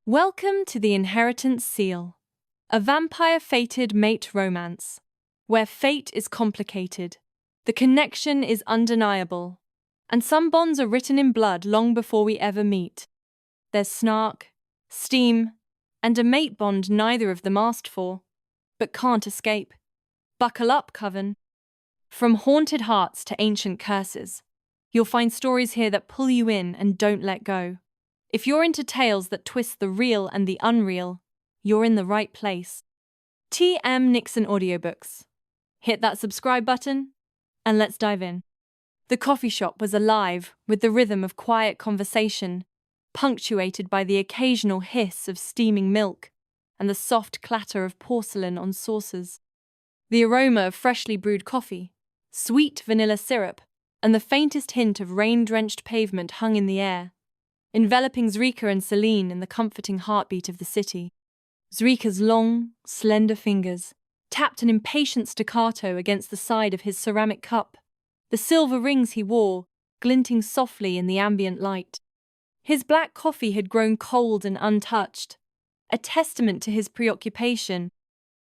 Welcome to the Inheritance Seal, a vampire-fated mate romance, where fate is complicated, the connection is undeniable, and some bonds are written in blood long before we ever meet. There's snark, steam, and a mate bond neither of them asked for, but can't escape. Buckle up, Coven. From haunted hearts to ancient curses, you'll find stories here that pull you in and don't let go. If you're into tales that twist the real and the unreal, you're in the right place. Nyxen Audiobooks. Hit that subscribe button, and let's dive in. The coffee shop was alive with the rhythm of quiet conversation, punctuated by the occasional hiss of steaming milk and the soft clatter of porcelain on saucers. The aroma of freshly brewed coffee, sweet vanilla syrup, and the faintest hint of rain-drenched pavement hung in the air, enveloping Zrika and Celine in the comforting heartbeat of the city. Zrika's long, slender fingers tapped an impatient staccato against the side of his ceramic cup, the silver rings he wore glinting softly in the ambient light. His black coffee had grown cold and untouched, a testament to his preoccupation.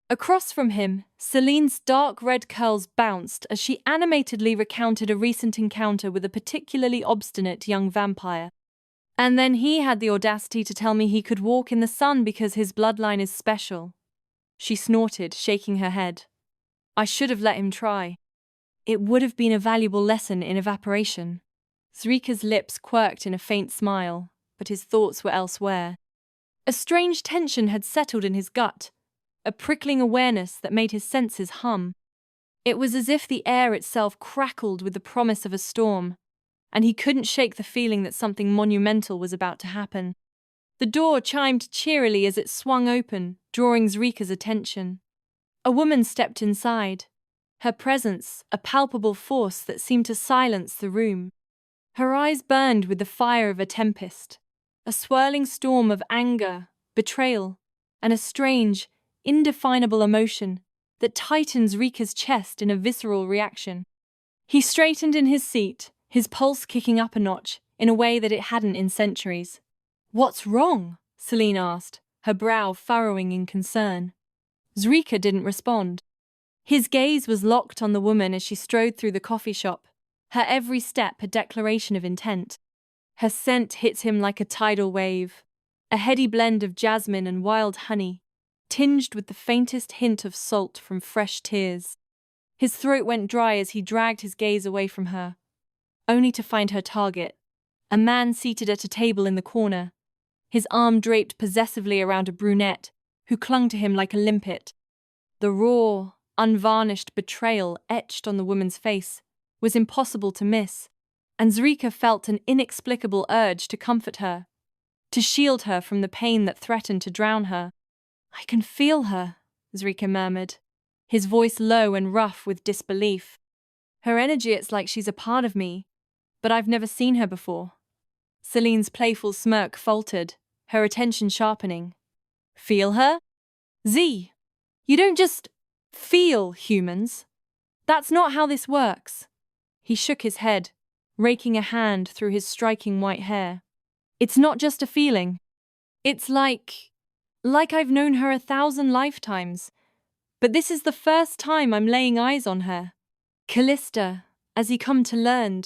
Across from him, Celine's dark red curls bounced as she animatedly recounted a recent encounter with a particularly obstinate young vampire. And then he had the audacity to tell me he could walk in the sun because his bloodline is special. She snorted, shaking her head. I should have let him try. It would have been a valuable lesson in evaporation. Zrika's lips quirked in a faint smile, but his thoughts were elsewhere. A strange tension had settled in his gut, a prickling awareness that made his senses hum. It was as if the air itself crackled with the promise of a storm, and he couldn't shake the feeling that something monumental was about to happen. The door chimed cheerily as it swung open, drawing Zrika's attention. A woman stepped inside, her presence a palpable force that seemed to silence the room. Her eyes burned with the fire of a tempest, a swirling storm of anger, betrayal, and a strange, indefinable emotion that tightened Zrika's chest in a visceral reaction. He straightened in his seat, his pulse kicking up a notch in a way that it hadn't in centuries. What's wrong? Celine asked, her brow furrowing in concern. Zrika didn't respond. His gaze was locked on the woman as she strode through the coffee shop, her every step a declaration of intent. Her scent hit him like a tidal wave, a heady blend of jasmine and wild honey, tinged with the faintest hint of salt from fresh tears. His throat went dry as he dragged his gaze away from her, only to find her target, a man seated at a table in the corner, his arm draped possessively around a brunette who clung to him like a limpet. The raw, unvarnished betrayal etched on the woman's face was impossible to miss, and Zrika felt an inexplicable urge to comfort her, to shield her from the pain that threatened to drown her. I can feel her, Zrika murmured, his voice low and rough with disbelief. Her energy, it's like she's a part of me, but I've never seen her before. Celine's playful smirk faltered, her attention sharpening. Feel her? Z, you don't just feel humans. That's not how this works. He shook his head, raking a hand through his striking white hair. It's not just a feeling. It's like I've known her 1,000 lifetimes, but this is the first time I'm laying eyes on her. Calista, as he come to learn.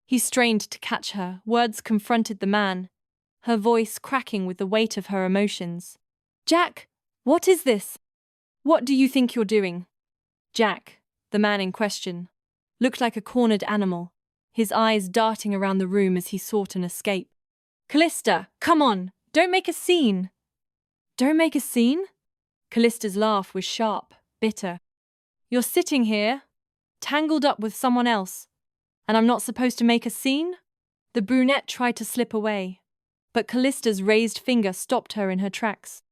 He strained to catch her, words confronted the man, her voice cracking with the weight of her emotions. Jack, what is this? What do you think you're doing? Jack, the man in question, looked like a cornered animal, his eyes darting around the room as he sought an escape. Calista, come on, don't make a scene. Don't make a scene? Callista's laugh was sharp, bitter. You're sitting here, tangled up with someone else, and I'm not supposed to make a scene? The brunette tried to slip away, but Callista's raised finger stopped her in her tracks.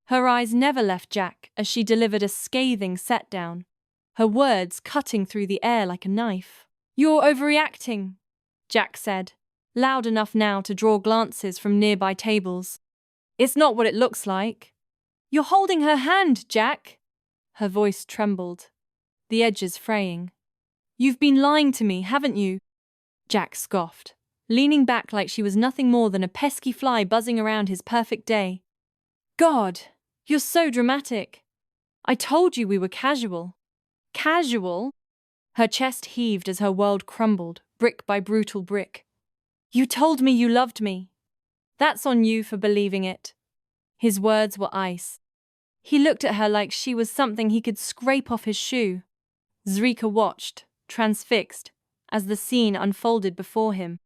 Her eyes never left Jack as she delivered a scathing set-down, her words cutting through the air like a knife. You're overreacting, Jack said, loud enough now to draw glances from nearby tables. It's not what it looks like. You're holding her hand, Jack. Her voice trembled, the edges fraying. You've been lying to me, haven't you? Jack scoffed, leaning back like she was nothing more than a pesky fly buzzing around his perfect day. God, you're so dramatic. I told you we were casual. Casual? Her chest heaved as her world crumbled, brick by brutal brick. You told me you loved me. That's on you for believing it. His words were ice. He looked at her like she was something he could scrape off his shoe. Zrika watched, transfixed, as the scene unfolded before him.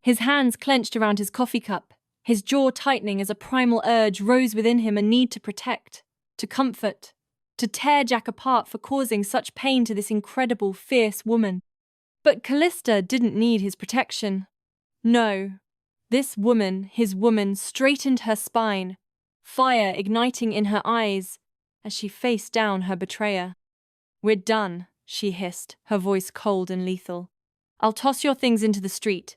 His hands clenched around his coffee cup, his jaw tightening as a primal urge rose within him, a need to protect, to comfort, to tear Jack apart for causing such pain to this incredible, fierce woman. But Calista didn't need his protection. No. This woman, his woman, straightened her spine, fire igniting in her eyes as she faced down her betrayer. We're done, she hissed, her voice cold and lethal. I'll toss your things into the street.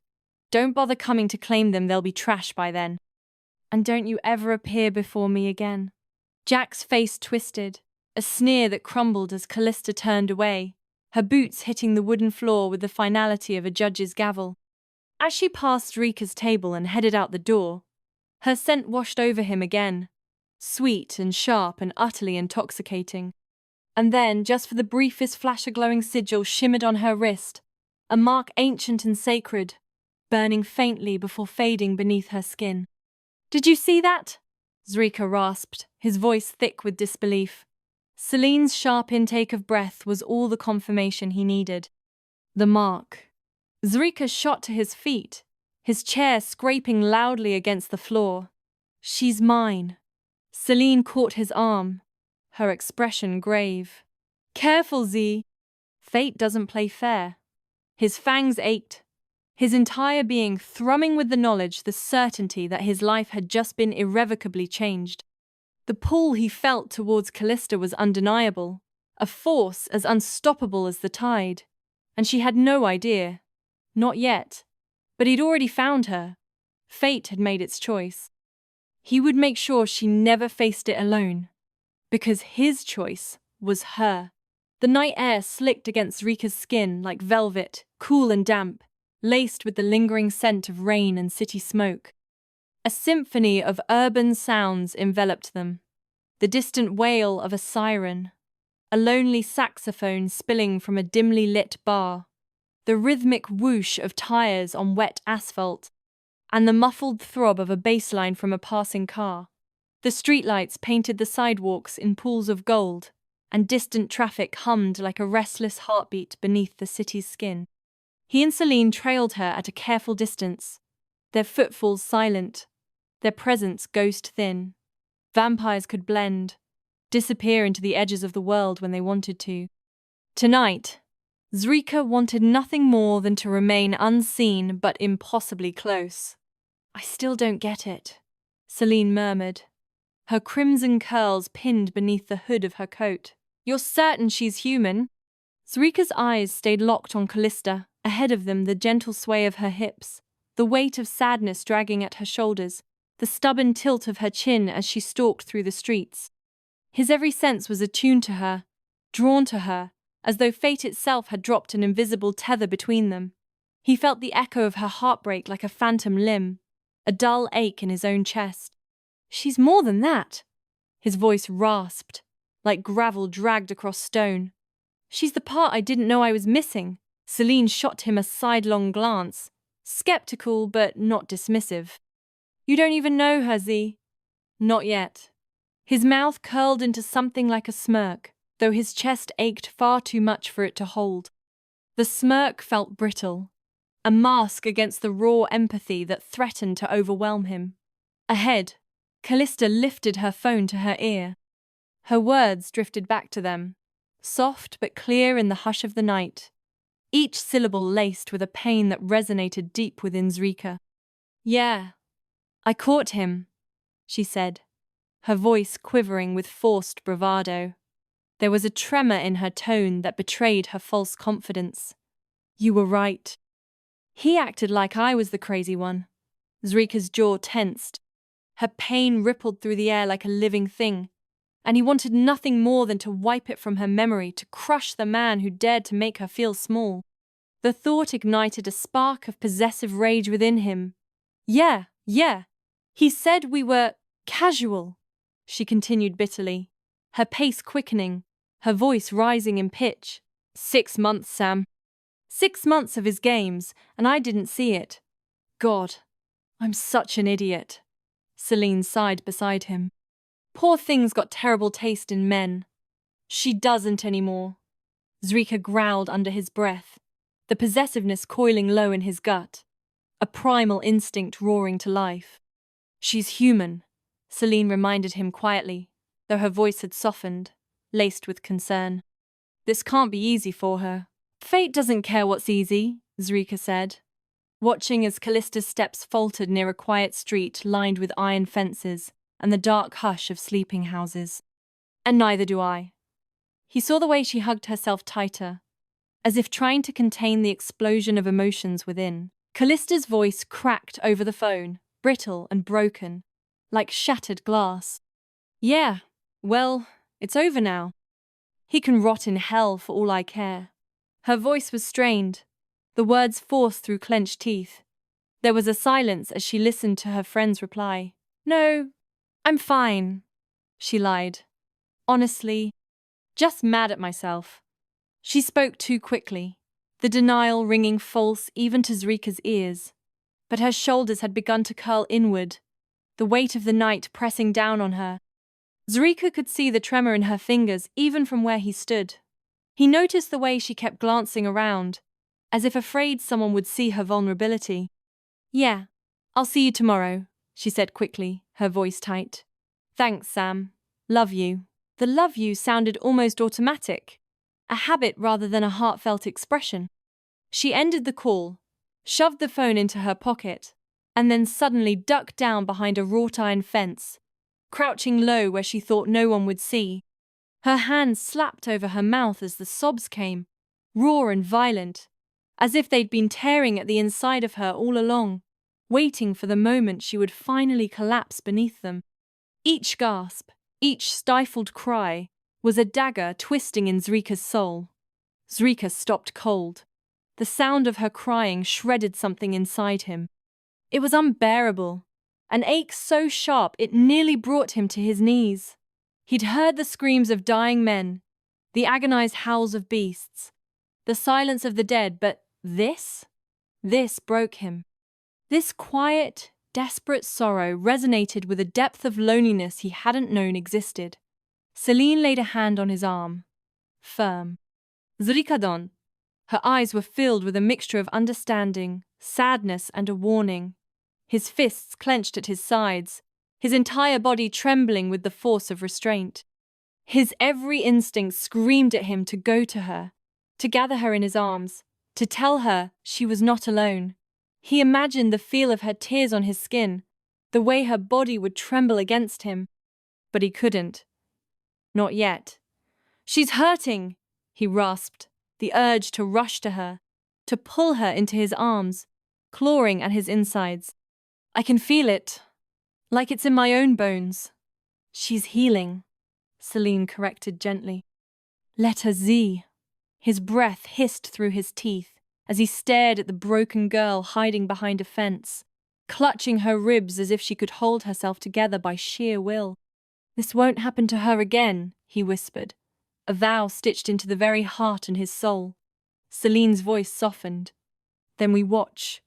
Don't bother coming to claim them, they'll be trash by then. And don't you ever appear before me again. Jack's face twisted, a sneer that crumbled as Calista turned away, her boots hitting the wooden floor with the finality of a judge's gavel. As she passed Rika's table and headed out the door, her scent washed over him again, sweet and sharp and utterly intoxicating. And then, just for the briefest flash, a glowing sigil shimmered on her wrist, a mark ancient and sacred, burning faintly before fading beneath her skin. Did you see that? Zrika rasped, his voice thick with disbelief. Celine's sharp intake of breath was all the confirmation he needed. The mark. Zrika shot to his feet, his chair scraping loudly against the floor. She's mine. Celine caught his arm, her expression grave. Careful, Z. Fate doesn't play fair. His fangs ached, his entire being thrumming with the knowledge, the certainty that his life had just been irrevocably changed. The pull he felt towards Calista was undeniable, a force as unstoppable as the tide. And she had no idea. Not yet. But he'd already found her. Fate had made its choice. He would make sure she never faced it alone. Because his choice was her. The night air slicked against Rika's skin like velvet, cool and damp, laced with the lingering scent of rain and city smoke. A symphony of urban sounds enveloped them. The distant wail of a siren, a lonely saxophone spilling from a dimly lit bar, the rhythmic whoosh of tires on wet asphalt, and the muffled throb of a bass line from a passing car. The streetlights painted the sidewalks in pools of gold, and distant traffic hummed like a restless heartbeat beneath the city's skin. He and Celine trailed her at a careful distance, their footfalls silent, their presence ghost-thin. Vampires could blend, disappear into the edges of the world when they wanted to. Tonight, Zrika wanted nothing more than to remain unseen but impossibly close. I still don't get it, Celine murmured, her crimson curls pinned beneath the hood of her coat. You're certain she's human? Zrika's eyes stayed locked on Calista, ahead of them the gentle sway of her hips, the weight of sadness dragging at her shoulders, the stubborn tilt of her chin as she stalked through the streets. His every sense was attuned to her, drawn to her, as though fate itself had dropped an invisible tether between them. He felt the echo of her heartbreak like a phantom limb, a dull ache in his own chest. She's more than that. His voice rasped, like gravel dragged across stone. She's the part I didn't know I was missing. Celine shot him a sidelong glance, skeptical but not dismissive. You don't even know her, Z. Not yet. His mouth curled into something like a smirk, though his chest ached far too much for it to hold. The smirk felt brittle, a mask against the raw empathy that threatened to overwhelm him. Ahead, Calista lifted her phone to her ear. Her words drifted back to them, soft but clear in the hush of the night, each syllable laced with a pain that resonated deep within Zrika. Yeah, I caught him, she said, her voice quivering with forced bravado. There was a tremor in her tone that betrayed her false confidence. You were right. He acted like I was the crazy one. Zrika's jaw tensed. Her pain rippled through the air like a living thing, and he wanted nothing more than to wipe it from her memory, to crush the man who dared to make her feel small. The thought ignited a spark of possessive rage within him. Yeah. He said we were casual. she continued bitterly, her pace quickening, her voice rising in pitch. 6 months, Sam. 6 months of his games, and I didn't see it. God, I'm such an idiot. Celine sighed beside him. Poor thing's got terrible taste in men. She doesn't anymore. Zrika growled under his breath, the possessiveness coiling low in his gut, a primal instinct roaring to life. She's human, Celine reminded him quietly, though her voice had softened, laced with concern. This can't be easy for her. Fate doesn't care what's easy, Zrika said, watching as Callista's steps faltered near a quiet street lined with iron fences and the dark hush of sleeping houses. And neither do I. He saw the way she hugged herself tighter, as if trying to contain the explosion of emotions within. Callista's voice cracked over the phone, brittle and broken, like shattered glass. Yeah, well, it's over now. He can rot in hell for all I care. Her voice was strained, the words forced through clenched teeth. There was a silence as she listened to her friend's reply. No, I'm fine, she lied. Honestly, just mad at myself. She spoke too quickly, the denial ringing false even to Zrika's ears. But her shoulders had begun to curl inward, the weight of the night pressing down on her. Zrika could see the tremor in her fingers even from where he stood. He noticed the way she kept glancing around, as if afraid someone would see her vulnerability. Yeah, I'll see you tomorrow, she said quickly, her voice tight. Thanks, Sam. Love you. The love you sounded almost automatic, a habit rather than a heartfelt expression. She ended the call, shoved the phone into her pocket, and then suddenly ducked down behind a wrought iron fence, crouching low where she thought no one would see. Her hands slapped over her mouth as the sobs came, raw and violent, as if they'd been tearing at the inside of her all along, waiting for the moment she would finally collapse beneath them. Each gasp, each stifled cry, was a dagger twisting in Zrika's soul. Zrika stopped cold. The sound of her crying shredded something inside him. It was unbearable, an ache so sharp it nearly brought him to his knees. He'd heard the screams of dying men, the agonized howls of beasts, the silence of the dead, but this broke him. This quiet, desperate sorrow resonated with a depth of loneliness he hadn't known existed. Celine laid a hand on his arm. Firm. Zrikadon. Her eyes were filled with a mixture of understanding, sadness, and a warning. His fists clenched at his sides, his entire body trembling with the force of restraint. His every instinct screamed at him to go to her, to gather her in his arms, to tell her she was not alone. He imagined the feel of her tears on his skin, the way her body would tremble against him. But he couldn't. Not yet. She's hurting, he rasped, the urge to rush to her, to pull her into his arms, clawing at his insides. I can feel it, like it's in my own bones. She's healing, Celine corrected gently. Let her Z. His breath hissed through his teeth as he stared at the broken girl hiding behind a fence, clutching her ribs as if she could hold herself together by sheer will. This won't happen to her again, he whispered, a vow stitched into the very heart and his soul. Celine's voice softened. Then we watch.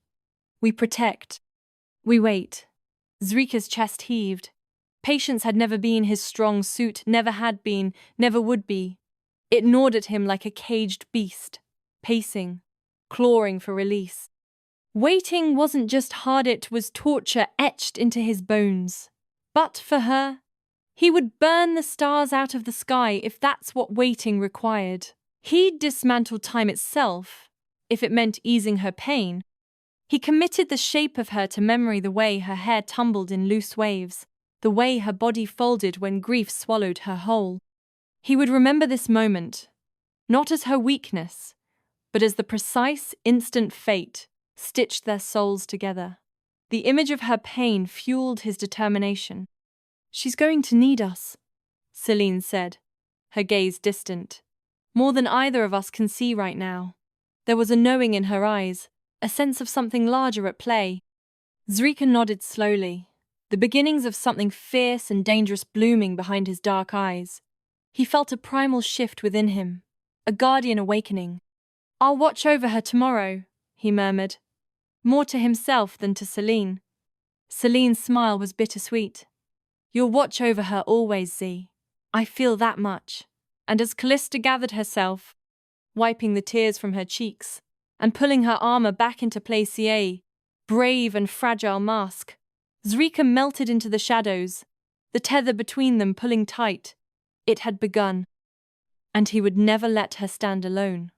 We protect. We wait. Zrika's chest heaved. Patience had never been his strong suit, never had been, never would be. It gnawed at him like a caged beast, pacing, clawing for release. Waiting wasn't just hard, it was torture etched into his bones. But for her, he would burn the stars out of the sky if that's what waiting required. He'd dismantle time itself, if it meant easing her pain. He committed the shape of her to memory, the way her hair tumbled in loose waves, the way her body folded when grief swallowed her whole. He would remember this moment, not as her weakness, but as the precise, instant fate stitched their souls together. The image of her pain fueled his determination. She's going to need us, Celine said, her gaze distant. More than either of us can see right now. There was a knowing in her eyes, a sense of something larger at play. Zrika nodded slowly, the beginnings of something fierce and dangerous blooming behind his dark eyes. He felt a primal shift within him, a guardian awakening. "I'll watch over her tomorrow," he murmured, more to himself than to Celine. Celine's smile was bittersweet. "You'll watch over her always, Z. I feel that much." And as Calista gathered herself, wiping the tears from her cheeks, and pulling her armor back into place, brave and fragile mask, Zrika melted into the shadows, the tether between them pulling tight. It had begun, and he would never let her stand alone.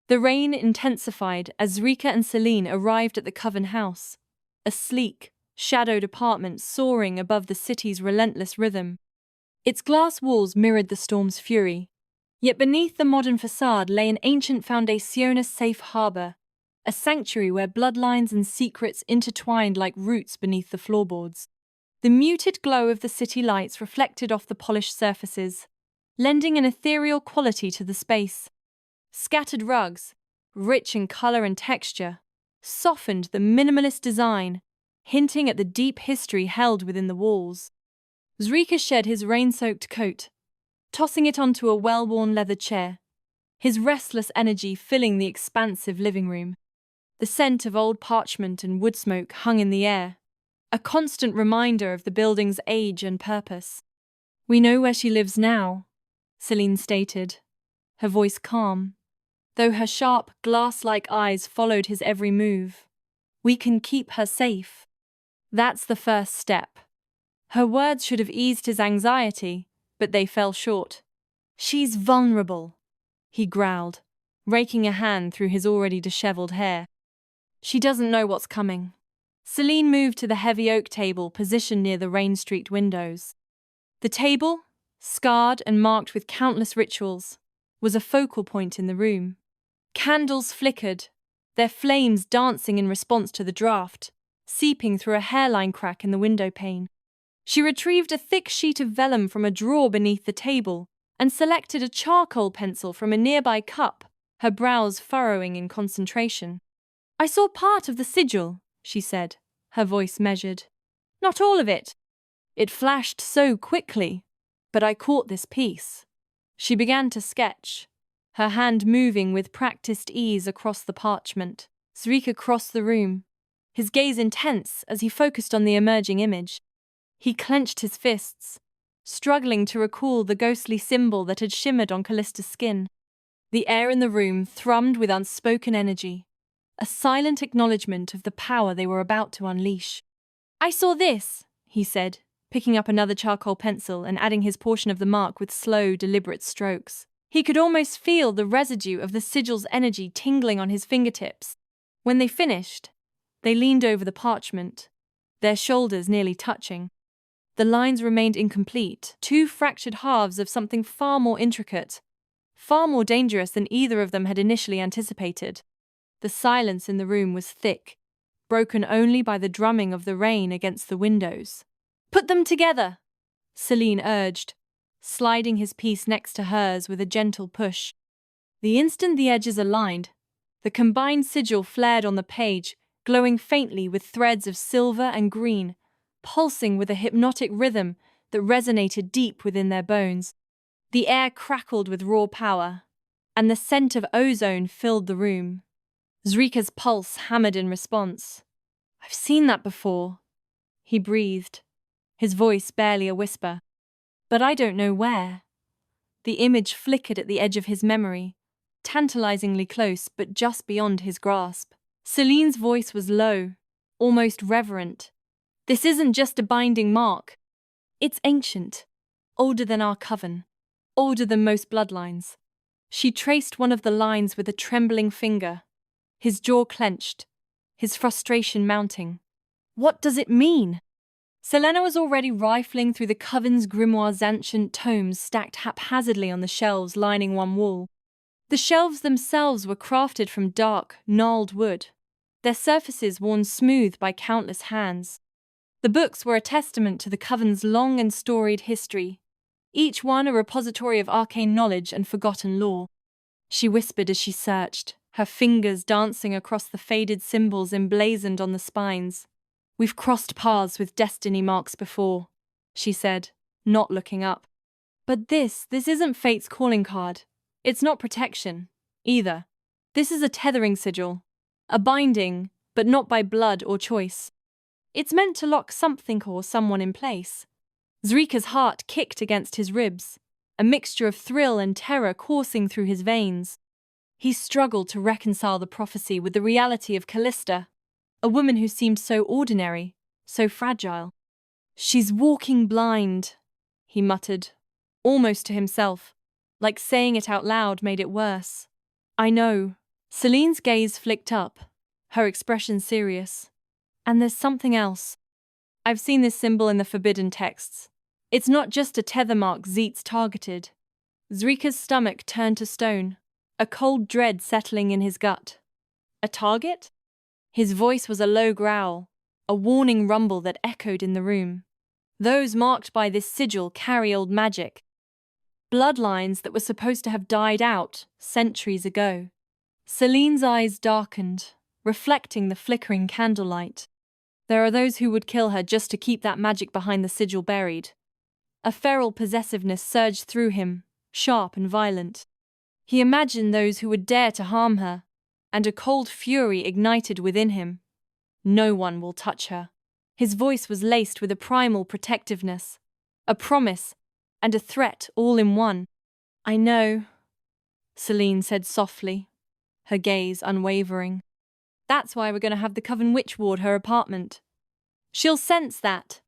The rain intensified as Zrika and Celine arrived at the Coven house, a sleek, shadowed apartment soaring above the city's relentless rhythm. Its glass walls mirrored the storm's fury, yet beneath the modern facade lay an ancient Foundationist safe harbor, a sanctuary where bloodlines and secrets intertwined like roots beneath the floorboards. The muted glow of the city lights reflected off the polished surfaces, lending an ethereal quality to the space. Scattered rugs, rich in color and texture, softened the minimalist design, hinting at the deep history held within the walls. Zrika shed his rain-soaked coat, tossing it onto a well-worn leather chair, his restless energy filling the expansive living room. The scent of old parchment and wood smoke hung in the air, a constant reminder of the building's age and purpose. "We know where she lives now," Celine stated, her voice calm, though her sharp, glass-like eyes followed his every move. "We can keep her safe." That's the first step. Her words should have eased his anxiety, but they fell short. "She's vulnerable," he growled, raking a hand through his already disheveled hair. "She doesn't know what's coming." Celine moved to the heavy oak table positioned near the rain-streaked windows. The table, scarred and marked with countless rituals, was a focal point in the room. Candles flickered, their flames dancing in response to the draft, seeping through a hairline crack in the window pane. She retrieved a thick sheet of vellum from a drawer beneath the table and selected a charcoal pencil from a nearby cup, her brows furrowing in concentration. "I saw part of the sigil," she said, her voice measured. "Not all of it. It flashed so quickly, but I caught this piece." She began to sketch, her hand moving with practiced ease across the parchment. Zrika crossed the room, his gaze intense as he focused on the emerging image. He clenched his fists, struggling to recall the ghostly symbol that had shimmered on Calista's skin. The air in the room thrummed with unspoken energy, a silent acknowledgement of the power they were about to unleash. "I saw this," he said, picking up another charcoal pencil and adding his portion of the mark with slow, deliberate strokes. He could almost feel the residue of the sigil's energy tingling on his fingertips. When they finished, they leaned over the parchment, their shoulders nearly touching. The lines remained incomplete, two fractured halves of something far more intricate, far more dangerous than either of them had initially anticipated. The silence in the room was thick, broken only by the drumming of the rain against the windows. "Put them together," Celine urged, sliding his piece next to hers with a gentle push. The instant the edges aligned, the combined sigil flared on the page, glowing faintly with threads of silver and green, pulsing with a hypnotic rhythm that resonated deep within their bones. The air crackled with raw power, and the scent of ozone filled the room. Zrika's pulse hammered in response. "I've seen that before," he breathed, his voice barely a whisper. "But I don't know where." The image flickered at the edge of his memory, tantalizingly close but just beyond his grasp. Celine's voice was low, almost reverent. "This isn't just a binding mark. It's ancient, older than our coven, older than most bloodlines." She traced one of the lines with a trembling finger, his jaw clenched, his frustration mounting. "What does it mean?" Selena was already rifling through the coven's grimoire's ancient tomes stacked haphazardly on the shelves lining one wall. The shelves themselves were crafted from dark, gnarled wood, their surfaces worn smooth by countless hands. The books were a testament to the coven's long and storied history, each one a repository of arcane knowledge and forgotten lore. She whispered as she searched, her fingers dancing across the faded symbols emblazoned on the spines. We've crossed paths with destiny marks before, she said, not looking up. But this isn't fate's calling card. It's not protection, either. This is a tethering sigil. A binding, but not by blood or choice. It's meant to lock something or someone in place. Zrika's heart kicked against his ribs, a mixture of thrill and terror coursing through his veins. He struggled to reconcile the prophecy with the reality of Calista, a woman who seemed so ordinary, so fragile. She's walking blind, he muttered, almost to himself, like saying it out loud made it worse. I know. Celine's gaze flicked up, her expression serious. And there's something else. I've seen this symbol in the forbidden texts. It's not just a tether mark Zeet's targeted. Zrika's stomach turned to stone, a cold dread settling in his gut. A target? His voice was a low growl, a warning rumble that echoed in the room. Those marked by this sigil carry old magic. Bloodlines that were supposed to have died out centuries ago. Celine's eyes darkened, reflecting the flickering candlelight. There are those who would kill her just to keep that magic behind the sigil buried. A feral possessiveness surged through him, sharp and violent. He imagined those who would dare to harm her, and a cold fury ignited within him. No one will touch her. His voice was laced with a primal protectiveness, a promise, and a threat all in one. I know, Celine said softly, her gaze unwavering. That's why we're going to have the Coven Witch ward her apartment. She'll sense that.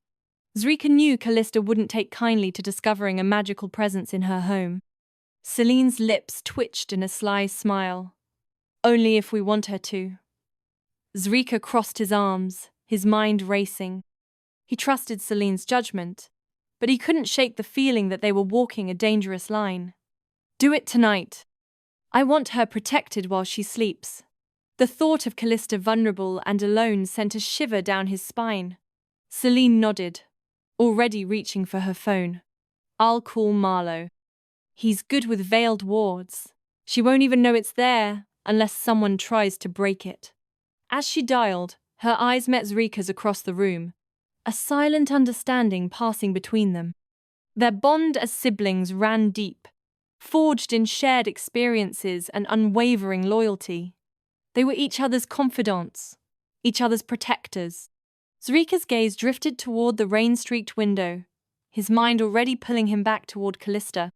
Zrika knew Calista wouldn't take kindly to discovering a magical presence in her home. Celine's lips twitched in a sly smile. Only if we want her to. Zrika crossed his arms, his mind racing. He trusted Celine's judgment, but he couldn't shake the feeling that they were walking a dangerous line. Do it tonight. I want her protected while she sleeps. The thought of Calista vulnerable and alone sent a shiver down his spine. Celine nodded, already reaching for her phone. I'll call Marlowe. He's good with veiled wards. She won't even know it's there unless someone tries to break it. As she dialed, her eyes met Zrika's across the room, a silent understanding passing between them. Their bond as siblings ran deep, forged in shared experiences and unwavering loyalty. They were each other's confidants, each other's protectors. Zrika's gaze drifted toward the rain-streaked window, his mind already pulling him back toward Calista.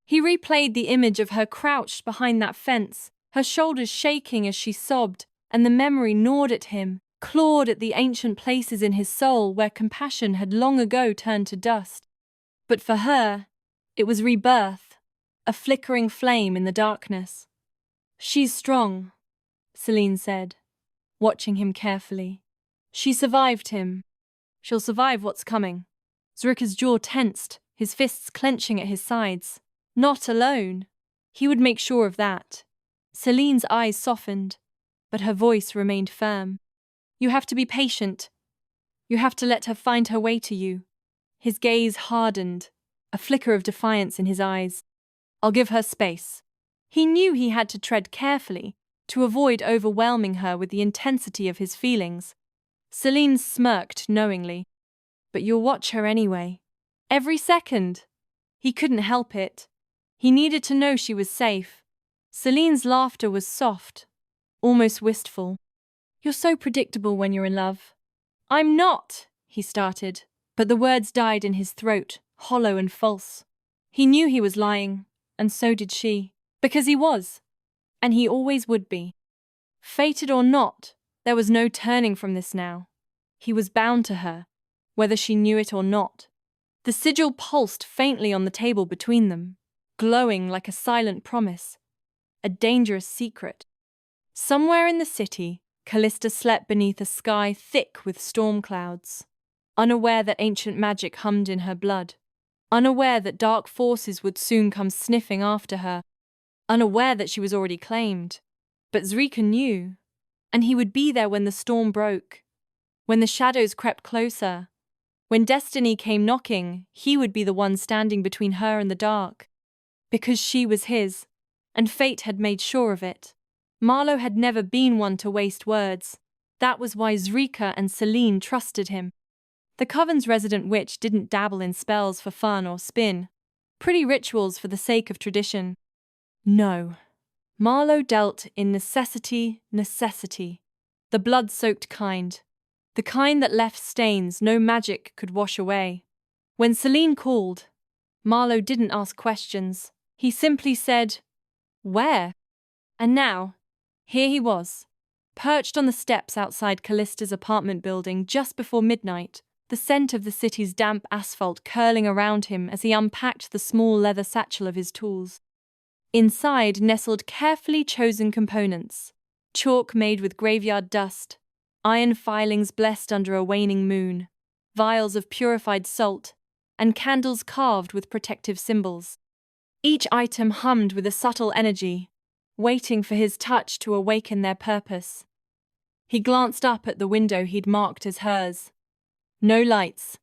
He replayed the image of her crouched behind that fence, her shoulders shaking as she sobbed, and the memory gnawed at him, clawed at the ancient places in his soul where compassion had long ago turned to dust. But for her, it was rebirth, a flickering flame in the darkness. She's strong, Celine said, watching him carefully. She survived him. She'll survive what's coming. Zrika's jaw tensed, his fists clenching at his sides. Not alone. He would make sure of that. Celine's eyes softened, but her voice remained firm. You have to be patient. You have to let her find her way to you. His gaze hardened, a flicker of defiance in his eyes. I'll give her space. He knew he had to tread carefully to avoid overwhelming her with the intensity of his feelings. Celine smirked knowingly. But you'll watch her anyway. Every second. He couldn't help it. He needed to know she was safe. Celine's laughter was soft, almost wistful. You're so predictable when you're in love. I'm not, he started, but the words died in his throat, hollow and false. He knew he was lying, and so did she, because he was, and he always would be. Fated or not, there was no turning from this now. He was bound to her, whether she knew it or not. The sigil pulsed faintly on the table between them, glowing like a silent promise, a dangerous secret. Somewhere in the city, Calista slept beneath a sky thick with storm clouds, unaware that ancient magic hummed in her blood, unaware that dark forces would soon come sniffing after her, unaware that she was already claimed. But Zrika knew, and he would be there when the storm broke, when the shadows crept closer. When destiny came knocking, he would be the one standing between her and the dark. Because she was his, and fate had made sure of it. Marlowe had never been one to waste words. That was why Zrika and Celine trusted him. The coven's resident witch didn't dabble in spells for fun or spin, pretty rituals for the sake of tradition. No. Marlowe dealt in necessity, the blood-soaked kind. The kind that left stains no magic could wash away. When Celine called, Marlowe didn't ask questions. He simply said, "Where?" And now, here he was, perched on the steps outside Calista's apartment building just before midnight, the scent of the city's damp asphalt curling around him as he unpacked the small leather satchel of his tools. Inside nestled carefully chosen components: chalk made with graveyard dust, iron filings blessed under a waning moon, vials of purified salt, and candles carved with protective symbols. Each item hummed with a subtle energy, waiting for his touch to awaken their purpose. He glanced up at the window he'd marked as hers. No lights.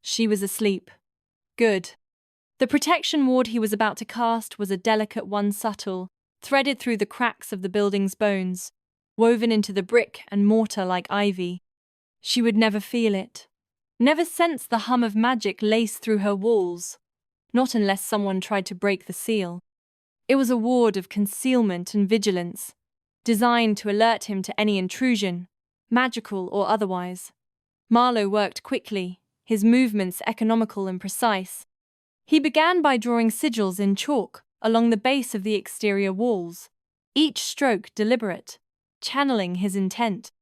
She was asleep. Good. The protection ward he was about to cast was a delicate one, subtle, threaded through the cracks of the building's bones, woven into the brick and mortar like ivy. She would never feel it, never sense the hum of magic lace through her walls, not unless someone tried to break the seal. It was a ward of concealment and vigilance, designed to alert him to any intrusion, magical or otherwise. Marlowe worked quickly, his movements economical and precise. He began by drawing sigils in chalk along the base of the exterior walls, each stroke deliberate, channeling his intent.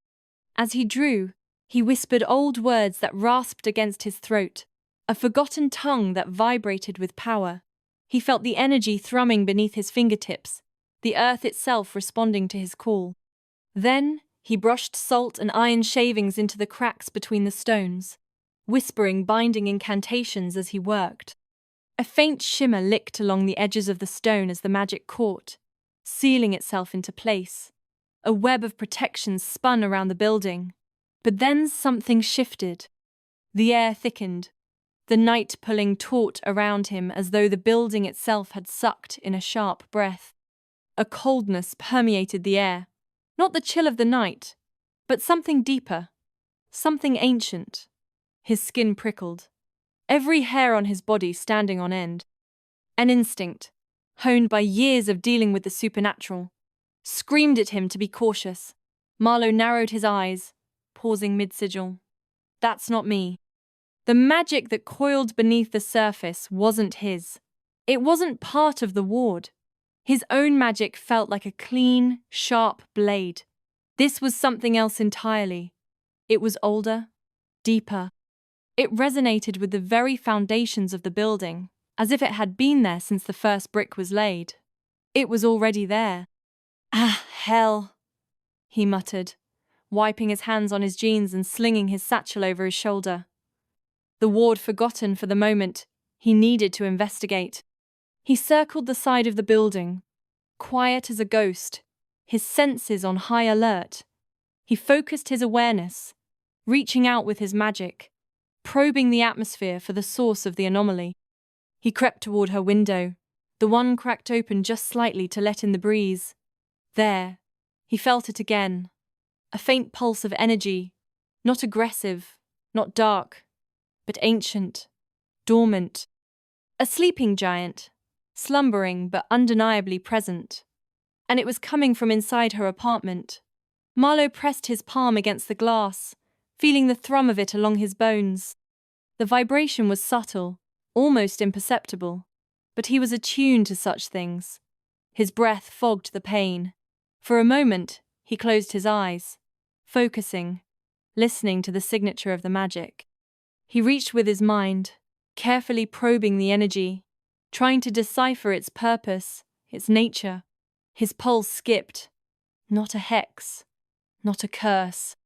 As he drew, he whispered old words that rasped against his throat, a forgotten tongue that vibrated with power. He felt the energy thrumming beneath his fingertips, the earth itself responding to his call. Then, he brushed salt and iron shavings into the cracks between the stones, whispering binding incantations as he worked. A faint shimmer licked along the edges of the stone as the magic caught, sealing itself into place. A web of protection spun around the building. But then something shifted. The air thickened, the night pulling taut around him as though the building itself had sucked in a sharp breath. A coldness permeated the air, not the chill of the night, but something deeper, something ancient. His skin prickled, every hair on his body standing on end. An instinct, honed by years of dealing with the supernatural, screamed at him to be cautious. Marlowe narrowed his eyes, pausing mid-sigil. That's not me. The magic that coiled beneath the surface wasn't his. It wasn't part of the ward. His own magic felt like a clean, sharp blade. This was something else entirely. It was older, deeper. It resonated with the very foundations of the building, as if it had been there since the first brick was laid. It was already there. Ah, hell, he muttered, wiping his hands on his jeans and slinging his satchel over his shoulder. The ward forgotten for the moment, he needed to investigate. He circled the side of the building, quiet as a ghost, his senses on high alert. He focused his awareness, reaching out with his magic, probing the atmosphere for the source of the anomaly. He crept toward her window, the one cracked open just slightly to let in the breeze. There, he felt it again. A faint pulse of energy, not aggressive, not dark, but ancient, dormant. A sleeping giant, slumbering but undeniably present. And it was coming from inside her apartment. Marlowe pressed his palm against the glass, feeling the thrum of it along his bones. The vibration was subtle, almost imperceptible, but he was attuned to such things. His breath fogged the pain. For a moment, he closed his eyes, focusing, listening to the signature of the magic. He reached with his mind, carefully probing the energy, trying to decipher its purpose, its nature. His pulse skipped. Not a hex, not a curse.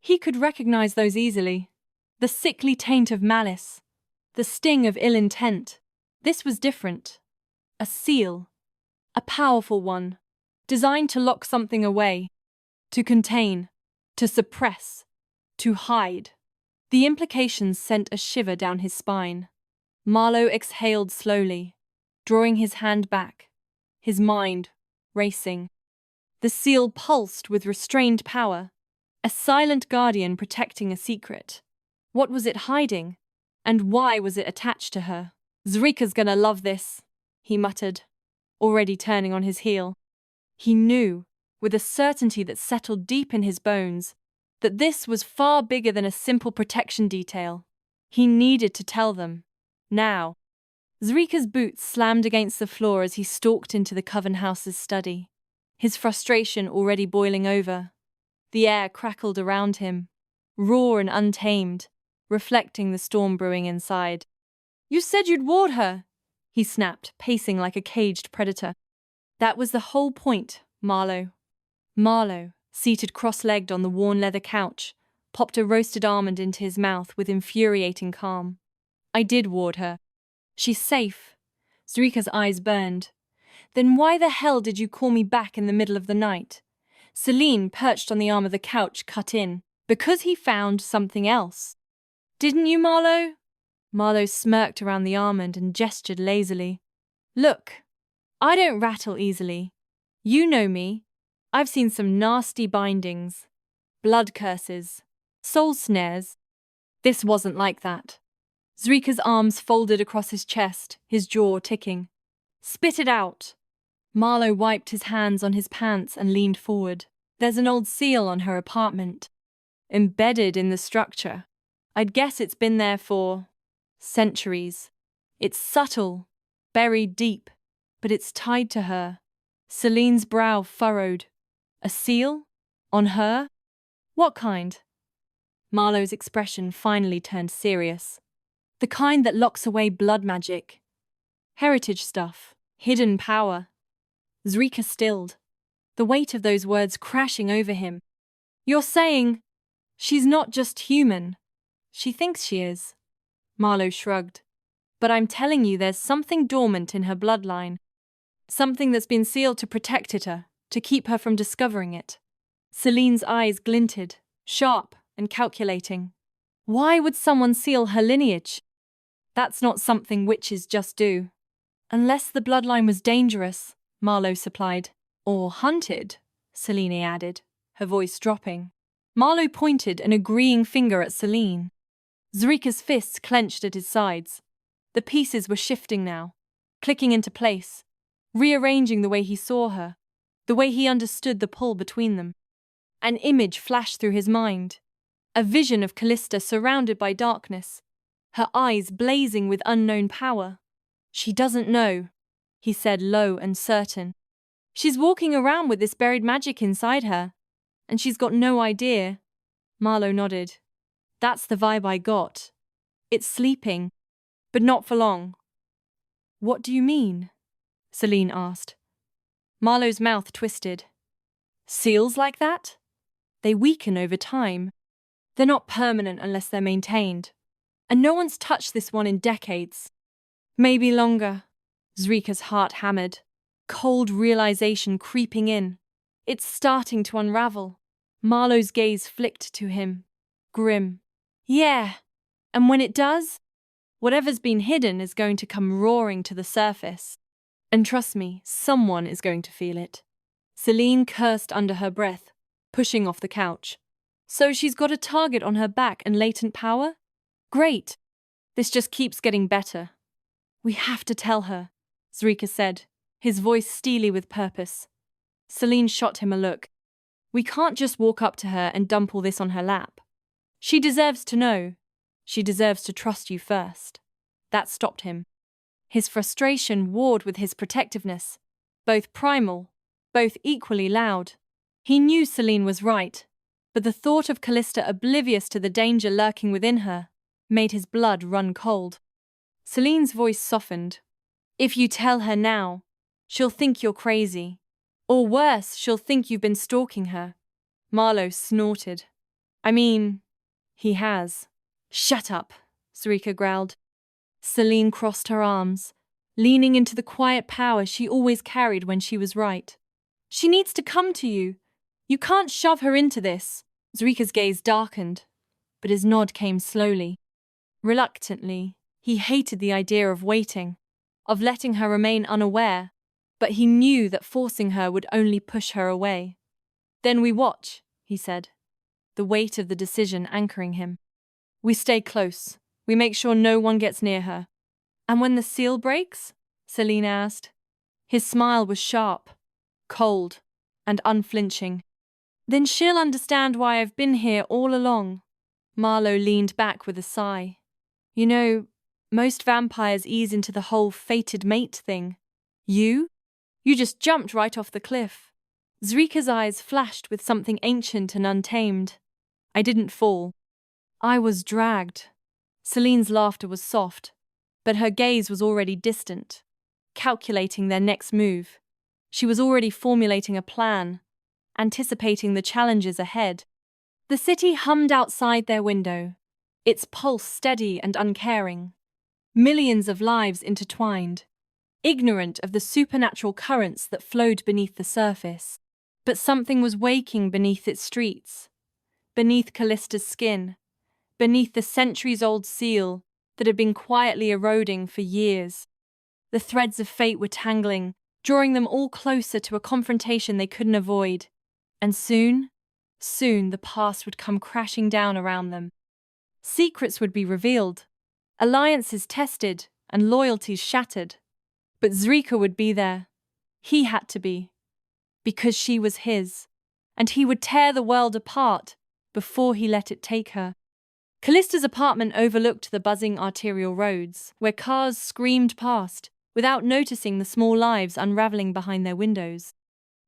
He could recognize those easily. The sickly taint of malice, the sting of ill intent. This was different. A seal, a powerful one, designed to lock something away, to contain, to suppress, to hide. The implications sent a shiver down his spine. Marlowe exhaled slowly, drawing his hand back, his mind racing. The seal pulsed with restrained power, A silent guardian protecting a secret. What was it hiding? And why was it attached to her? Zrika's gonna love this, he muttered, already turning on his heel. He knew, with a certainty that settled deep in his bones, that this was far bigger than a simple protection detail. He needed to tell them. Now. Zrika's boots slammed against the floor as he stalked into the Coven House's study, his frustration already boiling over. The air crackled around him, raw and untamed, reflecting the storm brewing inside. "You said you'd ward her," he snapped, pacing like a caged predator. "That was the whole point, Marlowe." Marlowe, seated cross-legged on the worn leather couch, popped a roasted almond into his mouth with infuriating calm. "I did ward her. She's safe." Zrika's eyes burned. "Then why the hell did you call me back in the middle of the night?" Celine, perched on the arm of the couch, cut in. "Because he found something else." "Didn't you, Marlowe?" Marlowe smirked around the almond and gestured lazily. "Look, I don't rattle easily. You know me. I've seen some nasty bindings. Blood curses. Soul snares. This wasn't like that." Zrika's arms folded across his chest, his jaw ticking. "Spit it out." Marlowe wiped his hands on his pants and leaned forward. "There's an old seal on her apartment. Embedded in the structure. I'd guess it's been there for centuries. It's subtle, buried deep, but it's tied to her." Celine's brow furrowed. "A seal? On her? What kind?" Marlowe's expression finally turned serious. "The kind that locks away blood magic. Heritage stuff. Hidden power." Zrika stilled, the weight of those words crashing over him. "You're saying she's not just human. She thinks she is." Marlowe shrugged. "But I'm telling you there's something dormant in her bloodline. Something that's been sealed to protect her, to keep her from discovering it." Celine's eyes glinted, sharp and calculating. "Why would someone seal her lineage? That's not something witches just do." "Unless the bloodline was dangerous," Marlowe supplied. "Or hunted," Celine added, her voice dropping. Marlowe pointed an agreeing finger at Celine. Zrika's fists clenched at his sides. The pieces were shifting now, clicking into place, rearranging the way he saw her, the way he understood the pull between them. An image flashed through his mind. A vision of Calista surrounded by darkness, her eyes blazing with unknown power. "She doesn't know," he said, low and certain. "She's walking around with this buried magic inside her, and she's got no idea." Marlowe nodded. "That's the vibe I got. It's sleeping, but not for long." "What do you mean?" Celine asked. Marlowe's mouth twisted. "Seals like that? They weaken over time. They're not permanent unless they're maintained. And no one's touched this one in decades. Maybe longer." Zrika's heart hammered, cold realization creeping in. It's starting to unravel. Marlowe's gaze flicked to him, grim. "Yeah, and when it does, whatever's been hidden is going to come roaring to the surface. And trust me, someone is going to feel it." Celine cursed under her breath, pushing off the couch. "So she's got a target on her back and latent power? Great. This just keeps getting better." "We have to tell her," Zrika said, his voice steely with purpose. Celine shot him a look. "We can't just walk up to her and dump all this on her lap. She deserves to know. She deserves to trust you first." That stopped him. His frustration warred with his protectiveness, both primal, both equally loud. He knew Celine was right, but the thought of Calista oblivious to the danger lurking within her made his blood run cold. Celine's voice softened. "If you tell her now, she'll think you're crazy. Or worse, she'll think you've been stalking her." Marlowe snorted. "I mean, he has." "Shut up," Zrika growled. Celine crossed her arms, leaning into the quiet power she always carried when she was right. "She needs to come to you. You can't shove her into this." Zrika's gaze darkened, but his nod came slowly. Reluctantly, he hated the idea of waiting, of letting her remain unaware, but he knew that forcing her would only push her away. "Then we watch," he said. the weight of the decision anchoring him. We stay close. We make sure no one gets near her. And when the seal breaks? Celine asked. His smile was sharp, cold, and unflinching. Then she'll understand why I've been here all along. Marlowe leaned back with a sigh. You know, most vampires ease into the whole fated mate thing. You just jumped right off the cliff. Zrika's eyes flashed with something ancient and untamed. I didn't fall. I was dragged. Celine's laughter was soft, but her gaze was already distant, calculating their next move. She was already formulating a plan, anticipating the challenges ahead. The city hummed outside their window, its pulse steady and uncaring. Millions of lives intertwined, ignorant of the supernatural currents that flowed beneath the surface. But something was waking beneath its streets, beneath Calista's skin, beneath the centuries-old seal that had been quietly eroding for years. The threads of fate were tangling, drawing them all closer to a confrontation they couldn't avoid. And soon the past would come crashing down around them. Secrets would be revealed, alliances tested, and loyalties shattered. But Zrika would be there. He had to be. Because she was his, and he would tear the world apart before he let it take her. Callista's apartment overlooked the buzzing arterial roads, where cars screamed past, without noticing the small lives unraveling behind their windows.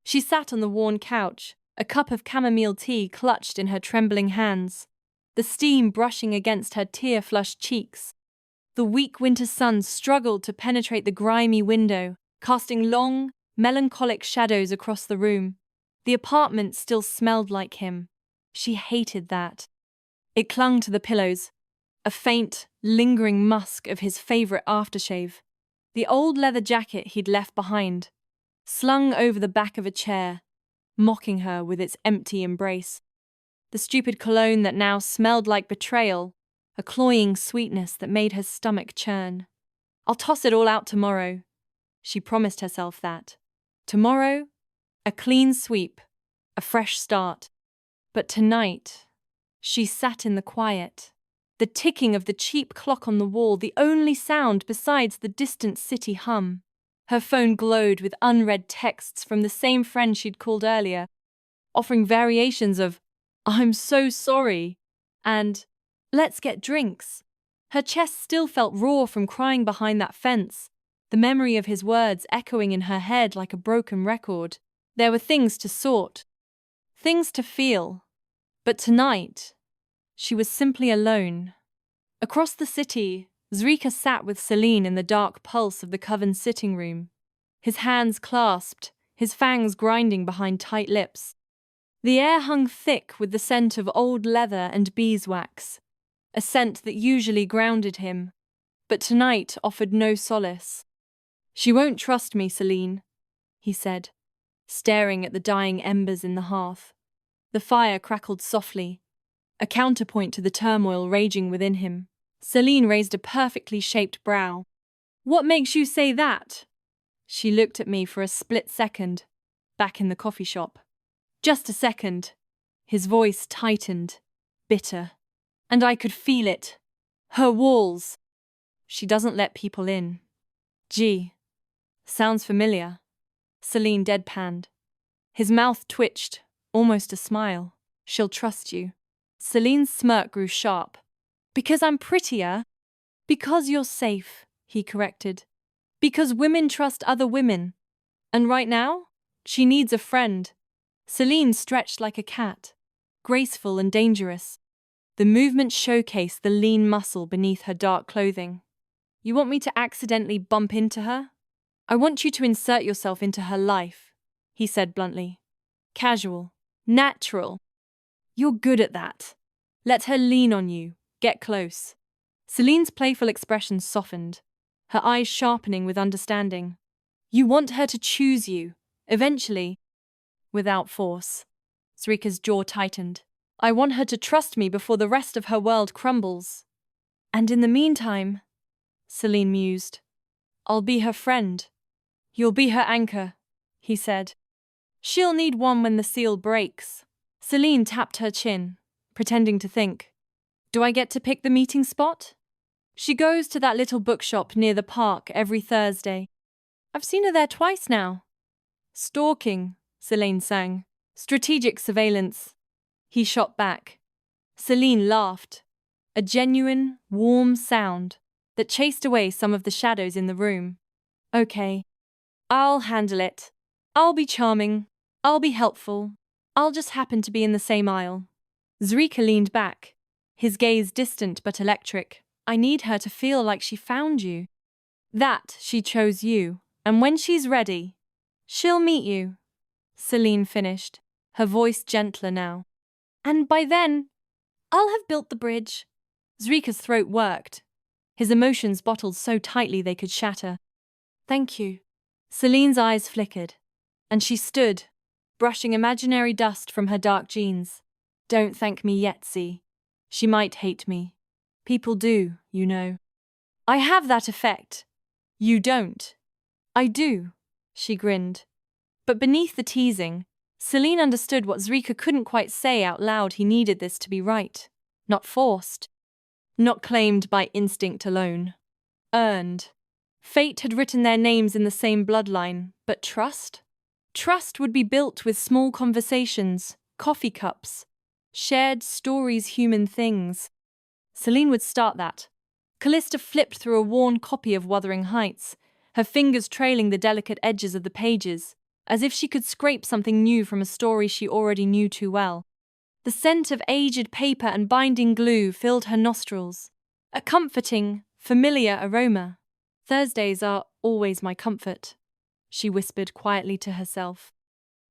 She sat on the worn couch, a cup of chamomile tea clutched in her trembling hands, the steam brushing against her tear-flushed cheeks. The weak winter sun struggled to penetrate the grimy window, casting long, melancholic shadows across the room. The apartment still smelled like him. She hated that. It clung to the pillows, a faint, lingering musk of his favorite aftershave. The old leather jacket he'd left behind, slung over the back of a chair, mocking her with its empty embrace. The stupid cologne that now smelled like betrayal, a cloying sweetness that made her stomach churn. I'll toss it all out tomorrow. She promised herself that. Tomorrow, a clean sweep, a fresh start. But tonight, she sat in the quiet, the ticking of the cheap clock on the wall, the only sound besides the distant city hum. Her phone glowed with unread texts from the same friend she'd called earlier, offering variations of, "I'm so sorry," and "Let's get drinks." Her chest still felt raw from crying behind that fence, the memory of his words echoing in her head like a broken record. There were things to sort, things to feel. But tonight, she was simply alone. Across the city, Zrika sat with Celine in the dark pulse of the Coven's sitting room, his hands clasped, his fangs grinding behind tight lips. The air hung thick with the scent of old leather and beeswax, a scent that usually grounded him, but tonight offered no solace. "She won't trust me, Celine," he said, staring at the dying embers in the hearth. The fire crackled softly, a counterpoint to the turmoil raging within him. Celine raised a perfectly shaped brow. "What makes you say that?" She looked at me for a split second, back in the coffee shop. Just a second. His voice tightened, bitter. And I could feel it. Her walls. She doesn't let people in. Gee. Sounds familiar. Celine deadpanned. His mouth twitched, almost a smile. "She'll trust you." Celine's smirk grew sharp. "Because I'm prettier?" "Because you're safe," he corrected. "Because women trust other women. And right now, she needs a friend." Celine stretched like a cat, graceful and dangerous. The movement showcased the lean muscle beneath her dark clothing. "You want me to accidentally bump into her?" "I want you to insert yourself into her life," he said bluntly. "Casual. Natural. You're good at that. Let her lean on you. Get close." Celine's playful expression softened, her eyes sharpening with understanding. "You want her to choose you, eventually." "Without force." Zrika's jaw tightened. "I want her to trust me before the rest of her world crumbles." "And in the meantime," Celine mused, "I'll be her friend." "You'll be her anchor," he said. "She'll need one when the seal breaks." Celine tapped her chin, pretending to think. Do I get to pick the meeting spot? She goes to that little bookshop near the park every Thursday. I've seen her there twice now. Stalking, Selene sang. Strategic surveillance. He shot back. Selene laughed. A genuine, warm sound that chased away some of the shadows in the room. Okay. I'll handle it. I'll be charming. I'll be helpful. I'll just happen to be in the same aisle. Zrika leaned back, his gaze distant but electric. I need her to feel like she found you. That she chose you, and when she's ready, she'll meet you. Selene finished, her voice gentler now. And by then, I'll have built the bridge. Zrika's throat worked, his emotions bottled so tightly they could shatter. Thank you. Selene's eyes flickered, and she stood, brushing imaginary dust from her dark jeans. Don't thank me yet, Z. She might hate me. People do, you know. I have that effect. You don't. I do, she grinned. But beneath the teasing, Selene understood what Zrika couldn't quite say out loud. He needed this to be right, not forced, not claimed by instinct alone. Earned. Fate had written their names in the same bloodline, but trust? Trust would be built with small conversations, coffee cups, shared stories, human things. Selene would start that. Calista flipped through a worn copy of Wuthering Heights, her fingers trailing the delicate edges of the pages, as if she could scrape something new from a story she already knew too well. The scent of aged paper and binding glue filled her nostrils, a comforting, familiar aroma. Thursdays are always my comfort, she whispered quietly to herself.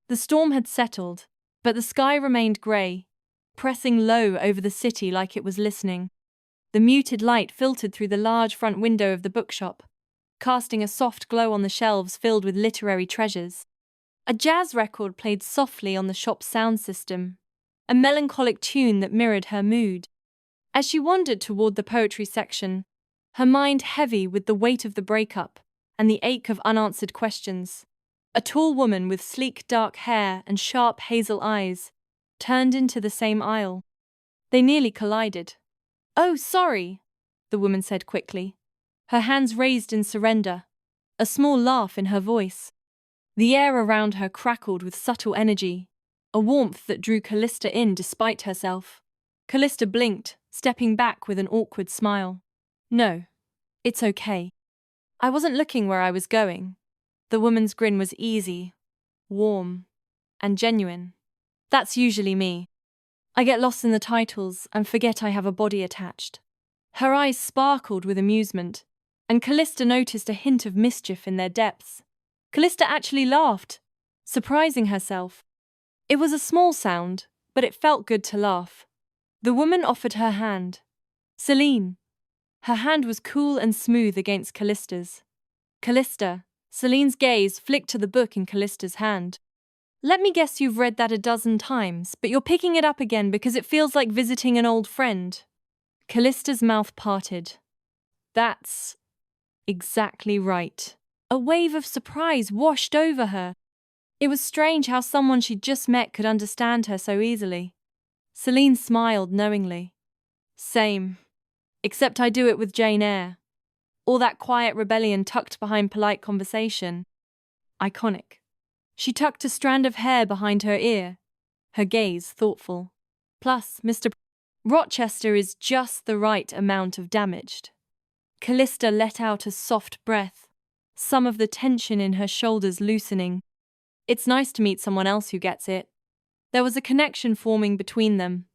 The storm had settled, but the sky remained grey, pressing low over the city like it was listening. The muted light filtered through the large front window of the bookshop, casting a soft glow on the shelves filled with literary treasures. A jazz record played softly on the shop's sound system, a melancholic tune that mirrored her mood. As she wandered toward the poetry section, her mind heavy with the weight of the breakup and the ache of unanswered questions, a tall woman with sleek dark hair and sharp hazel eyes turned into the same aisle. They nearly collided. Oh, sorry, the woman said quickly, her hands raised in surrender, a small laugh in her voice. The air around her crackled with subtle energy, a warmth that drew Calista in despite herself. Calista blinked, stepping back with an awkward smile. No, it's okay. I wasn't looking where I was going. The woman's grin was easy, warm, and genuine. That's usually me. I get lost in the titles and forget I have a body attached. Her eyes sparkled with amusement, and Calista noticed a hint of mischief in their depths. Calista actually laughed, surprising herself. It was a small sound, but it felt good to laugh. The woman offered her hand. Selene. Her hand was cool and smooth against Callista's. Calista. Selene's gaze flicked to the book in Callista's hand. Let me guess you've read that a dozen times, but you're picking it up again because it feels like visiting an old friend. Callista's mouth parted. That's exactly right. A wave of surprise washed over her. It was strange how someone she'd just met could understand her so easily. Selene smiled knowingly. Same. Except I do it with Jane Eyre. All that quiet rebellion tucked behind polite conversation. Iconic. She tucked a strand of hair behind her ear, her gaze thoughtful. Plus, Mr. Rochester is just the right amount of damaged. Calista let out a soft breath, some of the tension in her shoulders loosening. It's nice to meet someone else who gets it. There was a connection forming between them,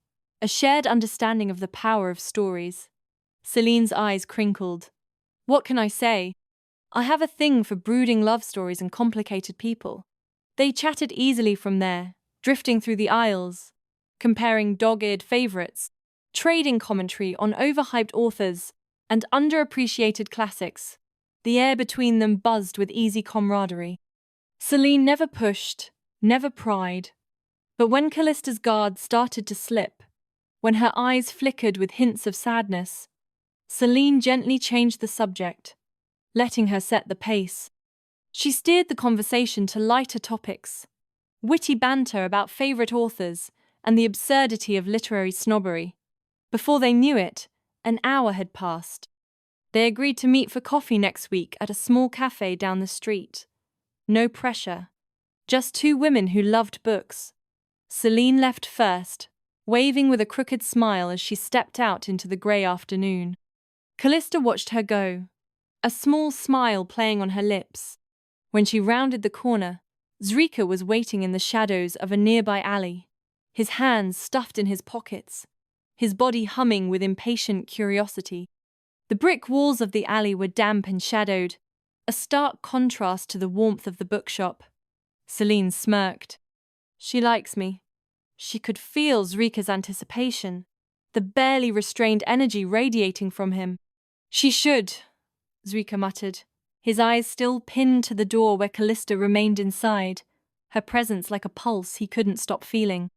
a shared understanding of the power of stories. Selene's eyes crinkled. What can I say? I have a thing for brooding love stories and complicated people. They chatted easily from there, drifting through the aisles, comparing dogged favorites, trading commentary on overhyped authors and underappreciated classics. The air between them buzzed with easy camaraderie. Selene never pushed, never pried. But when Callista's guard started to slip, when her eyes flickered with hints of sadness, Selene gently changed the subject, letting her set the pace. She steered the conversation to lighter topics, witty banter about favorite authors and the absurdity of literary snobbery. Before they knew it, an hour had passed. They agreed to meet for coffee next week at a small cafe down the street. No pressure. Just two women who loved books. Celine left first, waving with a crooked smile as she stepped out into the grey afternoon. Calista watched her go, a small smile playing on her lips. When she rounded the corner, Zrika was waiting in the shadows of a nearby alley, his hands stuffed in his pockets, his body humming with impatient curiosity. The brick walls of the alley were damp and shadowed, a stark contrast to the warmth of the bookshop. Celine smirked. She likes me. She could feel Zrika's anticipation, the barely restrained energy radiating from him. She should, Zrika muttered, his eyes still pinned to the door where Calista remained inside, her presence like a pulse he couldn't stop feeling.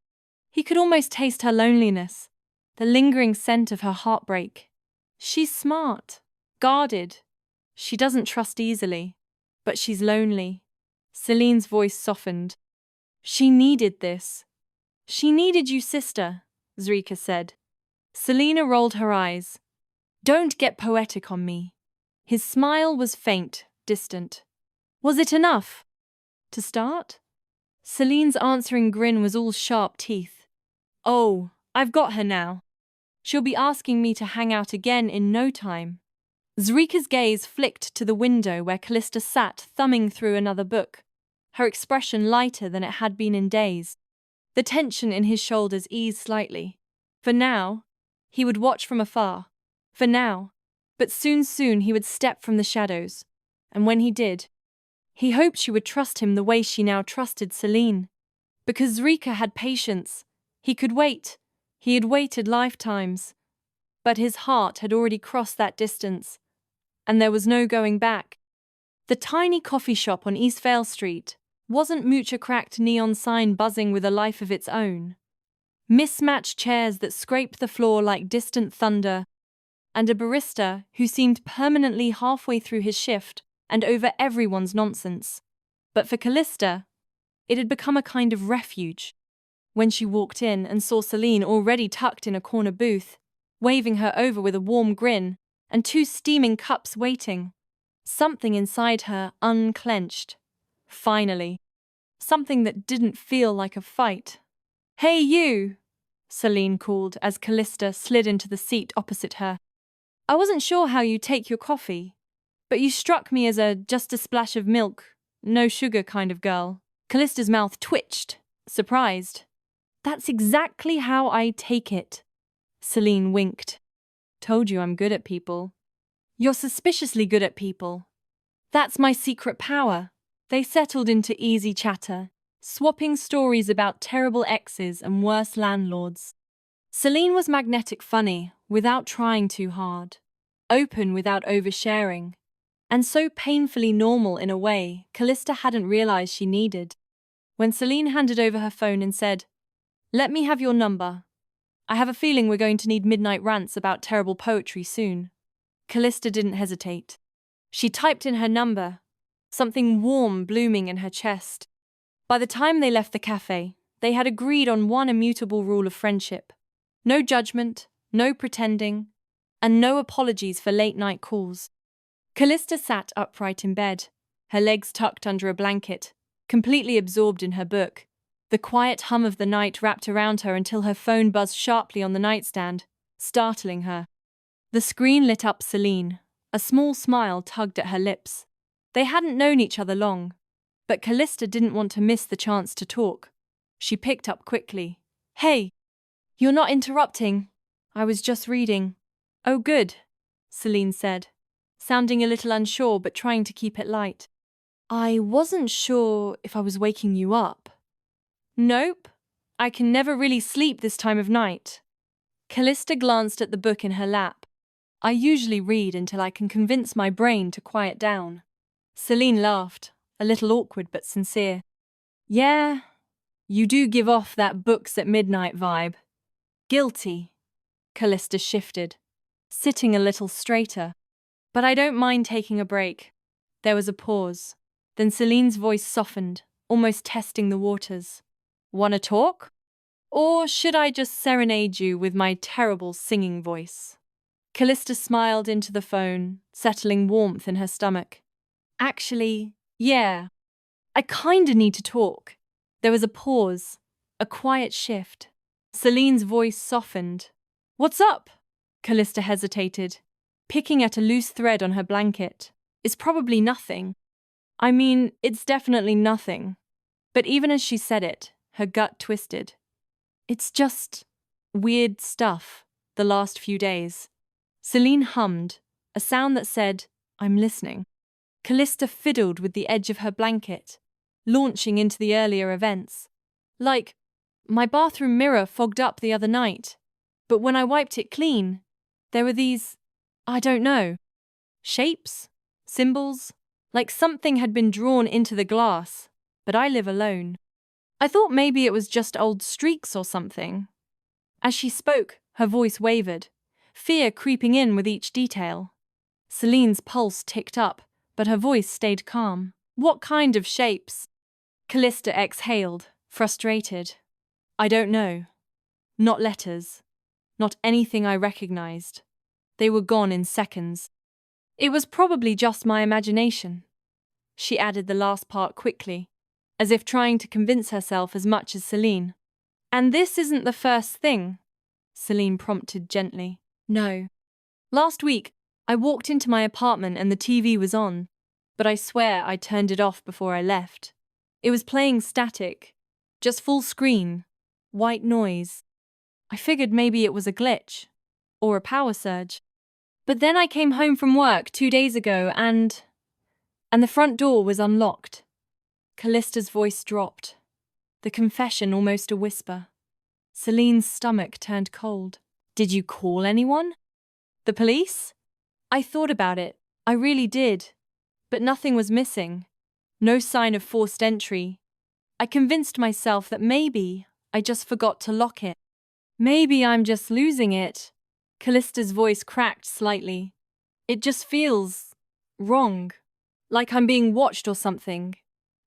He could almost taste her loneliness, the lingering scent of her heartbreak. She's smart, guarded. She doesn't trust easily, but she's lonely. Celine's voice softened. She needed this. She needed you, sister, Zrika said. Selina rolled her eyes. Don't get poetic on me. His smile was faint, distant. Was it enough? To start? Celine's answering grin was all sharp teeth. Oh, I've got her now. She'll be asking me to hang out again in no time. Zrika's gaze flicked to the window where Calista sat thumbing through another book, her expression lighter than it had been in days. The tension in his shoulders eased slightly. For now, he would watch from afar. For now. But soon he would step from the shadows. And when he did, he hoped she would trust him the way she now trusted Celine. Because Zrika had patience. He could wait. He had waited lifetimes. But his heart had already crossed that distance. And there was no going back. The tiny coffee shop on East Vale Street wasn't a cracked neon sign buzzing with a life of its own. Mismatched chairs that scraped the floor like distant thunder, and a barista who seemed permanently halfway through his shift and over everyone's nonsense. But for Calista, it had become a kind of refuge. When she walked in and saw Celine already tucked in a corner booth, waving her over with a warm grin, and two steaming cups waiting, something inside her unclenched. Finally. Something that didn't feel like a fight. Hey you, Celine called as Calista slid into the seat opposite her. I wasn't sure how you take your coffee, but you struck me as just a splash of milk, no sugar kind of girl. Callista's mouth twitched, surprised. That's exactly how I take it. Celine winked. Told you I'm good at people. You're suspiciously good at people. That's my secret power. They settled into easy chatter, swapping stories about terrible exes and worse landlords. Celine was magnetic funny, without trying too hard, open without oversharing, and so painfully normal in a way Calista hadn't realized she needed. When Celine handed over her phone and said, "Let me have your number. I have a feeling we're going to need midnight rants about terrible poetry soon." Calista didn't hesitate. She typed in her number, something warm blooming in her chest. By the time they left the cafe, they had agreed on one immutable rule of friendship. No judgment, no pretending, and no apologies for late-night calls. Calista sat upright in bed, her legs tucked under a blanket, completely absorbed in her book. The quiet hum of the night wrapped around her until her phone buzzed sharply on the nightstand, startling her. The screen lit up Celine. A small smile tugged at her lips. They hadn't known each other long, but Calista didn't want to miss the chance to talk. She picked up quickly. Hey, you're not interrupting. I was just reading. Oh, good, Celine said, sounding a little unsure but trying to keep it light. I wasn't sure if I was waking you up. Nope, I can never really sleep this time of night. Calista glanced at the book in her lap. I usually read until I can convince my brain to quiet down. Celine laughed, a little awkward but sincere. Yeah, you do give off that books at midnight vibe. Guilty. Calista shifted, sitting a little straighter. But I don't mind taking a break. There was a pause. Then Celine's voice softened, almost testing the waters. Wanna talk? Or should I just serenade you with my terrible singing voice? Calista smiled into the phone, settling warmth in her stomach. Actually, yeah. I kinda need to talk. There was a pause, a quiet shift. Celine's voice softened. What's up? Calista hesitated, picking at a loose thread on her blanket. It's probably nothing. I mean, it's definitely nothing. But even as she said it, her gut twisted. It's just weird stuff, the last few days. Celine hummed, a sound that said, I'm listening. Calista fiddled with the edge of her blanket, launching into the earlier events. Like, my bathroom mirror fogged up the other night, but when I wiped it clean, there were these, I don't know, shapes, symbols, like something had been drawn into the glass, but I live alone. I thought maybe it was just old streaks or something. As she spoke, her voice wavered, fear creeping in with each detail. Celine's pulse ticked up, but her voice stayed calm. What kind of shapes? Calista exhaled, frustrated. I don't know. Not letters. Not anything I recognized. They were gone in seconds. It was probably just my imagination. She added the last part quickly, as if trying to convince herself as much as Celine. And this isn't the first thing, Celine prompted gently. No. Last week, I walked into my apartment and the TV was on, but I swear I turned it off before I left. It was playing static, just full screen, white noise. I figured maybe it was a glitch, or a power surge. But then I came home from work 2 days ago and the front door was unlocked. Callista's voice dropped, the confession almost a whisper. Celine's stomach turned cold. Did you call anyone? The police? I thought about it, I really did. But nothing was missing. No sign of forced entry. I convinced myself that maybe I just forgot to lock it. Maybe I'm just losing it. Callista's voice cracked slightly. It just feels wrong. Like I'm being watched or something.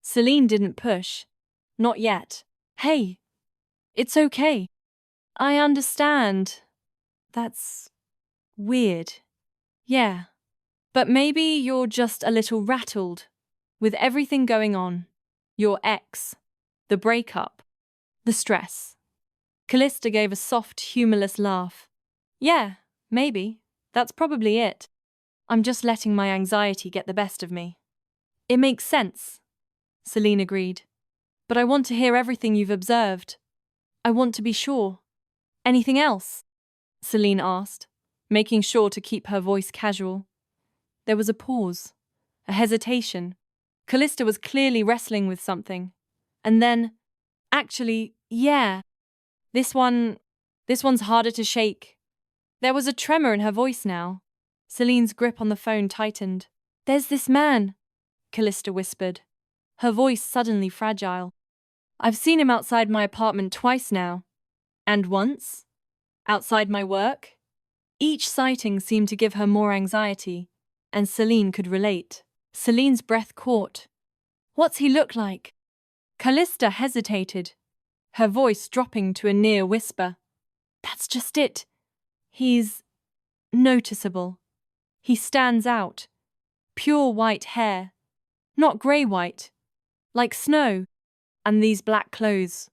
Celine didn't push. Not yet. Hey, it's okay. I understand. That's weird. Yeah. But maybe you're just a little rattled with everything going on. Your ex, the breakup, the stress. Calista gave a soft, humorless laugh. Yeah, maybe. That's probably it. I'm just letting my anxiety get the best of me. It makes sense, Celine agreed. But I want to hear everything you've observed. I want to be sure. Anything else? Celine asked, making sure to keep her voice casual. There was a pause, a hesitation. Calista was clearly wrestling with something. And then, actually, yeah, this one's harder to shake. There was a tremor in her voice now. Celine's grip on the phone tightened. There's this man, Calista whispered, her voice suddenly fragile. I've seen him outside my apartment twice now. And once, outside my work. Each sighting seemed to give her more anxiety, and Celine could relate. Celine's breath caught. What's he look like? Calista hesitated, her voice dropping to a near whisper. That's just it. He's noticeable. He stands out. Pure white hair. Not grey-white. Like snow. And these black clothes.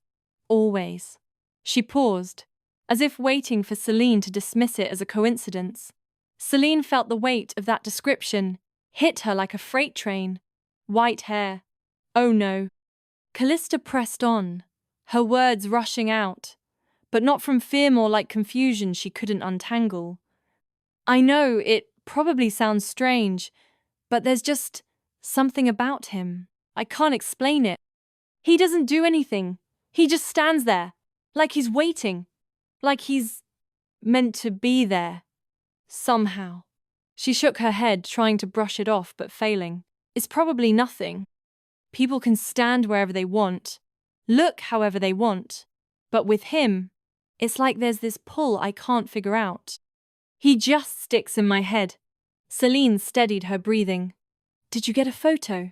Always. She paused, as if waiting for Celine to dismiss it as a coincidence. Celine felt the weight of that description hit her like a freight train. White hair. Oh no. Calista pressed on, her words rushing out, but not from fear, more like confusion she couldn't untangle. I know it probably sounds strange, but there's just something about him. I can't explain it. He doesn't do anything. He just stands there, like he's waiting, like he's meant to be there. Somehow. She shook her head, trying to brush it off, but failing. It's probably nothing. People can stand wherever they want, look however they want, but with him, it's like there's this pull I can't figure out. He just sticks in my head. Celine steadied her breathing. Did you get a photo?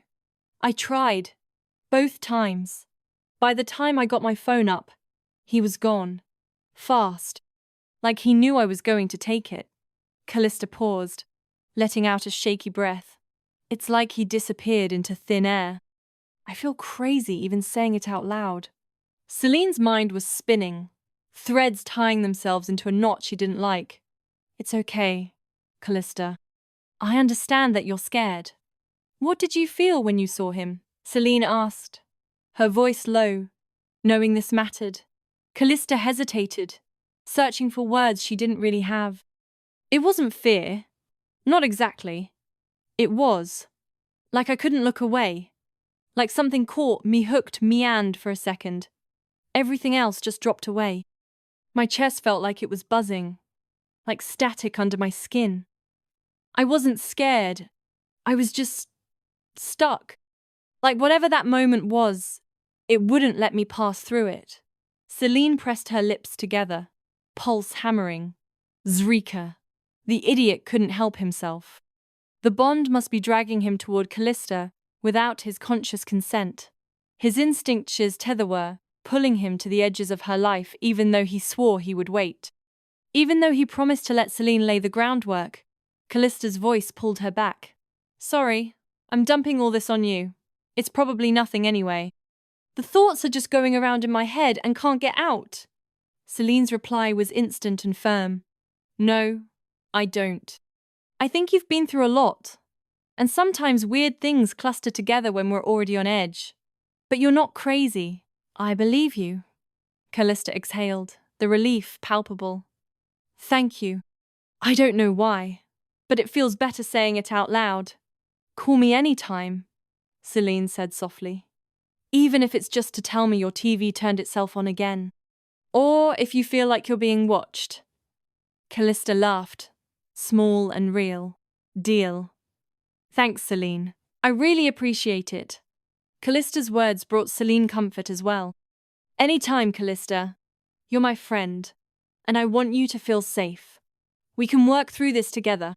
I tried. Both times. By the time I got my phone up, He was gone. Fast. Like he knew I was going to take it. Calista paused, letting out a shaky breath. It's like he disappeared into thin air. I feel crazy even saying it out loud. Celine's mind was spinning, threads tying themselves into a knot she didn't like. It's okay, Calista. I understand that you're scared. What did you feel when you saw him? Celine asked, her voice low, knowing this mattered. Calista hesitated, searching for words she didn't really have. It wasn't fear. Not exactly. It was. Like I couldn't look away. Like something caught me hooked meandered for a second. Everything else just dropped away. My chest felt like it was buzzing, like static under my skin. I wasn't scared. I was just stuck. Like whatever that moment was, it wouldn't let me pass through it. Celine pressed her lips together, pulse hammering. Zrika. The idiot couldn't help himself. The bond must be dragging him toward Calista without his conscious consent. His instincts tether were pulling him to the edges of her life even though he swore he would wait. Even though he promised to let Celine lay the groundwork, Callista's voice pulled her back. Sorry, I'm dumping all this on you. It's probably nothing anyway. The thoughts are just going around in my head and can't get out. Celine's reply was instant and firm. No, I don't. I think you've been through a lot. And sometimes weird things cluster together when we're already on edge. But you're not crazy. I believe you. Calista exhaled, the relief palpable. Thank you. I don't know why, but it feels better saying it out loud. Call me anytime, Celine said softly. Even if it's just to tell me your TV turned itself on again. Or if you feel like you're being watched. Calista laughed, small and real. Deal. Thanks, Celine. I really appreciate it. Callista's words brought Celine comfort as well. Anytime, Calista. You're my friend, and I want you to feel safe. We can work through this together.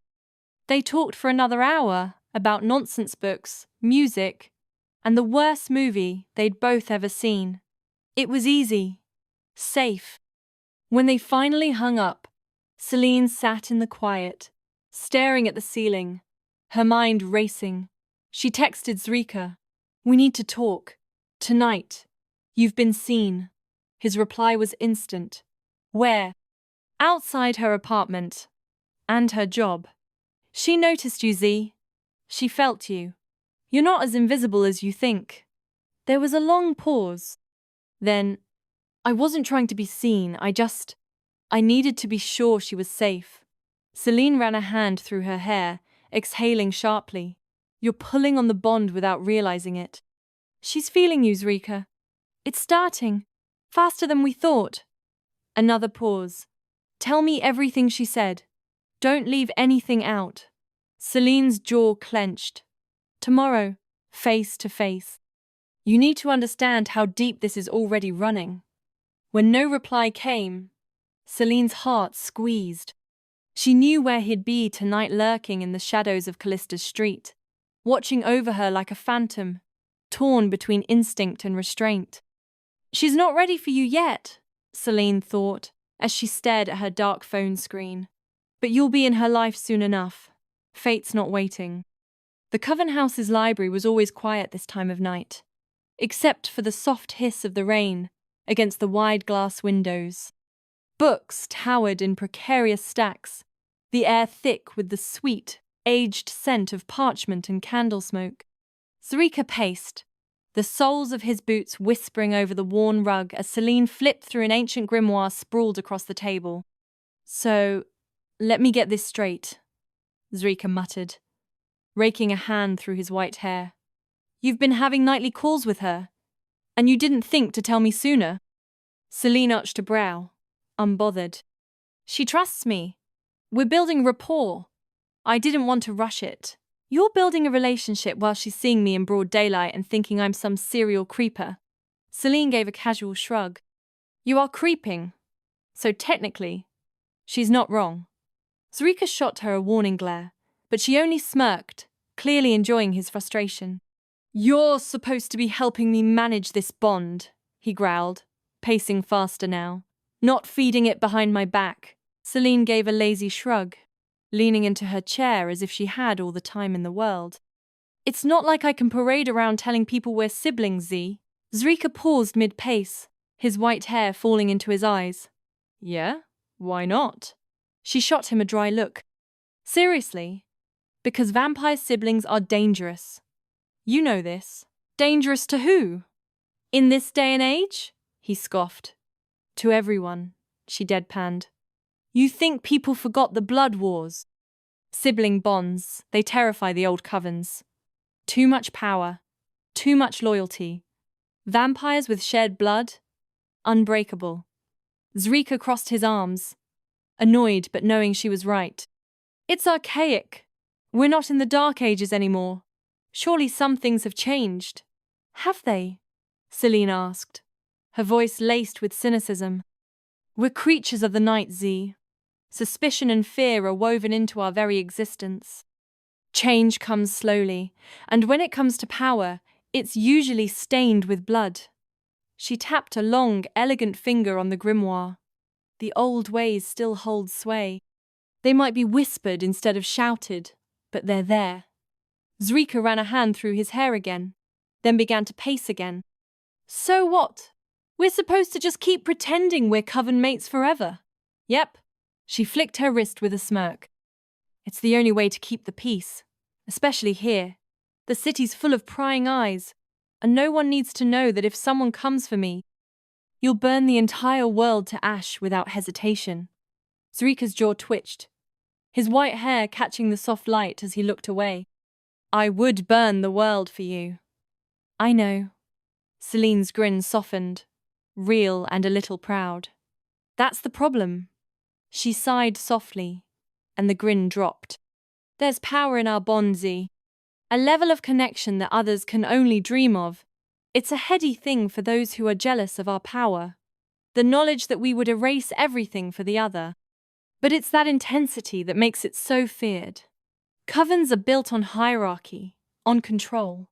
They talked for another hour about nonsense books, music, and the worst movie they'd both ever seen. It was easy. Safe. When they finally hung up, Celine sat in the quiet, staring at the ceiling, her mind racing. She texted Zrika, "We need to talk. Tonight. You've been seen." His reply was instant. Where? Outside her apartment. And her job. She noticed you, Z. She felt you. You're not as invisible as you think. There was a long pause. Then, I wasn't trying to be seen, I needed to be sure she was safe. Celine ran a hand through her hair, exhaling sharply. You're pulling on the bond without realizing it. She's feeling you, Zrika. It's starting. Faster than we thought. Another pause. Tell me everything she said. Don't leave anything out. Celine's jaw clenched. Tomorrow, face to face. You need to understand how deep this is already running. When no reply came, Celine's heart squeezed. She knew where he'd be tonight, lurking in the shadows of Callista's street, watching over her like a phantom, torn between instinct and restraint. She's not ready for you yet, Celine thought, as she stared at her dark phone screen. But you'll be in her life soon enough. Fate's not waiting. The Coven House's library was always quiet this time of night, except for the soft hiss of the rain against the wide glass windows. Books towered in precarious stacks, the air thick with the sweet, aged scent of parchment and candle smoke. Zrika paced, the soles of his boots whispering over the worn rug as Celine flipped through an ancient grimoire sprawled across the table. So, let me get this straight, Zrika muttered, raking a hand through his white hair. You've been having nightly calls with her, and you didn't think to tell me sooner? Celine arched a brow, unbothered. She trusts me. We're building rapport. I didn't want to rush it. You're building a relationship while she's seeing me in broad daylight and thinking I'm some serial creeper. Celine gave a casual shrug. You are creeping. So technically, she's not wrong. Zrika shot her a warning glare, but she only smirked, clearly enjoying his frustration. You're supposed to be helping me manage this bond, he growled, pacing faster now. Not feeding it behind my back. Celine gave a lazy shrug, leaning into her chair as if she had all the time in the world. It's not like I can parade around telling people we're siblings, Z. Zrika paused mid-pace, his white hair falling into his eyes. Yeah? Why not? She shot him a dry look. Seriously? Because vampire siblings are dangerous. You know this. Dangerous to who? In this day and age? He scoffed. To everyone, she deadpanned. You think people forgot the blood wars? Sibling bonds, they terrify the old covens. Too much power, too much loyalty. Vampires with shared blood? Unbreakable. Zrika crossed his arms, annoyed but knowing she was right. It's archaic. We're not in the Dark Ages anymore. Surely some things have changed. Have they? Celine asked, her voice laced with cynicism. We're creatures of the night, Z. Suspicion and fear are woven into our very existence. Change comes slowly, and when it comes to power, it's usually stained with blood. She tapped a long, elegant finger on the grimoire. The old ways still hold sway. They might be whispered instead of shouted, but they're there. Zrika ran a hand through his hair again, then began to pace again. So what? We're supposed to just keep pretending we're coven mates forever. Yep. She flicked her wrist with a smirk. It's the only way to keep the peace, especially here. The city's full of prying eyes, and no one needs to know that if someone comes for me, you'll burn the entire world to ash without hesitation. Zrika's jaw twitched, his white hair catching the soft light as he looked away. I would burn the world for you. I know. Celine's grin softened, real and a little proud. That's the problem. She sighed softly, and the grin dropped. There's power in our bond, Z. A level of connection that others can only dream of. It's a heady thing for those who are jealous of our power. The knowledge that we would erase everything for the other. But it's that intensity that makes it so feared. Covens are built on hierarchy, on control.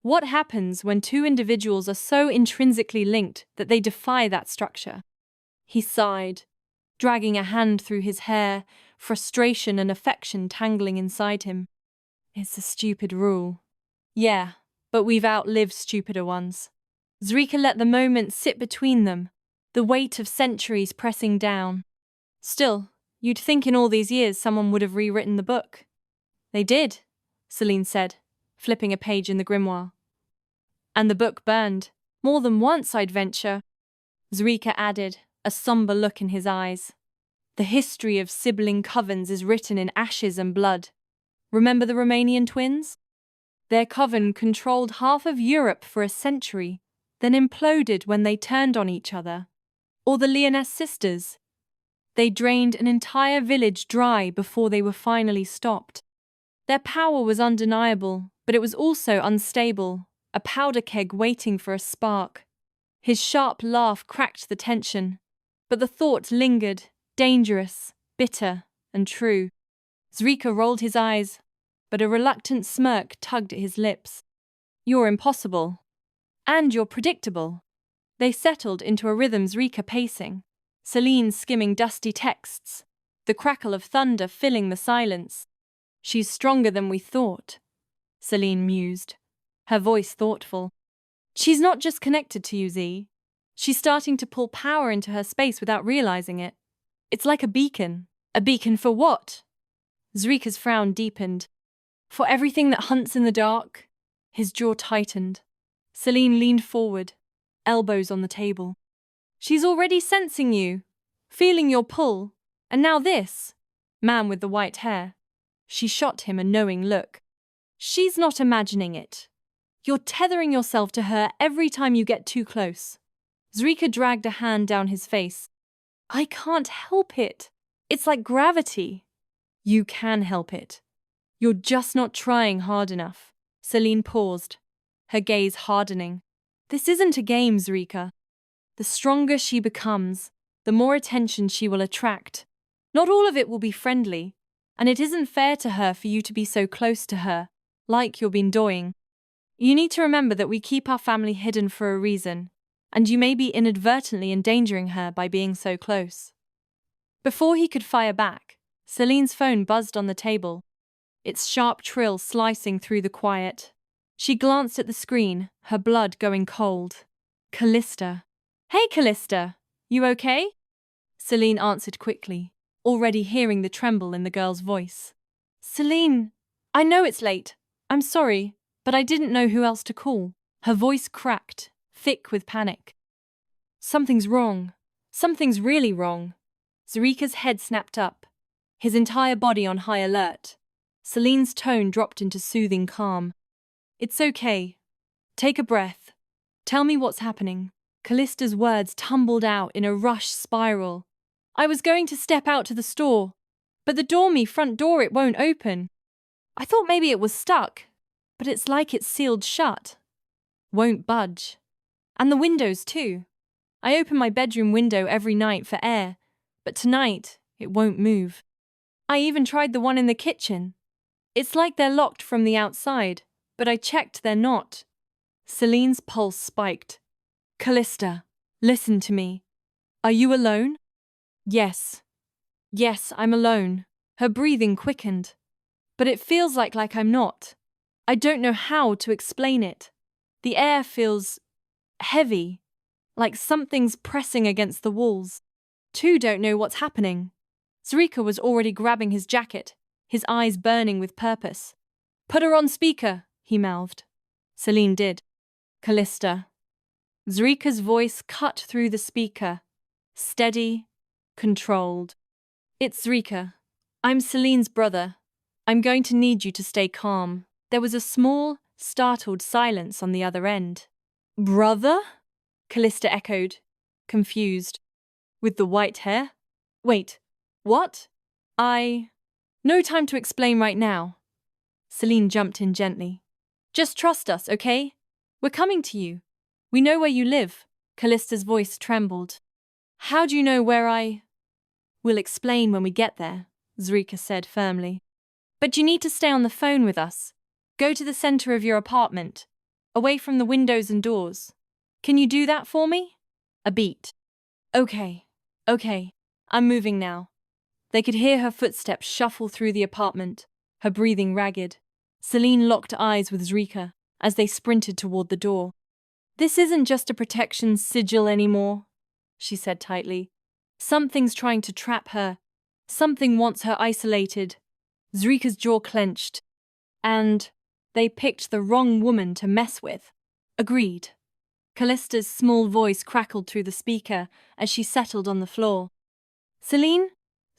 What happens when two individuals are so intrinsically linked that they defy that structure? He sighed, dragging a hand through his hair, frustration and affection tangling inside him. It's a stupid rule. Yeah, but we've outlived stupider ones. Zrika let the moment sit between them, the weight of centuries pressing down. Still, you'd think in all these years someone would have rewritten the book. They did, Celine said, flipping a page in the grimoire. And the book burned. More than once, I'd venture. Zrika added, a somber look in his eyes. The history of sibling covens is written in ashes and blood. Remember the Romanian twins? Their coven controlled half of Europe for a century, then imploded when they turned on each other. Or the Lyonesse sisters. They drained an entire village dry before they were finally stopped. Their power was undeniable, but it was also unstable, a powder keg waiting for a spark. His sharp laugh cracked the tension, but the thought lingered, dangerous, bitter, and true. Zrika rolled his eyes, but a reluctant smirk tugged at his lips. You're impossible. And you're predictable. They settled into a rhythm, Zrika pacing, Celine skimming dusty texts, the crackle of thunder filling the silence. She's stronger than we thought, Celine mused, her voice thoughtful. She's not just connected to you, Z. She's starting to pull power into her space without realizing it. It's like a beacon. A beacon for what? Zrika's frown deepened. For everything that hunts in the dark. His jaw tightened. Celine leaned forward, elbows on the table. She's already sensing you, feeling your pull, and now this. Man with the white hair. She shot him a knowing look. She's not imagining it. You're tethering yourself to her every time you get too close. Zrika dragged a hand down his face. I can't help it. It's like gravity. You can help it. You're just not trying hard enough. Celine paused, her gaze hardening. This isn't a game, Zrika. The stronger she becomes, the more attention she will attract. Not all of it will be friendly, and it isn't fair to her for you to be so close to her, like you've been doing. You need to remember that we keep our family hidden for a reason. and you may be inadvertently endangering her by being so close. Before he could fire back, Celine's phone buzzed on the table, its sharp trill slicing through the quiet. She glanced at the screen, her blood going cold. Calista. Hey, Calista. You okay? Celine answered quickly, already hearing the tremble in the girl's voice. Celine, I know it's late. I'm sorry, but I didn't know who else to call. Her voice cracked, thick with panic. Something's wrong. Something's really wrong. Zrika's head snapped up, his entire body on high alert. Celine's tone dropped into soothing calm. It's okay. Take a breath. Tell me what's happening. Callista's words tumbled out in a rush spiral. I was going to step out to the store, but the front door, it won't open. I thought maybe it was stuck, but it's like it's sealed shut. Won't budge. And the windows too. I open my bedroom window every night for air, but tonight it won't move. I even tried the one in the kitchen. It's like they're locked from the outside, but I checked they're not. Celine's pulse spiked. Calista, listen to me. Are you alone? Yes. Yes, I'm alone. Her breathing quickened. But it feels like I'm not. I don't know how to explain it. The air feels heavy, like something's pressing against the walls. Two don't know what's happening. Zrika was already grabbing his jacket, his eyes burning with purpose. Put her on speaker, he mouthed. Celine did. Calista. Zrika's voice cut through the speaker, steady, controlled. It's Zrika. I'm Celine's brother. I'm going to need you to stay calm. There was a small, startled silence on the other end. Brother? Calista echoed, confused. With the white hair? Wait, what? No time to explain right now. Celine jumped in gently. Just trust us, okay? We're coming to you. We know where you live. Callista's voice trembled. How do you know where We'll explain when we get there, Zrika said firmly. But you need to stay on the phone with us. Go to the center of your apartment, away from the windows and doors. Can you do that for me? A beat. Okay, I'm moving now. They could hear her footsteps shuffle through the apartment, her breathing ragged. Celine locked eyes with Zrika as they sprinted toward the door. This isn't just a protection sigil anymore, she said tightly. Something's trying to trap her. Something wants her isolated. Zrika's jaw clenched. And they picked the wrong woman to mess with. Agreed. Callista's small voice crackled through the speaker as she settled on the floor. Celine?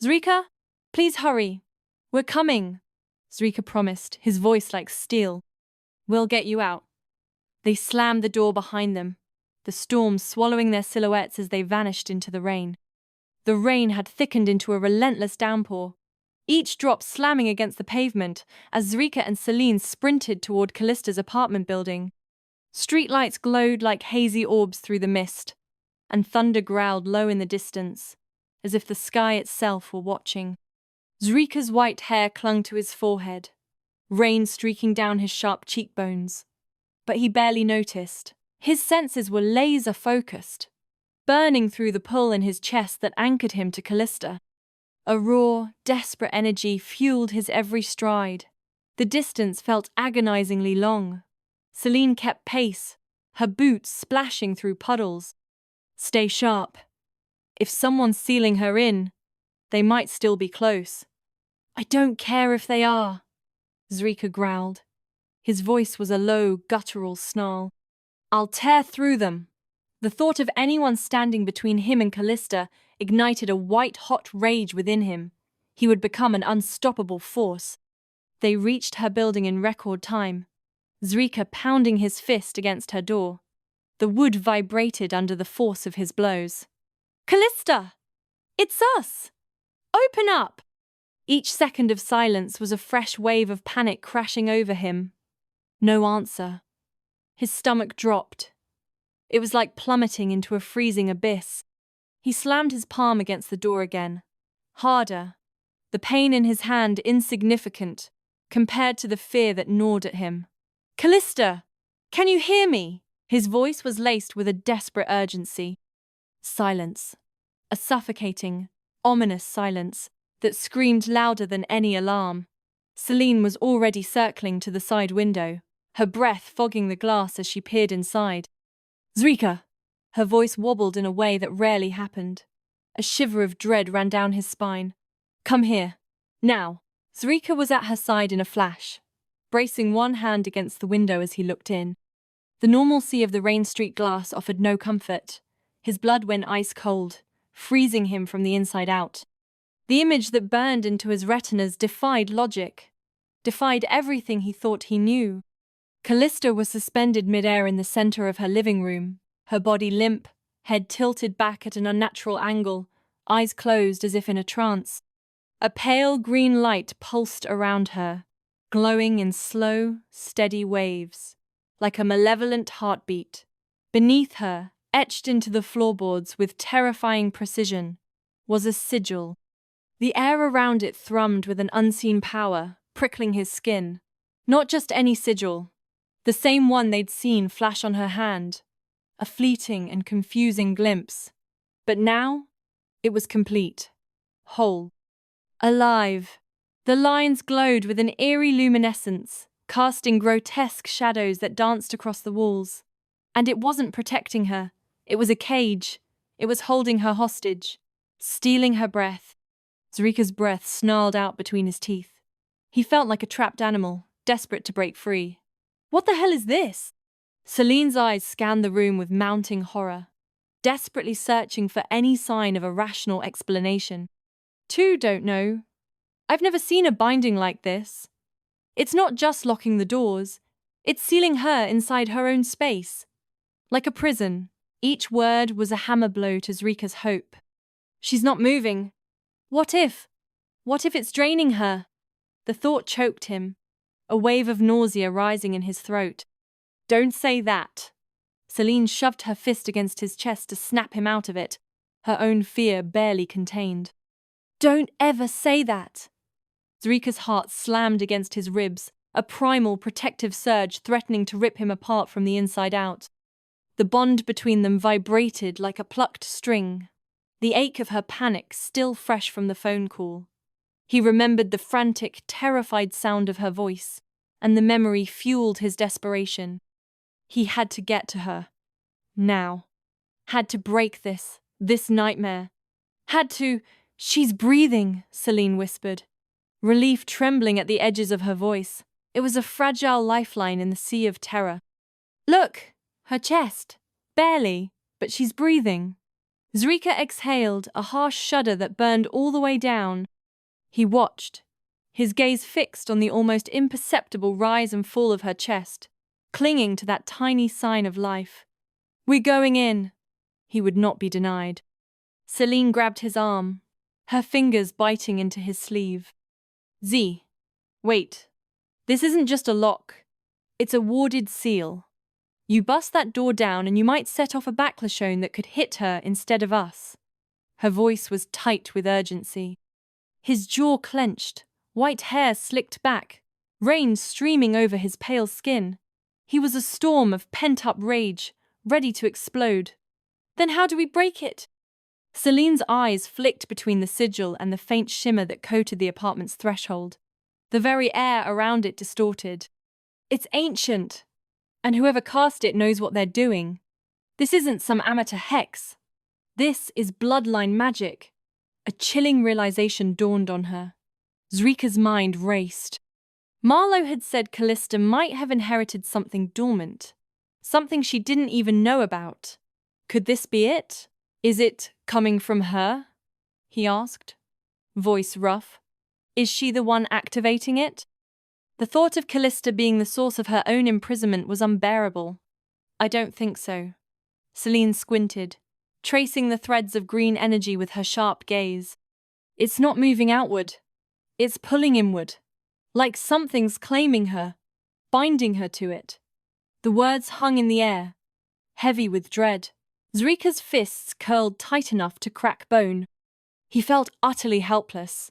Zrika? Please hurry. We're coming, Zrika promised, his voice like steel. We'll get you out. They slammed the door behind them, the storm swallowing their silhouettes as they vanished into the rain. The rain had thickened into a relentless downpour, each drop slamming against the pavement as Zrika and Celine sprinted toward Callista's apartment building. Streetlights glowed like hazy orbs through the mist, and thunder growled low in the distance, as if the sky itself were watching. Zrika's white hair clung to his forehead, rain streaking down his sharp cheekbones. But he barely noticed. His senses were laser-focused, burning through the pull in his chest that anchored him to Calista. A raw, desperate energy fueled his every stride. The distance felt agonizingly long. Celine kept pace, her boots splashing through puddles. Stay sharp. If someone's sealing her in, they might still be close. I don't care if they are, Zrika growled. His voice was a low, guttural snarl. I'll tear through them. The thought of anyone standing between him and Calista ignited a white-hot rage within him. He would become an unstoppable force. They reached her building in record time, Zrika pounding his fist against her door. The wood vibrated under the force of his blows. Calista! It's us! Open up! Each second of silence was a fresh wave of panic crashing over him. No answer. His stomach dropped. It was like plummeting into a freezing abyss. He slammed his palm against the door again, harder, the pain in his hand insignificant compared to the fear that gnawed at him. Calista! Can you hear me? His voice was laced with a desperate urgency. Silence. A suffocating, ominous silence that screamed louder than any alarm. Celine was already circling to the side window, her breath fogging the glass as she peered inside. Zrika! Her voice wobbled in a way that rarely happened. A shiver of dread ran down his spine. Come here. Now. Zrika was at her side in a flash, bracing one hand against the window as he looked in. The normalcy of the rain streaked glass offered no comfort. His blood went ice cold, freezing him from the inside out. The image that burned into his retinas defied logic, defied everything he thought he knew. Calista was suspended midair in the center of her living room, her body limp, head tilted back at an unnatural angle, eyes closed as if in a trance. A pale green light pulsed around her, glowing in slow, steady waves, like a malevolent heartbeat. Beneath her, etched into the floorboards with terrifying precision, was a sigil. The air around it thrummed with an unseen power, prickling his skin. Not just any sigil, the same one they'd seen flash on her hand, a fleeting and confusing glimpse. But now, it was complete, whole, alive. The lines glowed with an eerie luminescence, casting grotesque shadows that danced across the walls. And it wasn't protecting her. It was a cage. It was holding her hostage, stealing her breath. Zrika's breath snarled out between his teeth. He felt like a trapped animal, desperate to break free. What the hell is this? Celine's eyes scanned the room with mounting horror, desperately searching for any sign of a rational explanation. Don't know. I've never seen a binding like this. It's not just locking the doors, it's sealing her inside her own space. Like a prison, each word was a hammer blow to Zrika's hope. She's not moving. What if? What if it's draining her? The thought choked him, a wave of nausea rising in his throat. Don't say that. Celine shoved her fist against his chest to snap him out of it, her own fear barely contained. Don't ever say that. Zrika's heart slammed against his ribs, a primal protective surge threatening to rip him apart from the inside out. The bond between them vibrated like a plucked string, the ache of her panic still fresh from the phone call. He remembered the frantic, terrified sound of her voice, and the memory fueled his desperation. He had to get to her. Now. Had to break this nightmare. She's breathing, Celine whispered, relief trembling at the edges of her voice. It was a fragile lifeline in the sea of terror. Look, her chest. Barely, but she's breathing. Zrika exhaled, a harsh shudder that burned all the way down. He watched, his gaze fixed on the almost imperceptible rise and fall of her chest, clinging to that tiny sign of life. We're going in. He would not be denied. Celine grabbed his arm, her fingers biting into his sleeve. Z. Wait. This isn't just a lock. It's a warded seal. You bust that door down and you might set off a backlash that could hit her instead of us. Her voice was tight with urgency. His jaw clenched, white hair slicked back, rain streaming over his pale skin. He was a storm of pent-up rage, ready to explode. Then how do we break it? Celine's eyes flicked between the sigil and the faint shimmer that coated the apartment's threshold. The very air around it distorted. It's ancient, and whoever cast it knows what they're doing. This isn't some amateur hex. This is bloodline magic. A chilling realization dawned on her. Zrika's mind raced. Marlowe had said Calista might have inherited something dormant, something she didn't even know about. Could this be it? Is it coming from her? He asked, voice rough. Is she the one activating it? The thought of Calista being the source of her own imprisonment was unbearable. I don't think so. Celine squinted, tracing the threads of green energy with her sharp gaze. It's not moving outward. It's pulling inward. Like something's claiming her, binding her to it. The words hung in the air, heavy with dread. Zrika's fists curled tight enough to crack bone. He felt utterly helpless,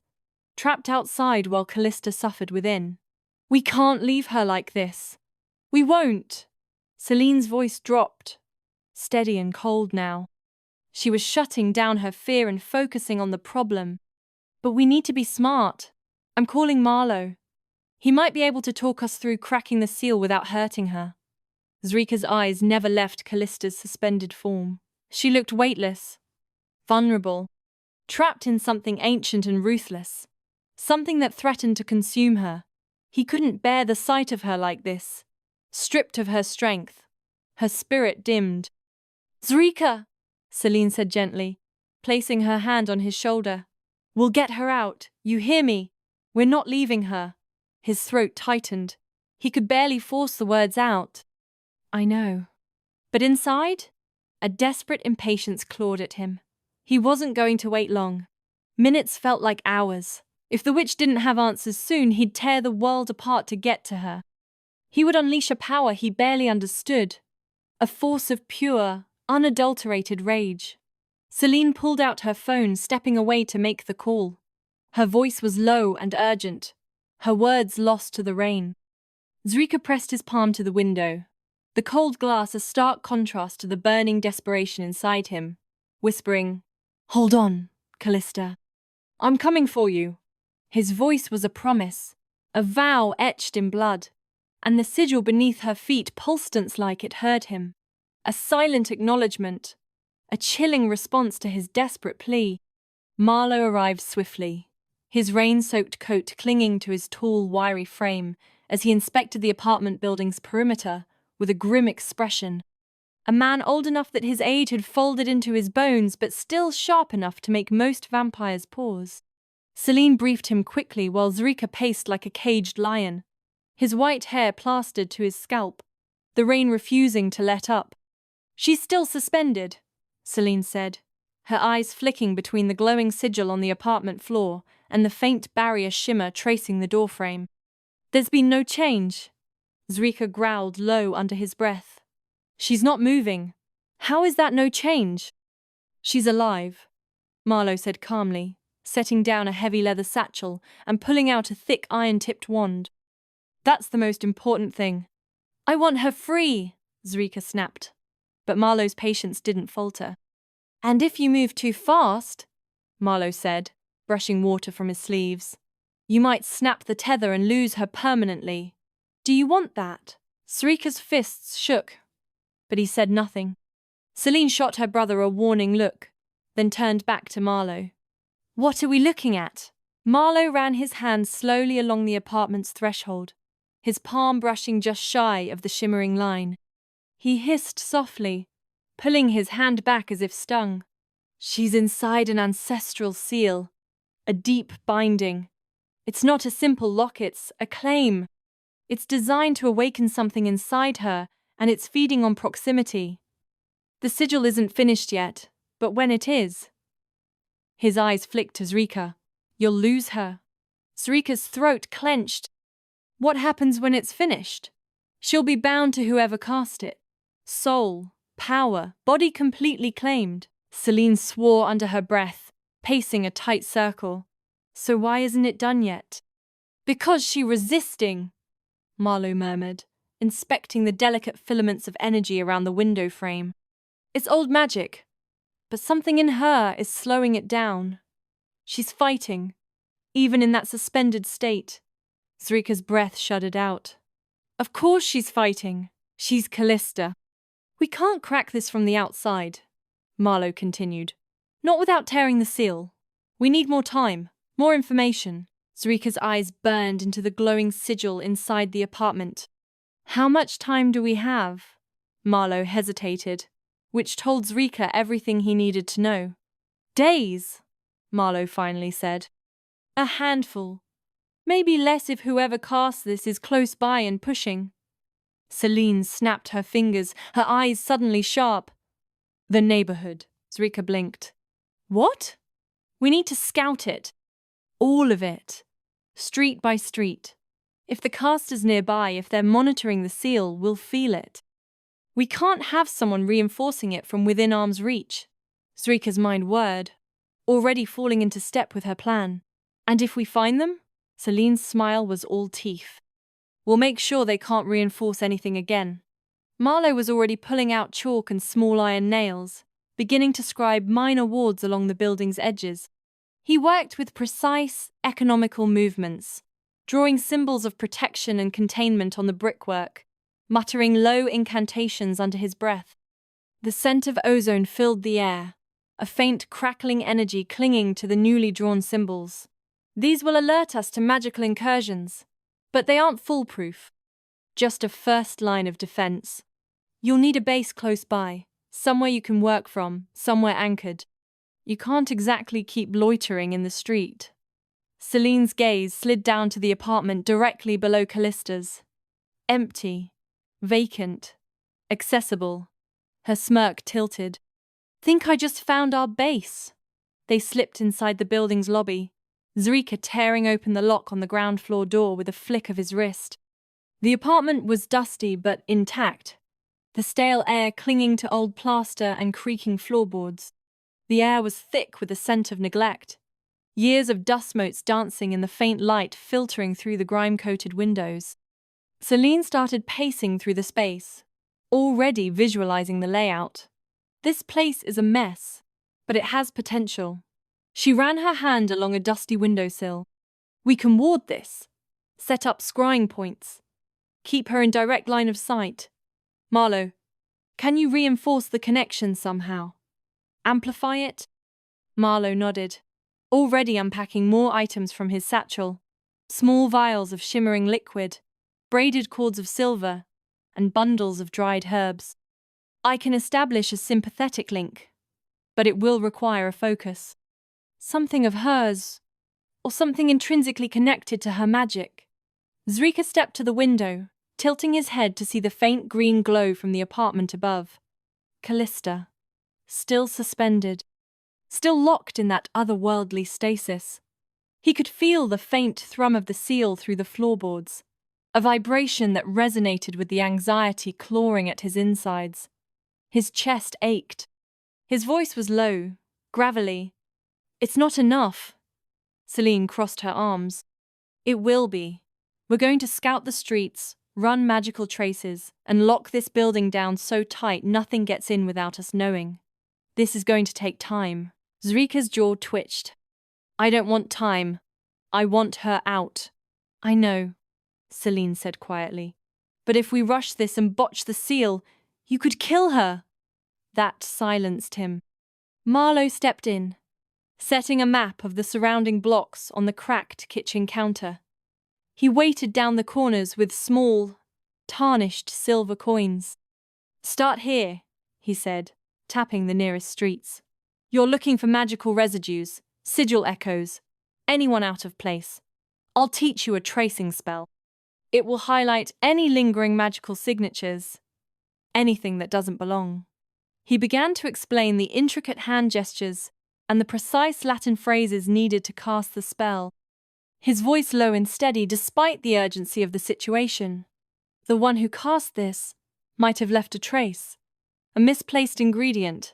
trapped outside while Calista suffered within. We can't leave her like this. We won't. Celine's voice dropped, steady and cold now. She was shutting down her fear and focusing on the problem. But we need to be smart. I'm calling Marlowe. He might be able to talk us through cracking the seal without hurting her. Zrika's eyes never left Callista's suspended form. She looked weightless, vulnerable, trapped in something ancient and ruthless, something that threatened to consume her. He couldn't bear the sight of her like this, stripped of her strength, her spirit dimmed. "Zrika," Celine said gently, placing her hand on his shoulder. "We'll get her out, you hear me? We're not leaving her." His throat tightened. He could barely force the words out. "I know." But inside, a desperate impatience clawed at him. He wasn't going to wait long. Minutes felt like hours. If the witch didn't have answers soon, he'd tear the world apart to get to her. He would unleash a power he barely understood, a force of pure, unadulterated rage. Celine pulled out her phone, stepping away to make the call. Her voice was low and urgent, her words lost to the rain. Zrika pressed his palm to the window, the cold glass a stark contrast to the burning desperation inside him, whispering, "Hold on, Calista. I'm coming for you." His voice was a promise, a vow etched in blood, and the sigil beneath her feet pulsed like it heard him. A silent acknowledgement, a chilling response to his desperate plea. Marlowe arrived swiftly, his rain-soaked coat clinging to his tall, wiry frame as he inspected the apartment building's perimeter with a grim expression. A man old enough that his age had folded into his bones, but still sharp enough to make most vampires pause. Celine briefed him quickly while Zrika paced like a caged lion, his white hair plastered to his scalp, the rain refusing to let up. "She's still suspended," Celine said, her eyes flicking between the glowing sigil on the apartment floor and the faint barrier shimmer tracing the doorframe. "There's been no change," Zrika growled low under his breath. "She's not moving. How is that no change?" "She's alive," Marlowe said calmly, setting down a heavy leather satchel and pulling out a thick iron-tipped wand. "That's the most important thing." "I want her free," Zrika snapped. But Marlowe's patience didn't falter. "And if you move too fast," Marlowe said, brushing water from his sleeves, "you might snap the tether and lose her permanently. Do you want that?" Zrika's fists shook, but he said nothing. Celine shot her brother a warning look, then turned back to Marlowe. "What are we looking at?" Marlowe ran his hand slowly along the apartment's threshold, his palm brushing just shy of the shimmering line. He hissed softly, pulling his hand back as if stung. "She's inside an ancestral seal, a deep binding. It's not a simple lock, it's a claim. It's designed to awaken something inside her, and it's feeding on proximity. The sigil isn't finished yet, but when it is..." His eyes flicked to Zrika. "You'll lose her." Zrika's throat clenched. "What happens when it's finished?" "She'll be bound to whoever cast it. Soul, power, body completely claimed." Celine swore under her breath, pacing a tight circle. "So why isn't it done yet?" "Because she's resisting," Marlowe murmured, inspecting the delicate filaments of energy around the window frame. "It's old magic, but something in her is slowing it down. She's fighting, even in that suspended state." Zrika's breath shuddered out. "Of course she's fighting. She's Calista." "We can't crack this from the outside," Marlowe continued. "Not without tearing the seal. We need more time, more information." Zrika's eyes burned into the glowing sigil inside the apartment. "How much time do we have?" Marlowe hesitated, which told Zrika everything he needed to know. "Days," Marlowe finally said. "A handful. Maybe less if whoever casts this is close by and pushing." Celine snapped her fingers, her eyes suddenly sharp. "The neighborhood," Zrika blinked. "What?" "We need to scout it. All of it. Street by street. If the caster's nearby, if they're monitoring the seal, we'll feel it. We can't have someone reinforcing it from within arm's reach." Zrika's mind whirred, already falling into step with her plan. "And if we find them?" Celine's smile was all teeth. "We'll make sure they can't reinforce anything again." Marlowe was already pulling out chalk and small iron nails, beginning to scribe minor wards along the building's edges. He worked with precise, economical movements, drawing symbols of protection and containment on the brickwork, muttering low incantations under his breath. The scent of ozone filled the air, a faint crackling energy clinging to the newly drawn symbols. These will alert us to magical incursions, but they aren't foolproof. Just a first line of defense. You'll need a base close by, somewhere you can work from, somewhere anchored. You can't exactly keep loitering in the street. Celine's gaze slid down to the apartment directly below Calista's. Empty, vacant, accessible. Her smirk tilted. Think I just found our base. They slipped inside the building's lobby, Zrika tearing open the lock on the ground floor door with a flick of his wrist. The apartment was dusty but intact, the stale air clinging to old plaster and creaking floorboards. The air was thick with the scent of neglect, years of dust motes dancing in the faint light filtering through the grime-coated windows. Celine started pacing through the space, already visualizing the layout. This place is a mess, but it has potential. She ran her hand along a dusty windowsill. We can ward this, set up scrying points, keep her in direct line of sight. Marlowe, can you reinforce the connection somehow? Amplify it? Marlowe nodded, already unpacking more items from his satchel. Small vials of shimmering liquid, braided cords of silver, and bundles of dried herbs. I can establish a sympathetic link, but it will require a focus. Something of hers, or something intrinsically connected to her magic. Zrika stepped to the window, tilting his head to see the faint green glow from the apartment above. Calista, still suspended, still locked in that otherworldly stasis. He could feel the faint thrum of the seal through the floorboards, a vibration that resonated with the anxiety clawing at his insides. His chest ached. His voice was low, gravelly. It's not enough. Celine crossed her arms. It will be. We're going to scout the streets, run magical traces, and lock this building down so tight nothing gets in without us knowing. This is going to take time. Zrika's jaw twitched. I don't want time. I want her out. I know, Celine said quietly. But if we rush this and botch the seal, you could kill her. That silenced him. Marlowe stepped in, setting a map of the surrounding blocks on the cracked kitchen counter. He weighted down the corners with small, tarnished silver coins. Start here, he said, tapping the nearest streets. You're looking for magical residues, sigil echoes, anyone out of place. I'll teach you a tracing spell. It will highlight any lingering magical signatures, anything that doesn't belong. He began to explain the intricate hand gestures and the precise Latin phrases needed to cast the spell, his voice low and steady despite the urgency of the situation. The one who cast this might have left a trace, a misplaced ingredient,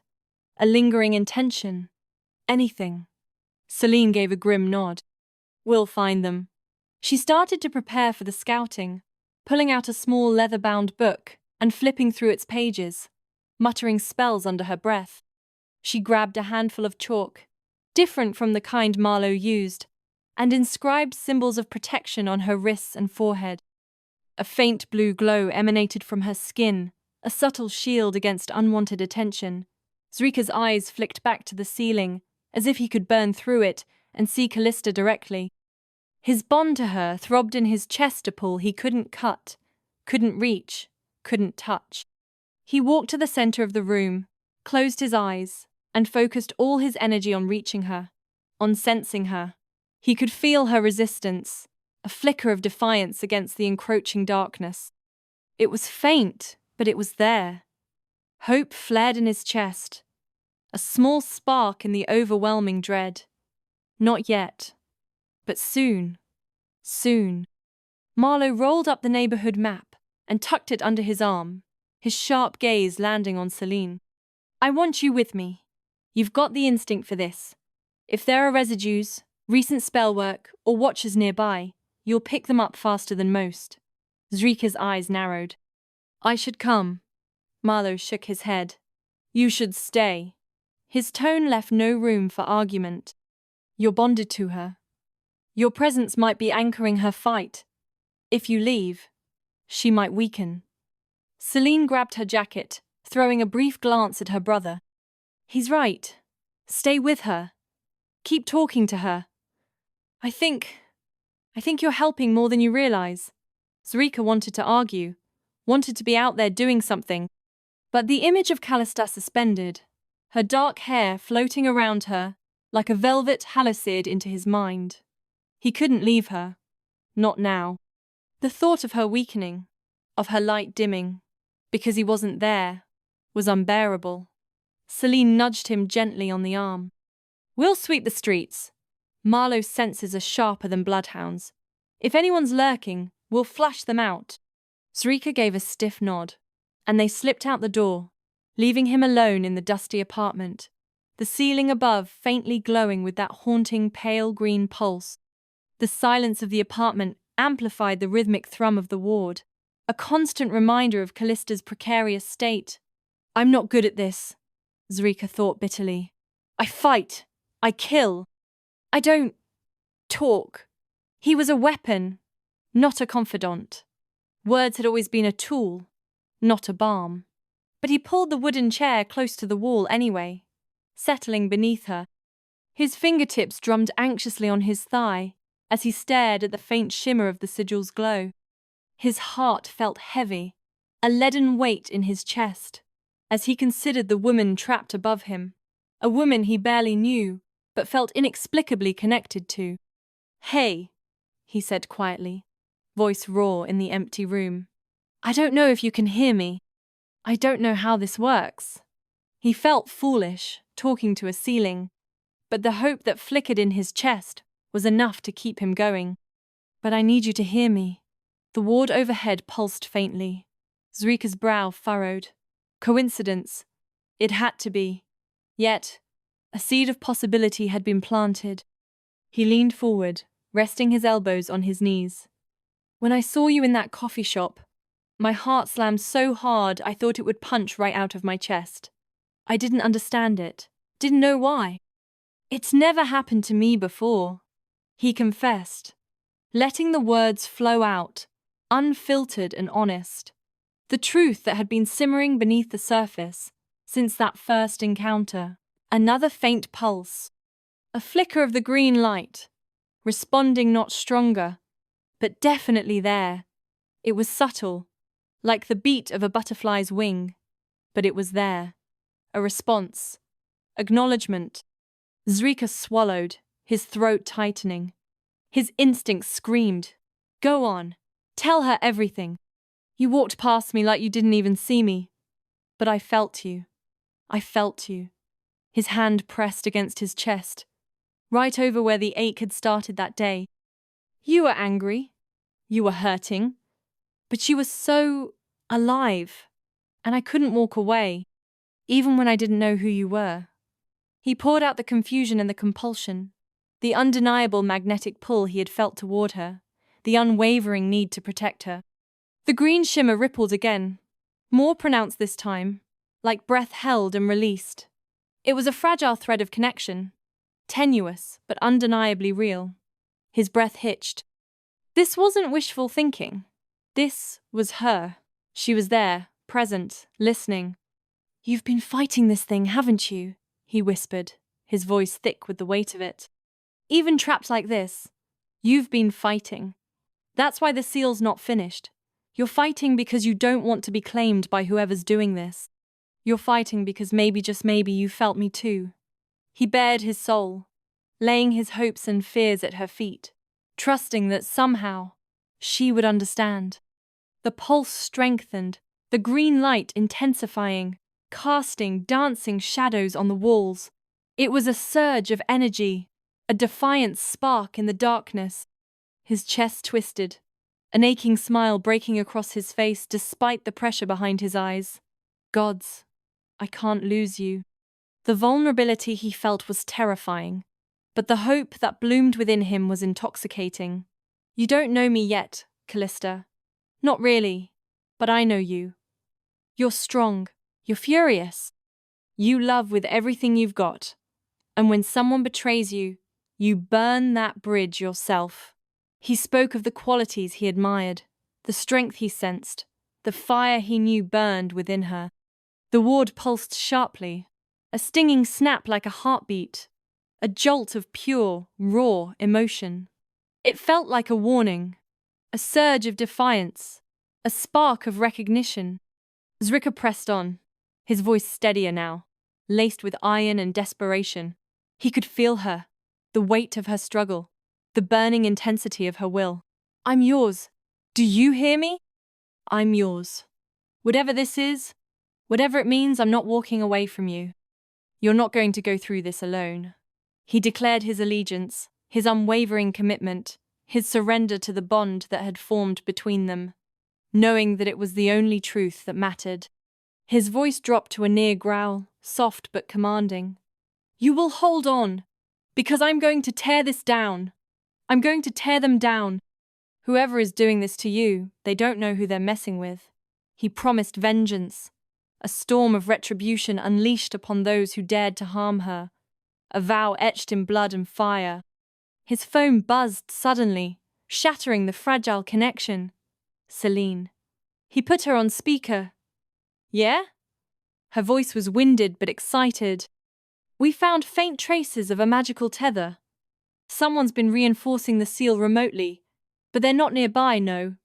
a lingering intention, anything. Celine gave a grim nod. We'll find them. She started to prepare for the scouting, pulling out a small leather-bound book and flipping through its pages, muttering spells under her breath. She grabbed a handful of chalk, different from the kind Marlowe used, and inscribed symbols of protection on her wrists and forehead. A faint blue glow emanated from her skin, a subtle shield against unwanted attention. Zrika's eyes flicked back to the ceiling, as if he could burn through it and see Calista directly. His bond to her throbbed in his chest, a pull he couldn't cut, couldn't reach, couldn't touch. He walked to the center of the room, closed his eyes, and focused all his energy on reaching her, on sensing her. He could feel her resistance, a flicker of defiance against the encroaching darkness. It was faint, but it was there. Hope flared in his chest, a small spark in the overwhelming dread. Not yet, but soon, soon. Marlowe rolled up the neighborhood map and tucked it under his arm, his sharp gaze landing on Celine. I want you with me. You've got the instinct for this. If there are residues, recent spell work, or watchers nearby, you'll pick them up faster than most. Zrika's eyes narrowed. I should come, Marlowe shook his head. You should stay. His tone left no room for argument. You're bonded to her. Your presence might be anchoring her fight. If you leave, she might weaken. Celine grabbed her jacket, throwing a brief glance at her brother. He's right. Stay with her. Keep talking to her. I think you're helping more than you realize. Zrika wanted to argue, wanted to be out there doing something, but the image of Calista suspended, her dark hair floating around her like a velvet halocid into his mind. He couldn't leave her. Not now. The thought of her weakening, of her light dimming, because he wasn't there, was unbearable. Celine nudged him gently on the arm. We'll sweep the streets. Marlowe's senses are sharper than bloodhounds. If anyone's lurking, we'll flash them out. Zrika gave a stiff nod, and they slipped out the door, leaving him alone in the dusty apartment, the ceiling above faintly glowing with that haunting pale green pulse. The silence of the apartment amplified the rhythmic thrum of the ward, a constant reminder of Callista's precarious state. I'm not good at this, Zrika thought bitterly. I fight. I kill. I don't talk. He was a weapon, not a confidant. Words had always been a tool, not a balm. But he pulled the wooden chair close to the wall anyway, settling beneath her. His fingertips drummed anxiously on his thigh as he stared at the faint shimmer of the sigil's glow. His heart felt heavy, a leaden weight in his chest, as he considered the woman trapped above him, a woman he barely knew, but felt inexplicably connected to. Hey, he said quietly, voice raw in the empty room. I don't know if you can hear me. I don't know how this works. He felt foolish, talking to a ceiling, but the hope that flickered in his chest was enough to keep him going. But I need you to hear me. The ward overhead pulsed faintly. Zrika's brow furrowed. Coincidence. It had to be. Yet, a seed of possibility had been planted. He leaned forward, resting his elbows on his knees. When I saw you in that coffee shop, my heart slammed so hard I thought it would punch right out of my chest. I didn't understand it, didn't know why. It's never happened to me before, he confessed, letting the words flow out, unfiltered and honest. The truth that had been simmering beneath the surface since that first encounter. Another faint pulse, a flicker of the green light, responding not stronger, but definitely there. It was subtle, like the beat of a butterfly's wing, but it was there. A response. Acknowledgement. Zrika swallowed, his throat tightening. His instincts screamed, Go on, tell her everything. You walked past me like you didn't even see me. But I felt you. I felt you. His hand pressed against his chest, right over where the ache had started that day. You were angry. You were hurting. But you were so alive, and I couldn't walk away, even when I didn't know who you were. He poured out the confusion and the compulsion, the undeniable magnetic pull he had felt toward her, the unwavering need to protect her. The green shimmer rippled again, more pronounced this time, like breath held and released. It was a fragile thread of connection, tenuous but undeniably real. His breath hitched. This wasn't wishful thinking. This was her. She was there, present, listening. You've been fighting this thing, haven't you? He whispered, his voice thick with the weight of it. Even trapped like this, you've been fighting. That's why the seal's not finished. You're fighting because you don't want to be claimed by whoever's doing this. You're fighting because maybe, just maybe, you felt me too. He bared his soul, laying his hopes and fears at her feet, trusting that somehow she would understand. The pulse strengthened, the green light intensifying, casting dancing shadows on the walls. It was a surge of energy, a defiant spark in the darkness. His chest twisted, an aching smile breaking across his face despite the pressure behind his eyes. Gods, I can't lose you. The vulnerability he felt was terrifying, but the hope that bloomed within him was intoxicating. You don't know me yet, Calista. Not really, but I know you. You're strong. You're furious. You love with everything you've got. And when someone betrays you, you burn that bridge yourself. He spoke of the qualities he admired, the strength he sensed, the fire he knew burned within her. The ward pulsed sharply, a stinging snap like a heartbeat, a jolt of pure, raw emotion. It felt like a warning, a surge of defiance, a spark of recognition. Zrika pressed on, his voice steadier now, laced with iron and desperation. He could feel her, the weight of her struggle, the burning intensity of her will. I'm yours. Do you hear me? I'm yours. Whatever this is, whatever it means, I'm not walking away from you. You're not going to go through this alone. He declared his allegiance, his unwavering commitment, his surrender to the bond that had formed between them, knowing that it was the only truth that mattered. His voice dropped to a near growl, soft but commanding. You will hold on, because I'm going to tear this down. I'm going to tear them down. Whoever is doing this to you, they don't know who they're messing with. He promised vengeance, a storm of retribution unleashed upon those who dared to harm her, a vow etched in blood and fire. His phone buzzed suddenly, shattering the fragile connection. Celine. He put her on speaker. Yeah? Her voice was winded but excited. We found faint traces of a magical tether. Someone's been reinforcing the seal remotely, but they're not nearby, no.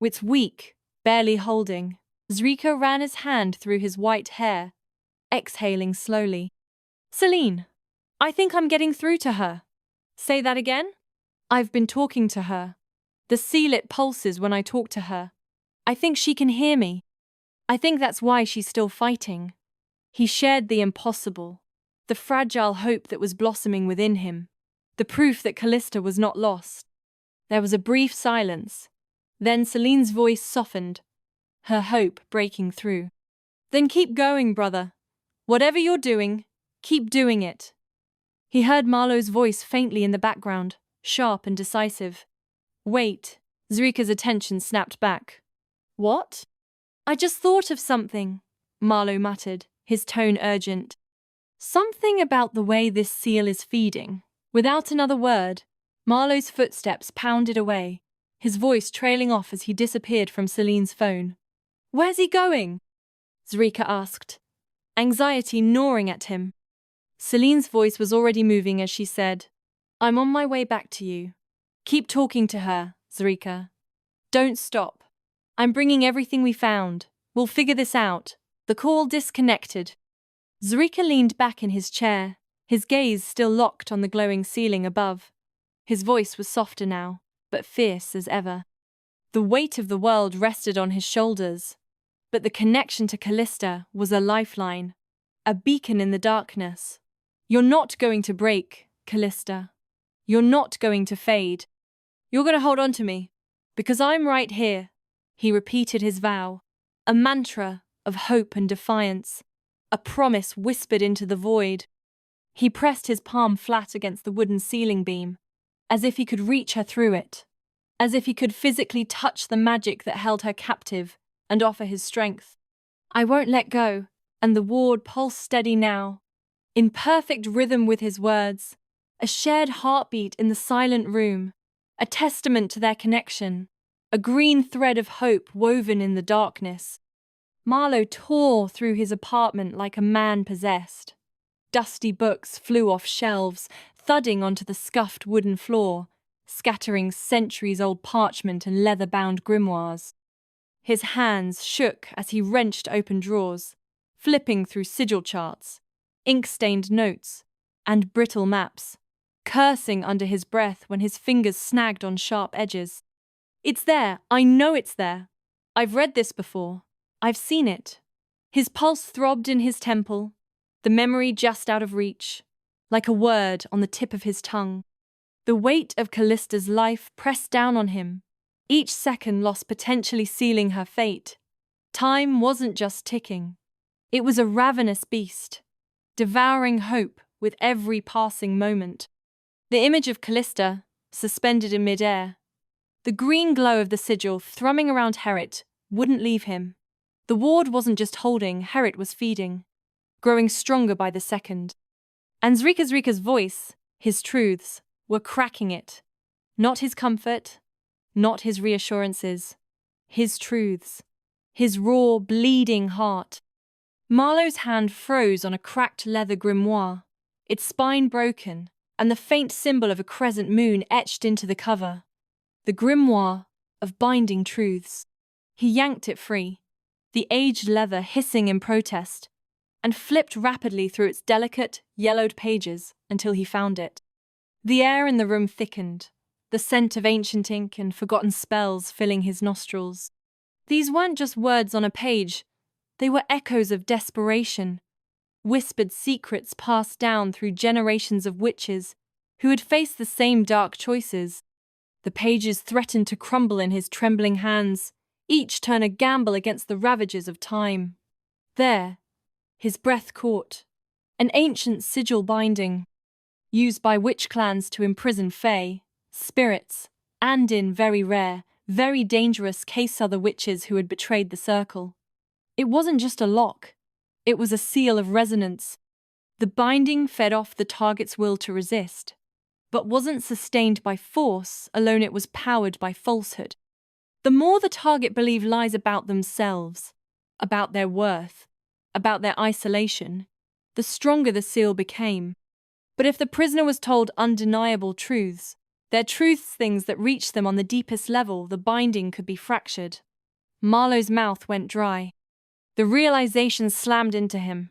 It's weak, barely holding. Zrika ran his hand through his white hair, exhaling slowly. Celine, I think I'm getting through to her. Say that again? I've been talking to her. The seal, it pulses when I talk to her. I think she can hear me. I think that's why she's still fighting. He shared the impossible, the fragile hope that was blossoming within him, the proof that Calista was not lost. There was a brief silence. Then Celine's voice softened, her hope breaking through. Then keep going, brother. Whatever you're doing, keep doing it. He heard Marlowe's voice faintly in the background, sharp and decisive. Wait. Zrika's attention snapped back. What? I just thought of something, Marlowe muttered, his tone urgent. Something about the way this seal is feeding. Without another word, Marlowe's footsteps pounded away, his voice trailing off as he disappeared from Celine's phone. Where's he going? Zrika asked, anxiety gnawing at him. Celine's voice was already moving as she said, I'm on my way back to you. Keep talking to her, Zrika. Don't stop. I'm bringing everything we found. We'll figure this out. The call disconnected. Zrika leaned back in his chair, his gaze still locked on the glowing ceiling above. His voice was softer now, but fierce as ever. The weight of the world rested on his shoulders, but the connection to Calista was a lifeline, a beacon in the darkness. You're not going to break, Calista. You're not going to fade. You're going to hold on to me, because I'm right here. He repeated his vow, a mantra of hope and defiance, a promise whispered into the void. He pressed his palm flat against the wooden ceiling beam, as if he could reach her through it, as if he could physically touch the magic that held her captive and offer his strength. I won't let go, and the ward pulsed steady now, in perfect rhythm with his words, a shared heartbeat in the silent room, a testament to their connection, a green thread of hope woven in the darkness. Marlowe tore through his apartment like a man possessed. Dusty books flew off shelves, thudding onto the scuffed wooden floor, scattering centuries-old parchment and leather-bound grimoires. His hands shook as he wrenched open drawers, flipping through sigil charts, ink-stained notes, and brittle maps, cursing under his breath when his fingers snagged on sharp edges. It's there, I know it's there. I've read this before. I've seen it. His pulse throbbed in his temple, the memory just out of reach, like a word on the tip of his tongue. The weight of Callista's life pressed down on him, each second lost potentially sealing her fate. Time wasn't just ticking. It was a ravenous beast, devouring hope with every passing moment. The image of Calista, suspended in midair, the green glow of the sigil thrumming around Herit, wouldn't leave him. The ward wasn't just holding, Herit was feeding, growing stronger by the second. And Zrika's voice, his truths, were cracking it. Not his comfort, not his reassurances, his truths, his raw, bleeding heart. Marlowe's hand froze on a cracked leather grimoire, its spine broken, and the faint symbol of a crescent moon etched into the cover. The grimoire of binding truths. He yanked it free, the aged leather hissing in protest, and flipped rapidly through its delicate, yellowed pages until he found it. The air in the room thickened, the scent of ancient ink and forgotten spells filling his nostrils. These weren't just words on a page, they were echoes of desperation, whispered secrets passed down through generations of witches who had faced the same dark choices. The pages threatened to crumble in his trembling hands, each turn a gamble against the ravages of time. There, his breath caught, an ancient sigil binding, used by witch clans to imprison fae, spirits, and in very rare, very dangerous case other witches who had betrayed the circle. It wasn't just a lock, it was a seal of resonance. The binding fed off the target's will to resist, but wasn't sustained by force alone, it was powered by falsehood. The more the target believed lies about themselves, about their worth, about their isolation, the stronger the seal became. But if the prisoner was told undeniable truths, their truths, things that reached them on the deepest level, the binding could be fractured. Marlowe's mouth went dry. The realization slammed into him.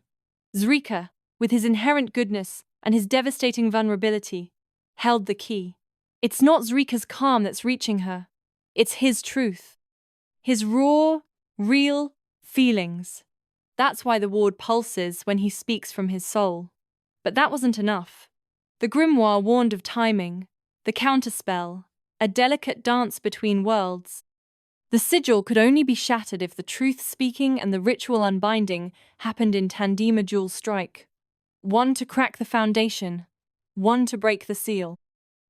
Zrika, with his inherent goodness and his devastating vulnerability, held the key. It's not Zrika's calm that's reaching her. It's his truth. His raw, real feelings. That's why the ward pulses when he speaks from his soul. But that wasn't enough. The grimoire warned of timing, the counterspell, a delicate dance between worlds. The sigil could only be shattered if the truth-speaking and the ritual unbinding happened in tandem, a dual strike. One to crack the foundation, one to break the seal.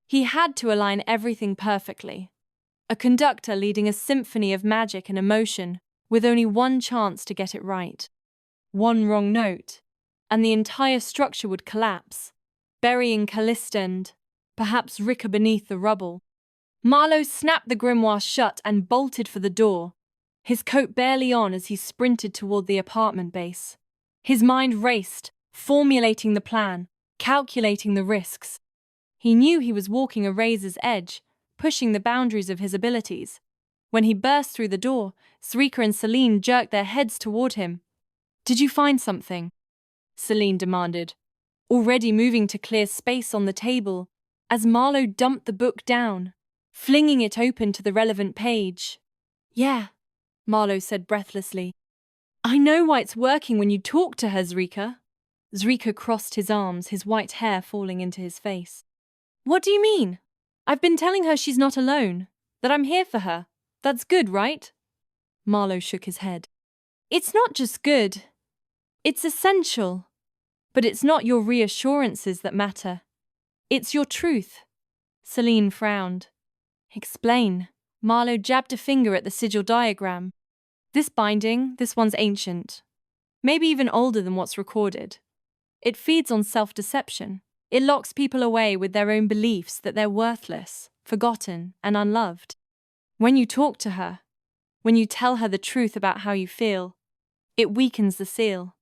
He had to align everything perfectly. A conductor leading a symphony of magic and emotion, with only one chance to get it right. One wrong note, and the entire structure would collapse, burying Calista and, perhaps, Rika beneath the rubble. Marlowe snapped the grimoire shut and bolted for the door, his coat barely on as he sprinted toward the apartment base. His mind raced, formulating the plan, calculating the risks. He knew he was walking a razor's edge, pushing the boundaries of his abilities. When he burst through the door, Zrika and Celine jerked their heads toward him. "Did you find something?" Celine demanded, already moving to clear space on the table, as Marlowe dumped the book down, flinging it open to the relevant page. "Yeah," Marlowe said breathlessly. "I know why it's working when you talk to her, Zrika." Zrika crossed his arms, his white hair falling into his face. "What do you mean? I've been telling her she's not alone, that I'm here for her. That's good, right?" Marlowe shook his head. "It's not just good. It's essential. But it's not your reassurances that matter. It's your truth." Celine frowned. "Explain." Marlowe jabbed a finger at the sigil diagram. "This binding, this one's ancient. Maybe even older than what's recorded. It feeds on self-deception. It locks people away with their own beliefs that they're worthless, forgotten, and unloved. When you talk to her, when you tell her the truth about how you feel, it weakens the seal."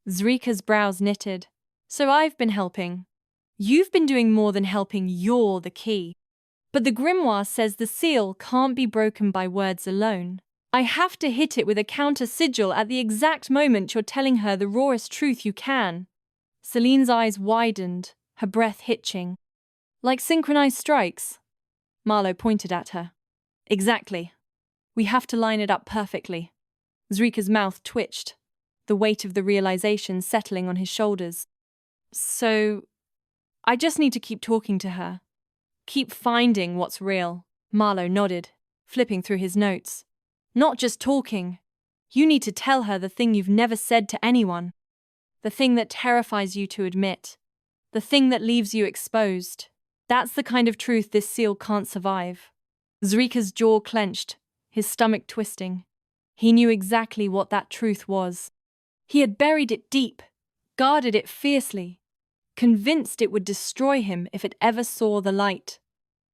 Zrika's brows knitted. "So I've been helping. You've been doing more than helping, you're the key. But the grimoire says the seal can't be broken by words alone. I have to hit it with a counter-sigil at the exact moment you're telling her the rawest truth you can." Celine's eyes widened, her breath hitching. "Like synchronized strikes?" Marlowe pointed at her. "Exactly. We have to line it up perfectly." Zrika's mouth twitched, the weight of the realization settling on his shoulders. "So, I just need to keep talking to her. Keep finding what's real." Marlowe nodded, flipping through his notes. "Not just talking. You need to tell her the thing you've never said to anyone. The thing that terrifies you to admit. The thing that leaves you exposed. That's the kind of truth this seal can't survive." Zrika's jaw clenched, his stomach twisting. He knew exactly what that truth was. He had buried it deep, guarded it fiercely, convinced it would destroy him if it ever saw the light.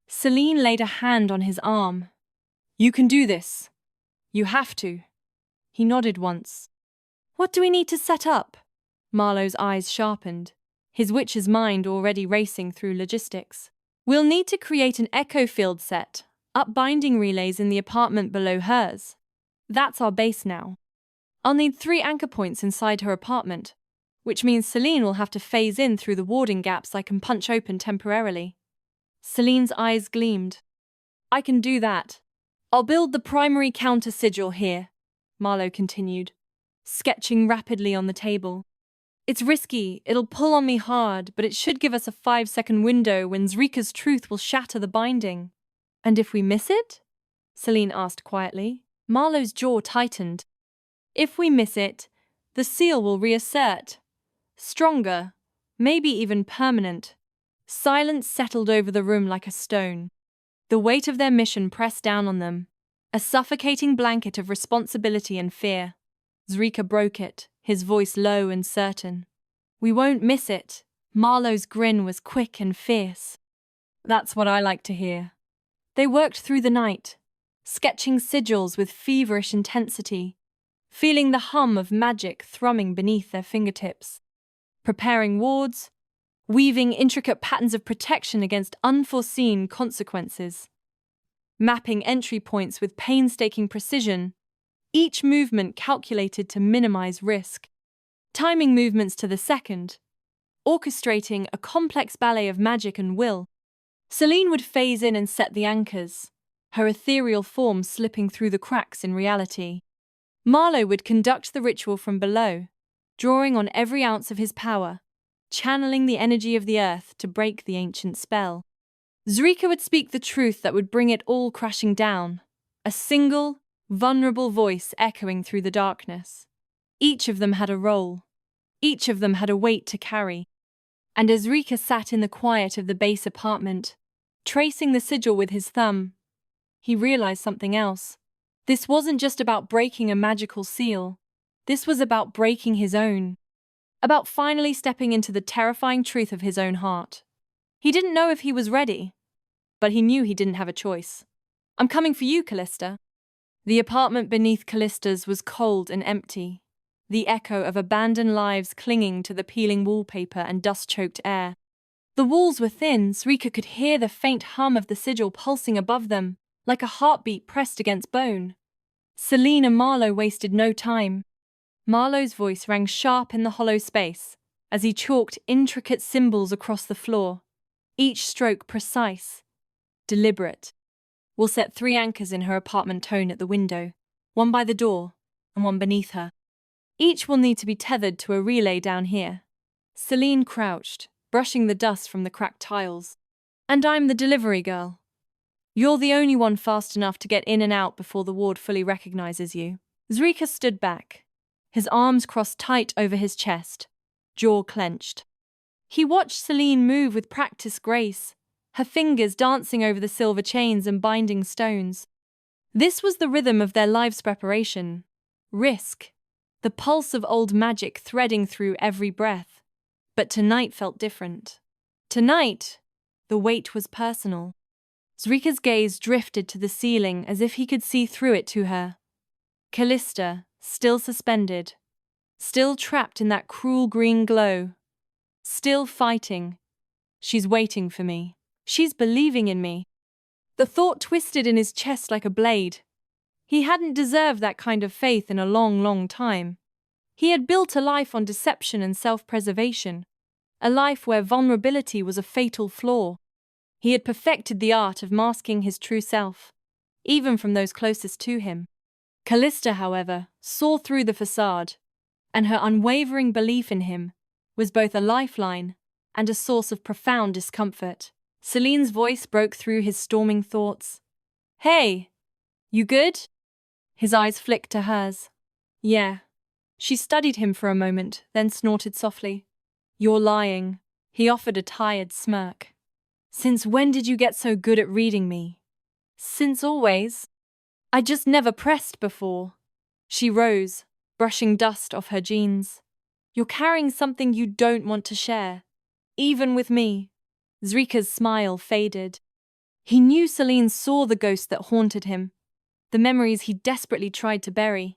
Celine laid a hand on his arm. "You can do this. You have to." He nodded once. "What do we need to set up?" Marlowe's eyes sharpened, his witch's mind already racing through logistics. "We'll need to create an echo field set, up binding relays in the apartment below hers. That's our base now. I'll need 3 anchor points inside her apartment, which means Celine will have to phase in through the warding gaps I can punch open temporarily." Celine's eyes gleamed. "I can do that. I'll build the primary counter sigil here," Marlowe continued, sketching rapidly on the table. "It's risky, it'll pull on me hard, but it should give us a 5-second window when Zrika's truth will shatter the binding." "And if we miss it?" Celine asked quietly. Marlowe's jaw tightened. "If we miss it, the seal will reassert. Stronger, maybe even permanent." Silence settled over the room like a stone. The weight of their mission pressed down on them, a suffocating blanket of responsibility and fear. Zrika broke it, his voice low and certain. "We won't miss it." Marlowe's grin was quick and fierce. "That's what I like to hear." They worked through the night, sketching sigils with feverish intensity, feeling the hum of magic thrumming beneath their fingertips, preparing wards, weaving intricate patterns of protection against unforeseen consequences, mapping entry points with painstaking precision, each movement calculated to minimize risk, timing movements to the second, orchestrating a complex ballet of magic and will. Celine would phase in and set the anchors, her ethereal form slipping through the cracks in reality. Marlowe would conduct the ritual from below, drawing on every ounce of his power, channeling the energy of the earth to break the ancient spell. Zrika would speak the truth that would bring it all crashing down, a single, vulnerable voice echoing through the darkness. Each of them had a role. Each of them had a weight to carry. And as Zrika sat in the quiet of the base apartment, tracing the sigil with his thumb, he realized something else. This wasn't just about breaking a magical seal. This was about breaking his own. About finally stepping into the terrifying truth of his own heart. He didn't know if he was ready, but he knew he didn't have a choice. "I'm coming for you, Calista." The apartment beneath Calista's was cold and empty, the echo of abandoned lives clinging to the peeling wallpaper and dust-choked air. The walls were thin, Zrika could hear the faint hum of the sigil pulsing above them, like a heartbeat pressed against bone. Celine and Marlowe wasted no time. Marlowe's voice rang sharp in the hollow space as he chalked intricate symbols across the floor, each stroke precise, deliberate. "We'll set 3 anchors in her apartment tone at the window, one by the door and one beneath her. Each will need to be tethered to a relay down here." Celine crouched, brushing the dust from the cracked tiles. "And I'm the delivery girl. You're the only one fast enough to get in and out before the ward fully recognizes you." Zrika stood back, his arms crossed tight over his chest, jaw clenched. He watched Celine move with practiced grace, her fingers dancing over the silver chains and binding stones. This was the rhythm of their lives' preparation. Risk, the pulse of old magic threading through every breath. But tonight felt different. Tonight, the weight was personal. Zrika's gaze drifted to the ceiling as if he could see through it to her. Calista, still suspended, still trapped in that cruel green glow, still fighting. "She's waiting for me. She's believing in me." The thought twisted in his chest like a blade. He hadn't deserved that kind of faith in a long, long time. He had built a life on deception and self-preservation, a life where vulnerability was a fatal flaw. He had perfected the art of masking his true self, even from those closest to him. Calista, however, saw through the facade, and her unwavering belief in him was both a lifeline and a source of profound discomfort. Celine's voice broke through his storming thoughts. "Hey, you good?" His eyes flicked to hers. "Yeah." She studied him for a moment, then snorted softly. "You're lying." He offered a tired smirk. "Since when did you get so good at reading me?" "Since always. I just never pressed before." She rose, brushing dust off her jeans. You're carrying something you don't want to share, even with me. Zrika's smile faded. He knew Celine saw the ghost that haunted him, the memories he desperately tried to bury.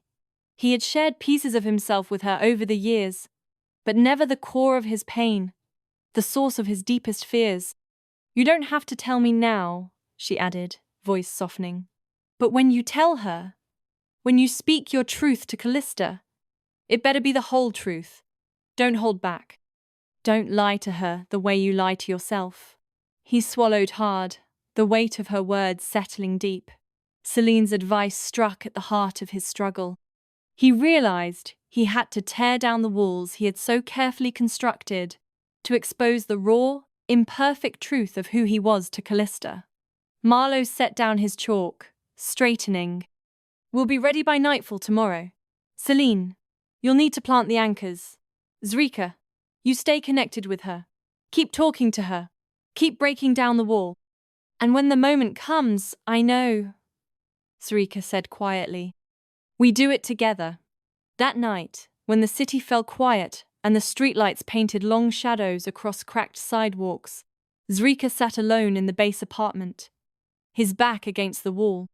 He had shared pieces of himself with her over the years, but never the core of his pain, the source of his deepest fears. You don't have to tell me now, she added, voice softening. But when you tell her, when you speak your truth to Calista, it better be the whole truth. Don't hold back. Don't lie to her the way you lie to yourself. He swallowed hard, the weight of her words settling deep. Celine's advice struck at the heart of his struggle. He realized he had to tear down the walls he had so carefully constructed to expose the raw, imperfect truth of who he was to Calista. Marlowe set down his chalk, straightening. We'll be ready by nightfall tomorrow. Celine, you'll need to plant the anchors. Zrika, you stay connected with her. Keep talking to her. Keep breaking down the wall. And when the moment comes, I know, Zrika said quietly. We do it together. That night, when the city fell quiet and the streetlights painted long shadows across cracked sidewalks, Zrika sat alone in the base apartment, his back against the wall,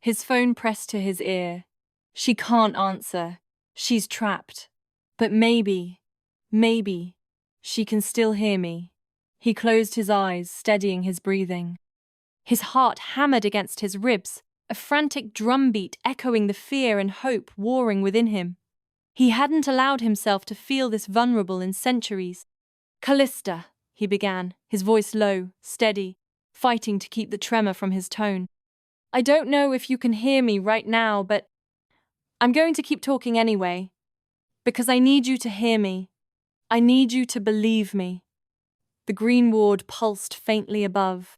his phone pressed to his ear. She can't answer. She's trapped. But maybe, she can still hear me. He closed his eyes, steadying his breathing. His heart hammered against his ribs, a frantic drumbeat echoing the fear and hope warring within him. He hadn't allowed himself to feel this vulnerable in centuries. Calista, he began, his voice low, steady, fighting to keep the tremor from his tone. I don't know if you can hear me right now, but I'm going to keep talking anyway, because I need you to hear me. I need you to believe me. The green ward pulsed faintly above.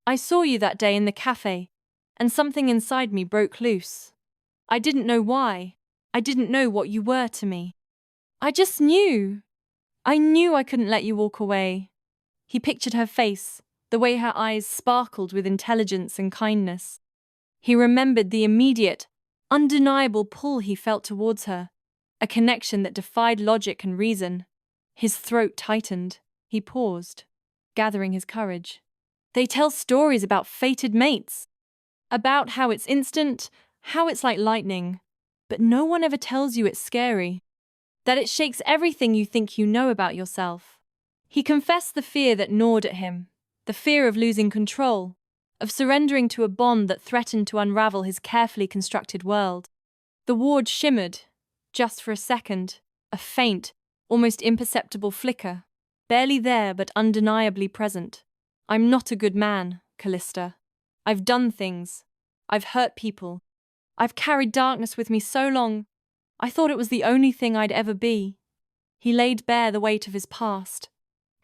I saw you that day in the cafe, and something inside me broke loose. I didn't know why. I didn't know what you were to me. I just knew. I knew I couldn't let you walk away. He pictured her face, the way her eyes sparkled with intelligence and kindness. He remembered the immediate, undeniable pull he felt towards her, a connection that defied logic and reason. His throat tightened. He paused, gathering his courage. They tell stories about fated mates, about how it's instant, how it's like lightning, but no one ever tells you it's scary, that it shakes everything you think you know about yourself. He confessed the fear that gnawed at him, the fear of losing control, of surrendering to a bond that threatened to unravel his carefully constructed world. The ward shimmered, just for a second, a faint, almost imperceptible flicker, barely there but undeniably present. I'm not a good man, Calista. I've done things. I've hurt people. I've carried darkness with me so long, I thought it was the only thing I'd ever be. He laid bare the weight of his past,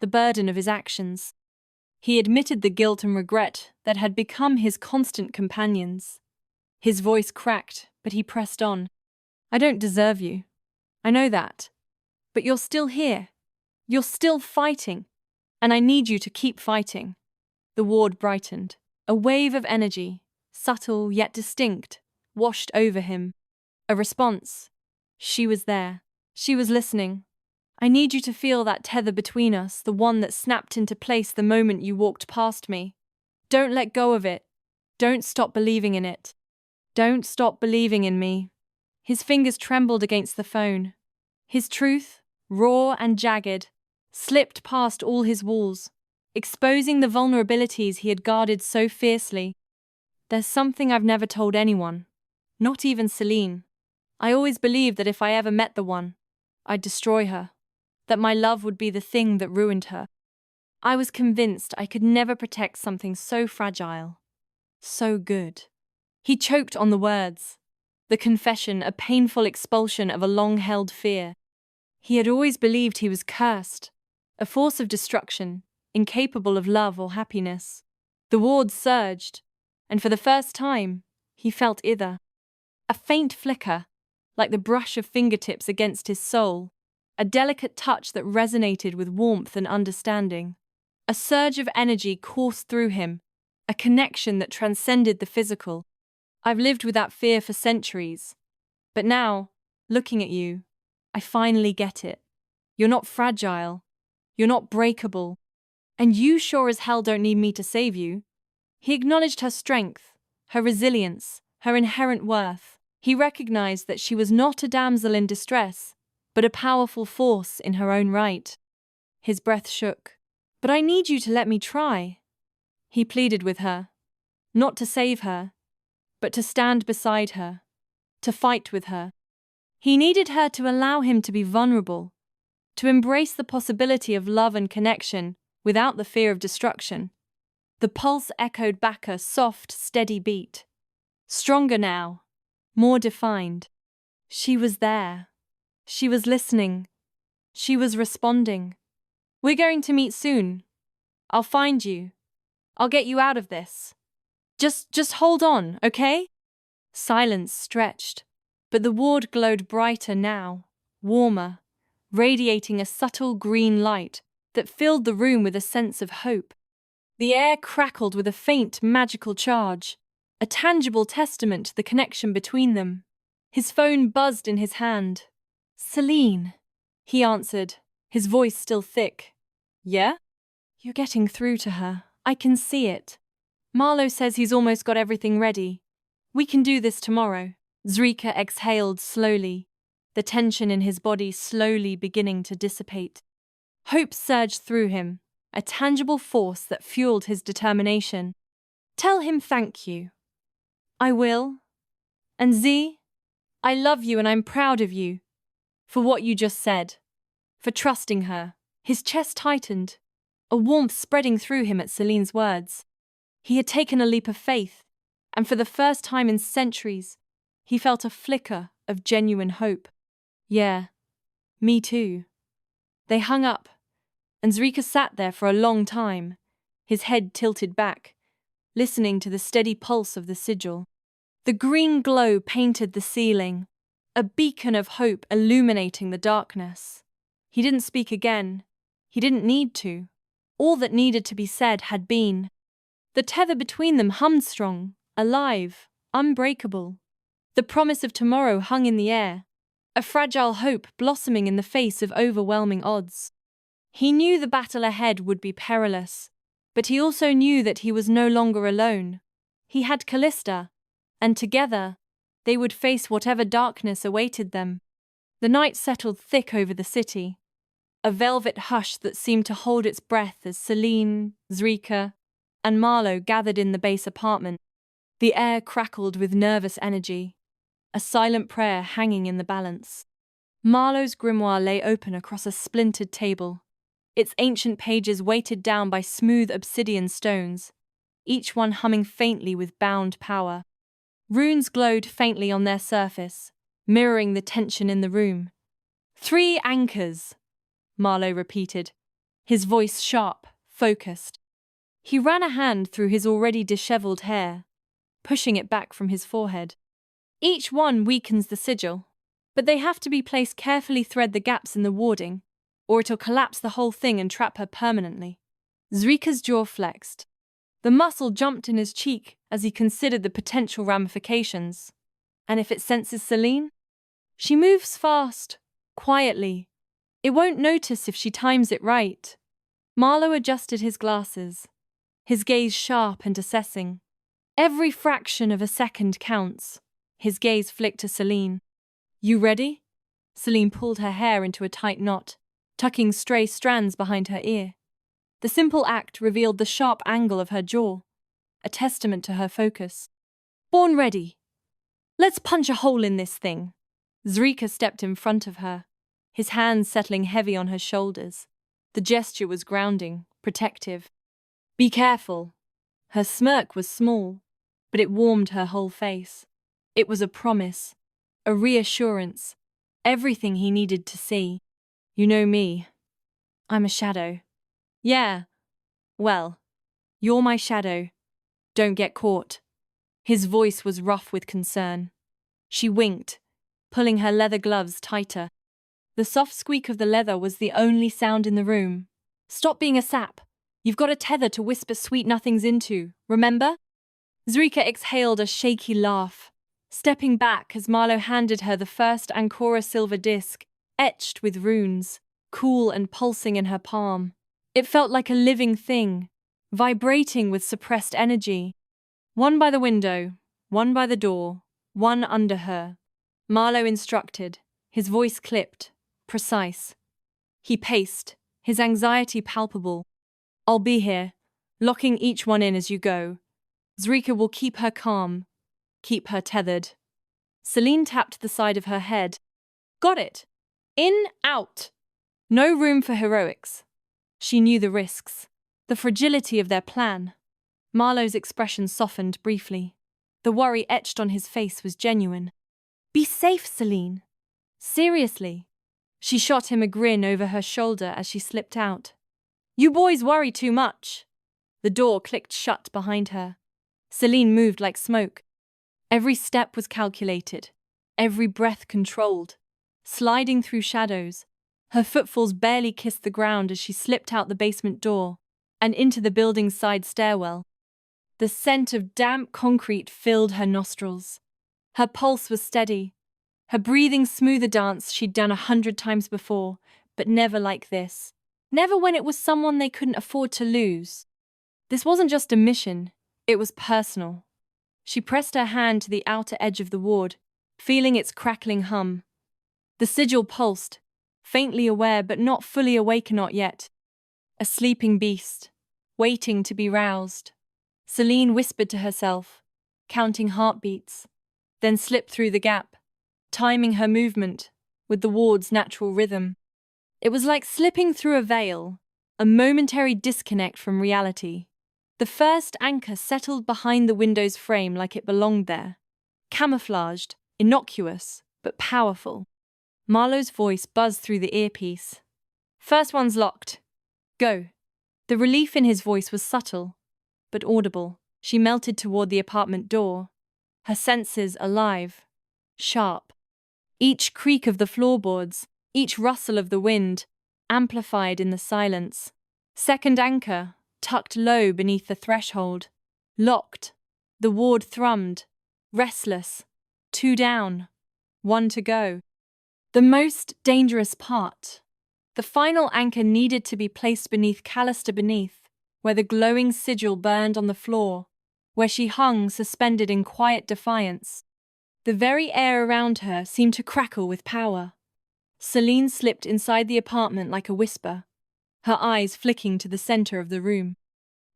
the burden of his actions. He admitted the guilt and regret that had become his constant companions. His voice cracked, but he pressed on. I don't deserve you. I know that. But you're still here. You're still fighting. And I need you to keep fighting. The ward brightened. A wave of energy, subtle yet distinct, washed over him. A response. She was there. She was listening. I need you to feel that tether between us, the one that snapped into place the moment you walked past me. Don't let go of it. Don't stop believing in it. Don't stop believing in me. His fingers trembled against the phone. His truth, raw and jagged, slipped past all his walls, exposing the vulnerabilities he had guarded so fiercely. There's something I've never told anyone, not even Celine. I always believed that if I ever met the one, I'd destroy her, that my love would be the thing that ruined her. I was convinced I could never protect something so fragile, so good. He choked on the words, the confession a painful expulsion of a long-held fear. He had always believed he was cursed, a force of destruction, incapable of love or happiness. The ward surged, and for the first time, he felt either. A faint flicker, like the brush of fingertips against his soul, a delicate touch that resonated with warmth and understanding. A surge of energy coursed through him, a connection that transcended the physical. I've lived with that fear for centuries. But now, looking at you, I finally get it. You're not fragile. You're not breakable. And you sure as hell don't need me to save you. He acknowledged her strength, her resilience, her inherent worth. He recognized that she was not a damsel in distress, but a powerful force in her own right. His breath shook. But I need you to let me try. He pleaded with her. Not to save her, but to stand beside her, to fight with her. He needed her to allow him to be vulnerable, to embrace the possibility of love and connection without the fear of destruction. The pulse echoed back a soft, steady beat. Stronger now, more defined. She was there. She was listening. She was responding. We're going to meet soon. I'll find you. I'll get you out of this. Just hold on, okay? Silence stretched, but the ward glowed brighter now, warmer, radiating a subtle green light that filled the room with a sense of hope. The air crackled with a faint magical charge, a tangible testament to the connection between them. His phone buzzed in his hand. Celine, he answered, his voice still thick. Yeah? You're getting through to her. I can see it. Marlowe says he's almost got everything ready. We can do this tomorrow. Zrika exhaled slowly, the tension in his body slowly beginning to dissipate. Hope surged through him, a tangible force that fueled his determination. Tell him thank you. I will. And Z, I love you and I'm proud of you. For what you just said. For trusting her. His chest tightened, a warmth spreading through him at Celine's words. He had taken a leap of faith, and for the first time in centuries, he felt a flicker of genuine hope. Yeah, me too. They hung up, and Zrika sat there for a long time, his head tilted back, listening to the steady pulse of the sigil. The green glow painted the ceiling, a beacon of hope illuminating the darkness. He didn't speak again. He didn't need to. All that needed to be said had been. The tether between them hummed strong, alive, unbreakable. The promise of tomorrow hung in the air, a fragile hope blossoming in the face of overwhelming odds. He knew the battle ahead would be perilous, but he also knew that he was no longer alone. He had Calista, and together, they would face whatever darkness awaited them. The night settled thick over the city, a velvet hush that seemed to hold its breath as Celine, Zrika, and Marlowe gathered in the base apartment. The air crackled with nervous energy, a silent prayer hanging in the balance. Marlowe's grimoire lay open across a splintered table, its ancient pages weighted down by smooth obsidian stones, each one humming faintly with bound power. Runes glowed faintly on their surface, mirroring the tension in the room. 3 anchors, Marlowe repeated, his voice sharp, focused. He ran a hand through his already disheveled hair, pushing it back from his forehead. Each one weakens the sigil, but they have to be placed carefully thread the gaps in the warding, or it'll collapse the whole thing and trap her permanently. Zrika's jaw flexed. The muscle jumped in his cheek as he considered the potential ramifications. And if it senses Celine? She moves fast, quietly. It won't notice if she times it right. Marlowe adjusted his glasses, his gaze sharp and assessing. Every fraction of a second counts. His gaze flicked to Celine. You ready? Celine pulled her hair into a tight knot, tucking stray strands behind her ear. The simple act revealed the sharp angle of her jaw, a testament to her focus. Born ready. Let's punch a hole in this thing. Zrika stepped in front of her, his hands settling heavy on her shoulders. The gesture was grounding, protective. Be careful. Her smirk was small, but it warmed her whole face. It was a promise, a reassurance, everything he needed to see. You know me. I'm a shadow. Yeah. Well, you're my shadow. Don't get caught. His voice was rough with concern. She winked, pulling her leather gloves tighter. The soft squeak of the leather was the only sound in the room. Stop being a sap. You've got a tether to whisper sweet nothings into, remember? Zrika exhaled a shaky laugh, stepping back as Marlowe handed her the first Ancora silver disc, etched with runes, cool and pulsing in her palm. It felt like a living thing, vibrating with suppressed energy. One by the window, one by the door, one under her. Marlowe instructed, his voice clipped, precise. He paced, his anxiety palpable. I'll be here, locking each one in as you go. Zrika will keep her calm, keep her tethered. Celine tapped the side of her head. Got it. In, out. No room for heroics. She knew the risks, the fragility of their plan. Marlowe's expression softened briefly. The worry etched on his face was genuine. Be safe, Celine. Seriously. She shot him a grin over her shoulder as she slipped out. You boys worry too much. The door clicked shut behind her. Celine moved like smoke. Every step was calculated, every breath controlled. Sliding through shadows, her footfalls barely kissed the ground as she slipped out the basement door and into the building's side stairwell. The scent of damp concrete filled her nostrils. Her pulse was steady, her breathing smooth a dance she'd done 100 times before, but never like this. Never when it was someone they couldn't afford to lose. This wasn't just a mission, it was personal. She pressed her hand to the outer edge of the ward, feeling its crackling hum. The sigil pulsed, faintly aware but not fully awake yet. A sleeping beast, waiting to be roused. Celine whispered to herself, counting heartbeats, then slipped through the gap, timing her movement with the ward's natural rhythm. It was like slipping through a veil, a momentary disconnect from reality. The first anchor settled behind the window's frame like it belonged there, camouflaged, innocuous, but powerful. Marlowe's voice buzzed through the earpiece. First one's locked. Go. The relief in his voice was subtle, but audible. She melted toward the apartment door, her senses alive, sharp. Each creak of the floorboards, each rustle of the wind, amplified in the silence. Second anchor, tucked low beneath the threshold. Locked. The ward thrummed, restless. 2 down, 1 to go. The most dangerous part. The final anchor needed to be placed beneath Calista where the glowing sigil burned on the floor, where she hung suspended in quiet defiance. The very air around her seemed to crackle with power. Celine slipped inside the apartment like a whisper, her eyes flicking to the center of the room.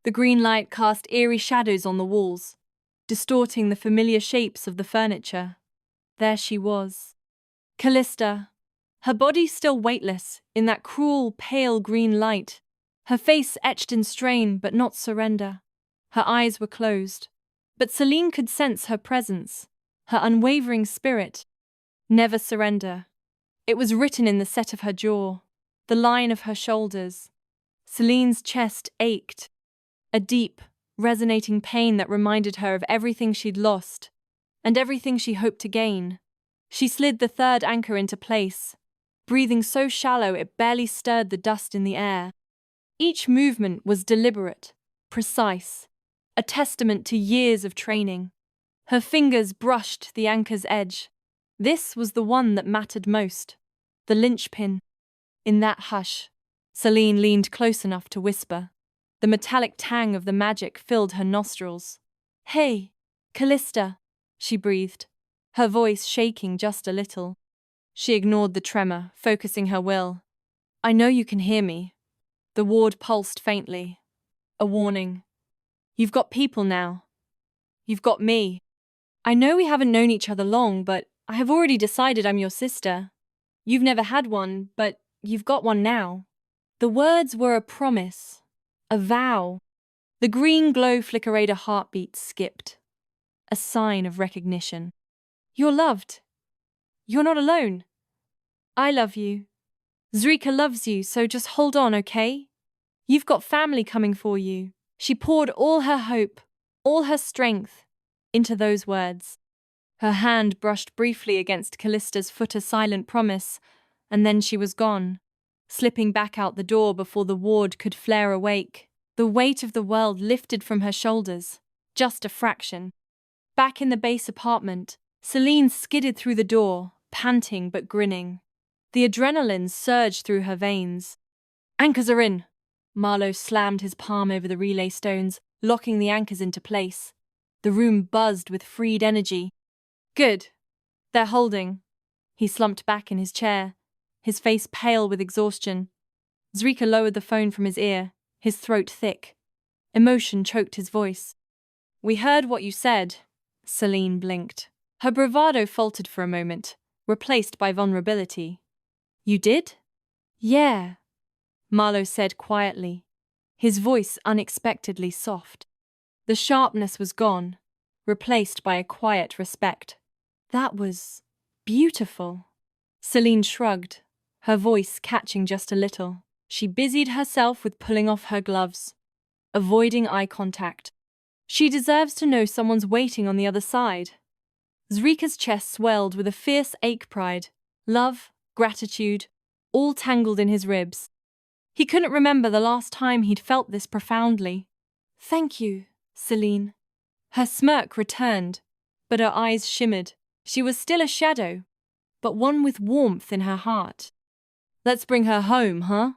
The green light cast eerie shadows on the walls, distorting the familiar shapes of the furniture. There she was. Calista, her body still weightless in that cruel, pale green light, her face etched in strain but not surrender. Her eyes were closed, but Celine could sense her presence, her unwavering spirit. Never surrender. It was written in the set of her jaw, the line of her shoulders. Celine's chest ached, a deep, resonating pain that reminded her of everything she'd lost and everything she hoped to gain. She slid the third anchor into place, breathing so shallow it barely stirred the dust in the air. Each movement was deliberate, precise, a testament to years of training. Her fingers brushed the anchor's edge. This was the one that mattered most, the linchpin. In that hush, Celine leaned close enough to whisper. The metallic tang of the magic filled her nostrils. Hey, Calista, she breathed, her voice shaking just a little. She ignored the tremor, focusing her will. I know you can hear me. The ward pulsed faintly. A warning. You've got people now. You've got me. I know we haven't known each other long, but I have already decided I'm your sister. You've never had one, but you've got one now. The words were a promise, a vow. The green glow flickered, a heartbeat skipped. A sign of recognition. You're loved. You're not alone. I love you. Zrika loves you, so just hold on, okay? You've got family coming for you. She poured all her hope, all her strength, into those words. Her hand brushed briefly against Callista's foot, a silent promise, and then she was gone, slipping back out the door before the ward could flare awake. The weight of the world lifted from her shoulders, just a fraction. Back in the base apartment, Celine skidded through the door, panting but grinning. The adrenaline surged through her veins. Anchors are in. Marlowe slammed his palm over the relay stones, locking the anchors into place. The room buzzed with freed energy. Good. They're holding. He slumped back in his chair, his face pale with exhaustion. Zrika lowered the phone from his ear, his throat thick. Emotion choked his voice. We heard what you said, Celine blinked. Her bravado faltered for a moment, replaced by vulnerability. You did? Yeah, Marlowe said quietly, his voice unexpectedly soft. The sharpness was gone, replaced by a quiet respect. That was beautiful. Celine shrugged, her voice catching just a little. She busied herself with pulling off her gloves, avoiding eye contact. She deserves to know someone's waiting on the other side. Zrika's chest swelled with a fierce ache pride, love, gratitude, all tangled in his ribs. He couldn't remember the last time he'd felt this profoundly. Thank you, Celine. Her smirk returned, but her eyes shimmered. She was still a shadow, but one with warmth in her heart. Let's bring her home, huh?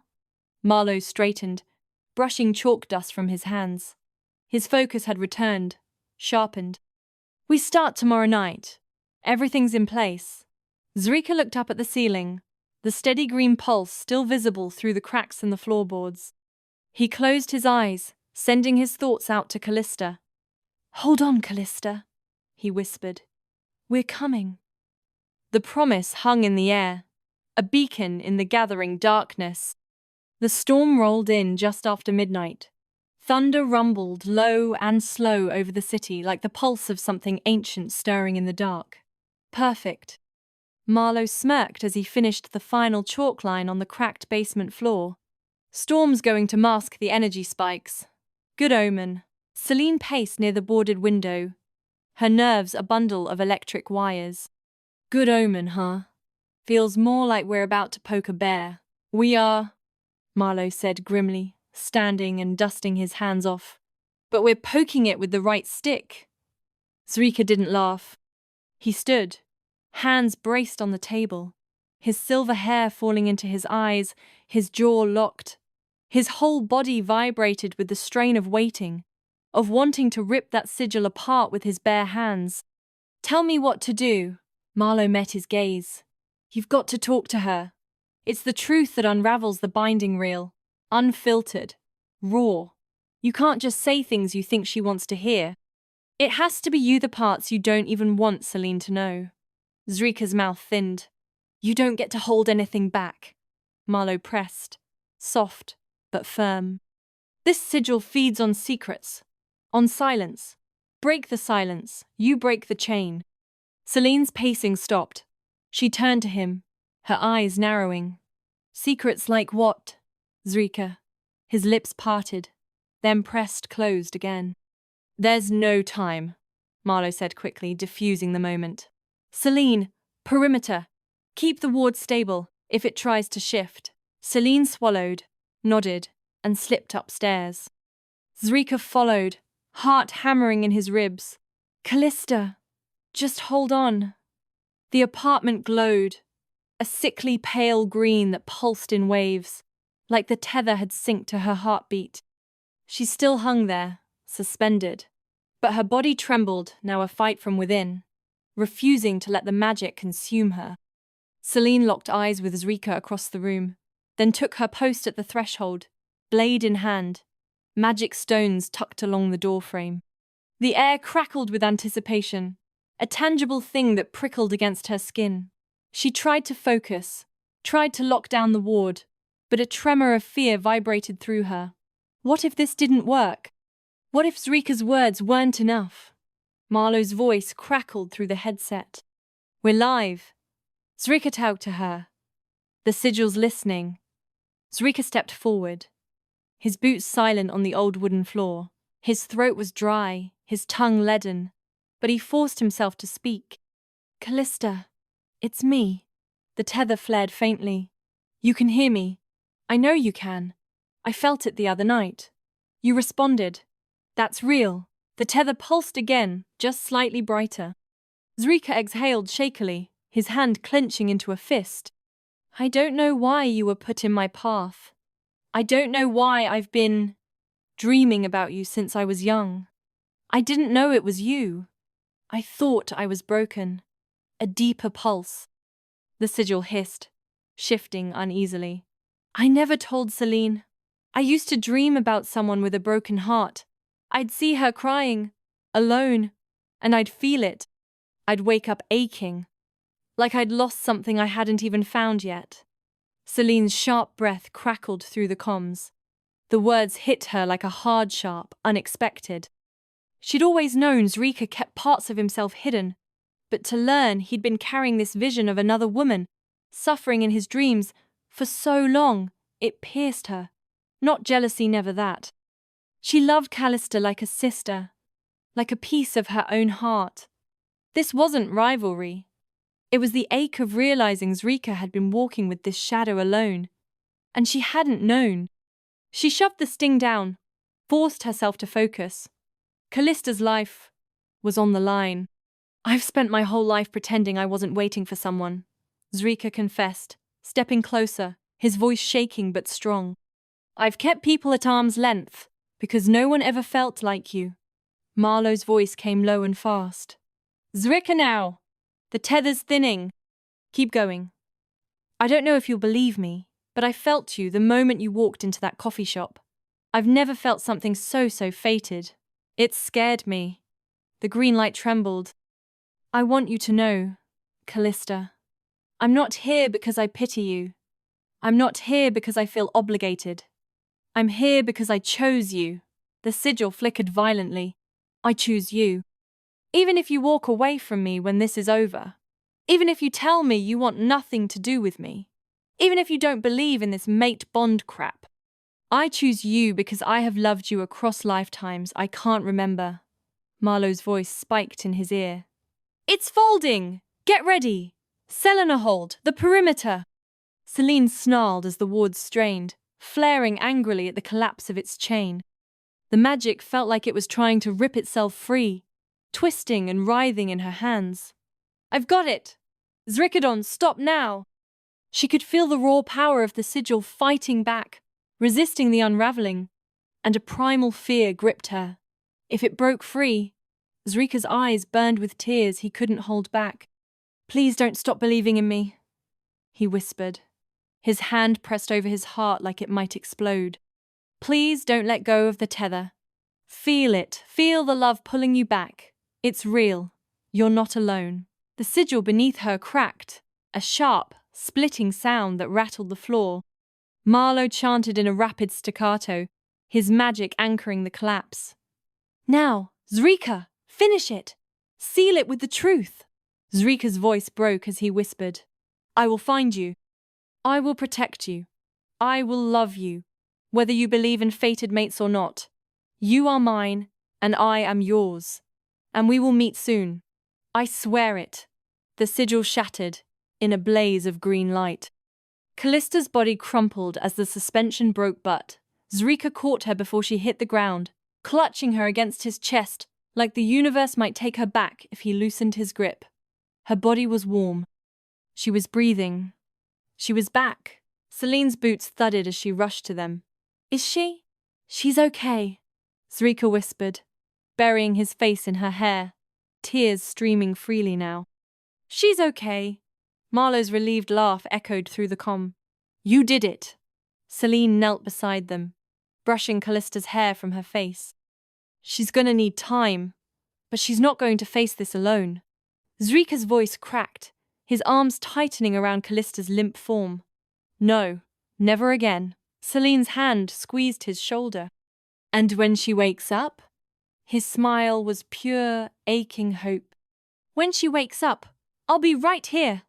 Marlowe straightened, brushing chalk dust from his hands. His focus had returned, sharpened. We start tomorrow night. Everything's in place. Zrika looked up at the ceiling, the steady green pulse still visible through the cracks in the floorboards. He closed his eyes, sending his thoughts out to Calista. Hold on, Calista, he whispered. We're coming. The promise hung in the air, a beacon in the gathering darkness. The storm rolled in just after midnight. Thunder rumbled low and slow over the city like the pulse of something ancient stirring in the dark. Perfect. Marlowe smirked as he finished the final chalk line on the cracked basement floor. Storm's going to mask the energy spikes. Good omen. Celine paced near the boarded window, her nerves a bundle of electric wires. Good omen, huh? Feels more like we're about to poke a bear. We are, Marlowe said grimly, standing and dusting his hands off. But we're poking it with the right stick. Zrika didn't laugh. He stood, hands braced on the table, his silver hair falling into his eyes, his jaw locked. His whole body vibrated with the strain of waiting, of wanting to rip that sigil apart with his bare hands. Tell me what to do. Marlowe met his gaze. You've got to talk to her. It's the truth that unravels the binding reel. Unfiltered. Raw. You can't just say things you think she wants to hear. It has to be you the parts you don't even want Celine to know. Zrika's mouth thinned. You don't get to hold anything back. Marlowe pressed. Soft, but firm. This sigil feeds on secrets. On silence. Break the silence. You break the chain. Celine's pacing stopped. She turned to him, her eyes narrowing. Secrets like what? Zrika. His lips parted, then pressed closed again. There's no time, Marlowe said quickly, diffusing the moment. Celine, perimeter. Keep the ward stable if it tries to shift. Celine swallowed, nodded, and slipped upstairs. Zrika followed, heart hammering in his ribs. Calista, just hold on. The apartment glowed, a sickly pale green that pulsed in waves, like the tether had synced to her heartbeat. She still hung there, suspended, but her body trembled, now a fight from within, refusing to let the magic consume her. Celine locked eyes with Zrika across the room, then took her post at the threshold, blade in hand, magic stones tucked along the doorframe. The air crackled with anticipation, a tangible thing that prickled against her skin. She tried to focus, tried to lock down the ward, but a tremor of fear vibrated through her. What if this didn't work? What if Zrika's words weren't enough? Marlowe's voice crackled through the headset. We're live. Zrika talked to her. The sigil's listening. Zrika stepped forward, his boots silent on the old wooden floor. His throat was dry, his tongue leaden, but he forced himself to speak. Calista, it's me. The tether flared faintly. You can hear me. I know you can. I felt it the other night. You responded. That's real. The tether pulsed again, just slightly brighter. Zrika exhaled shakily, his hand clenching into a fist. I don't know why you were put in my path. I don't know why I've been dreaming about you since I was young. I didn't know it was you. I thought I was broken. A deeper pulse. The sigil hissed, shifting uneasily. I never told Celine. I used to dream about someone with a broken heart. I'd see her crying, alone, and I'd feel it. I'd wake up aching, like I'd lost something I hadn't even found yet. Celine's sharp breath crackled through the comms. The words hit her like a hard sharp, unexpected. She'd always known Zrika kept parts of himself hidden, but to learn he'd been carrying this vision of another woman, suffering in his dreams, for so long, it pierced her. Not jealousy, never that. She loved Calista like a sister, like a piece of her own heart. This wasn't rivalry. It was the ache of realizing Zrika had been walking with this shadow alone, and she hadn't known. She shoved the sting down, forced herself to focus. Callista's life was on the line. I've spent my whole life pretending I wasn't waiting for someone, Zrika confessed, stepping closer, his voice shaking but strong. I've kept people at arm's length, because no one ever felt like you. Marlowe's voice came low and fast. Zrika now! The tether's thinning. Keep going. I don't know if you'll believe me, but I felt you the moment you walked into that coffee shop. I've never felt something so fated. It scared me. The green light trembled. I want you to know, Calista. I'm not here because I pity you. I'm not here because I feel obligated. I'm here because I chose you. The sigil flickered violently. I choose you. Even if you walk away from me when this is over. Even if you tell me you want nothing to do with me. Even if you don't believe in this mate bond crap. I choose you because I have loved you across lifetimes I can't remember. Marlowe's voice spiked in his ear. It's folding! Get ready! Selena hold, the perimeter! Celine snarled as the ward strained, flaring angrily at the collapse of its chain. The magic felt like it was trying to rip itself free, twisting and writhing in her hands. I've got it! Zrikadon, stop now! She could feel the raw power of the sigil fighting back, resisting the unraveling, and a primal fear gripped her. If it broke free, Zrika's eyes burned with tears he couldn't hold back. Please don't stop believing in me, he whispered, his hand pressed over his heart like it might explode. Please don't let go of the tether. Feel it, feel the love pulling you back. It's real. You're not alone. The sigil beneath her cracked, a sharp, splitting sound that rattled the floor. Marlowe chanted in a rapid staccato, his magic anchoring the collapse. Now, Zrika, finish it! Seal it with the truth! Zrika's voice broke as he whispered. I will find you. I will protect you. I will love you, whether you believe in fated mates or not. You are mine, and I am yours. And we will meet soon. I swear it. The sigil shattered, in a blaze of green light. Callista's body crumpled as the suspension broke, but Zrika caught her before she hit the ground, clutching her against his chest like the universe might take her back if he loosened his grip. Her body was warm. She was breathing. She was back. Celine's boots thudded as she rushed to them. Is she? She's okay, Zrika whispered, burying his face in her hair, tears streaming freely now. She's okay. Marlowe's relieved laugh echoed through the comm. You did it. Celine knelt beside them, brushing Callista's hair from her face. She's gonna need time, but she's not going to face this alone. Zrika's voice cracked, his arms tightening around Callista's limp form. No, never again. Celine's hand squeezed his shoulder. And when she wakes up? His smile was pure, aching hope. When she wakes up, I'll be right here.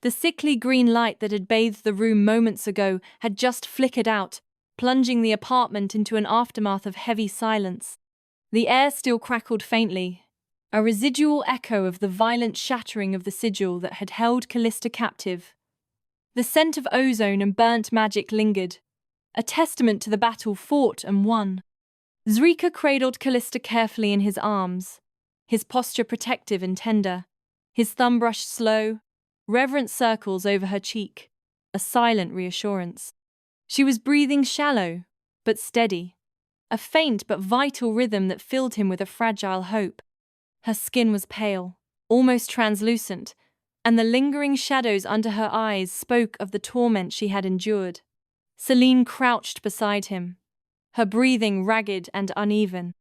The sickly green light that had bathed the room moments ago had just flickered out, plunging the apartment into an aftermath of heavy silence. The air still crackled faintly, a residual echo of the violent shattering of the sigil that had held Calista captive. The scent of ozone and burnt magic lingered, a testament to the battle fought and won. Zrika cradled Calista carefully in his arms, his posture protective and tender. His thumb brushed slow, reverent circles over her cheek, a silent reassurance. She was breathing shallow, but steady, a faint but vital rhythm that filled him with a fragile hope. Her skin was pale, almost translucent, and the lingering shadows under her eyes spoke of the torment she had endured. Celine crouched beside him, her breathing ragged and uneven.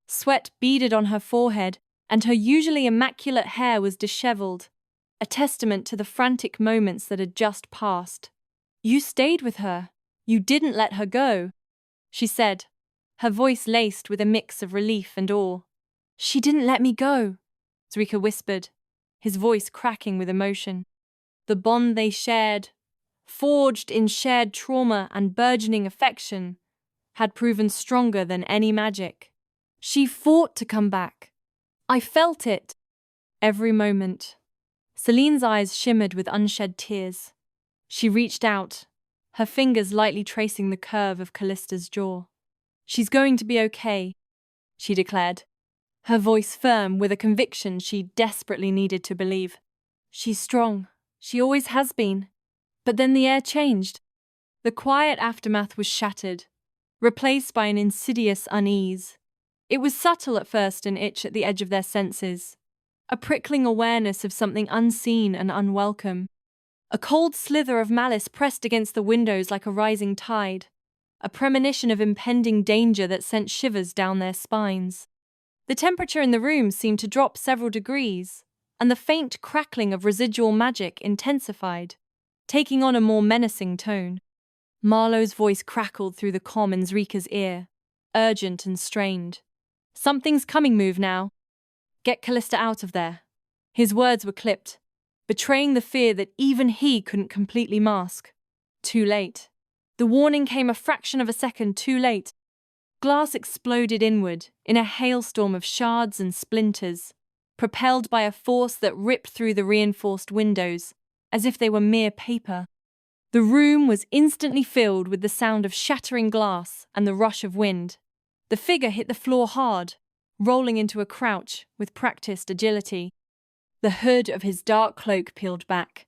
Sweat beaded on her forehead, and her usually immaculate hair was disheveled, a testament to the frantic moments that had just passed. "You stayed with her. You didn't let her go," she said, her voice laced with a mix of relief and awe. "She didn't let me go," Zrika whispered, his voice cracking with emotion. The bond they shared, forged in shared trauma and burgeoning affection, had proven stronger than any magic. "She fought to come back. I felt it." Every moment. Celine's eyes shimmered with unshed tears. She reached out, her fingers lightly tracing the curve of Callista's jaw. "She's going to be okay," she declared, her voice firm with a conviction she desperately needed to believe. "She's strong. She always has been." But then the air changed. The quiet aftermath was shattered, replaced by an insidious unease. It was subtle at first, an itch at the edge of their senses, a prickling awareness of something unseen and unwelcome. A cold slither of malice pressed against the windows like a rising tide, a premonition of impending danger that sent shivers down their spines. The temperature in the room seemed to drop several degrees, and the faint crackling of residual magic intensified, taking on a more menacing tone. Marlowe's voice crackled through the comm in Zrika's ear, urgent and strained. "Something's coming, move now. Get Calista out of there." His words were clipped, betraying the fear that even he couldn't completely mask. Too late. The warning came a fraction of a second too late. Glass exploded inward in a hailstorm of shards and splinters, propelled by a force that ripped through the reinforced windows, as if they were mere paper. The room was instantly filled with the sound of shattering glass and the rush of wind. The figure hit the floor hard, rolling into a crouch with practiced agility. The hood of his dark cloak peeled back,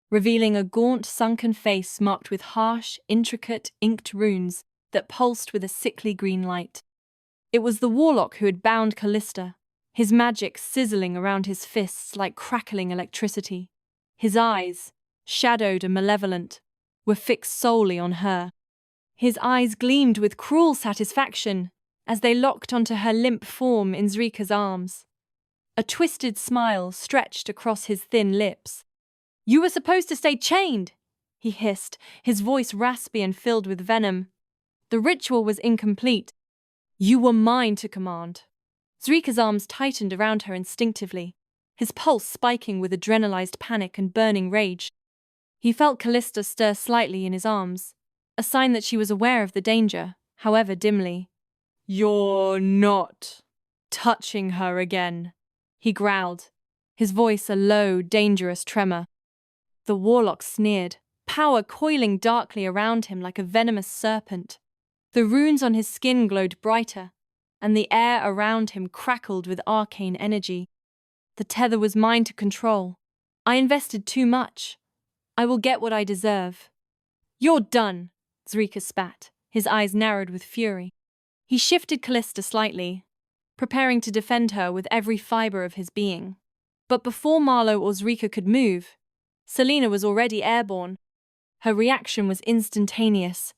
revealing a gaunt, sunken face marked with harsh, intricate, inked runes that pulsed with a sickly green light. It was the warlock who had bound Calista, his magic sizzling around his fists like crackling electricity. His eyes, shadowed and malevolent, were fixed solely on her. His eyes gleamed with cruel satisfaction as they locked onto her limp form in Zrika's arms. A twisted smile stretched across his thin lips. "You were supposed to stay chained," he hissed, his voice raspy and filled with venom. "The ritual was incomplete. You were mine to command." Zrika's arms tightened around her instinctively, his pulse spiking with adrenalized panic and burning rage. He felt Calista stir slightly in his arms, a sign that she was aware of the danger, however dimly. "You're not touching her again," he growled, his voice a low, dangerous tremor. The warlock sneered, power coiling darkly around him like a venomous serpent. The runes on his skin glowed brighter, and the air around him crackled with arcane energy. "The tether was mine to control. I invested too much. I will get what I deserve." "You're done," Zrika spat, his eyes narrowed with fury. He shifted Calista slightly, preparing to defend her with every fiber of his being. But before Marlowe or Zrika could move, Selena was already airborne. Her reaction was instantaneous,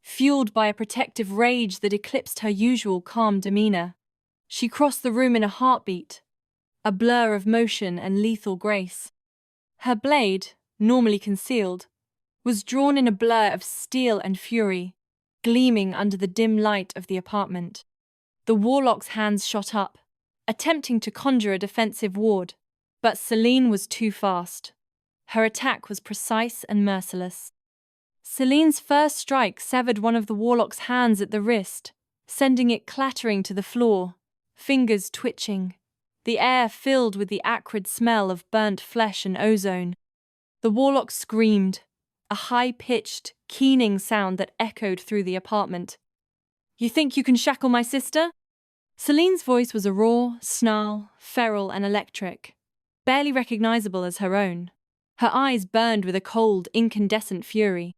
fueled by a protective rage that eclipsed her usual calm demeanor. She crossed the room in a heartbeat, a blur of motion and lethal grace. Her blade, normally concealed, was drawn in a blur of steel and fury, gleaming under the dim light of the apartment. The warlock's hands shot up, attempting to conjure a defensive ward, but Celine was too fast. Her attack was precise and merciless. Celine's first strike severed one of the warlock's hands at the wrist, sending it clattering to the floor, fingers twitching, the air filled with the acrid smell of burnt flesh and ozone. The warlock screamed, a high-pitched, keening sound that echoed through the apartment. "You think you can shackle my sister?" Celine's voice was a raw, snarl, feral and electric. barely recognizable as her own. Her eyes burned with a cold, incandescent fury.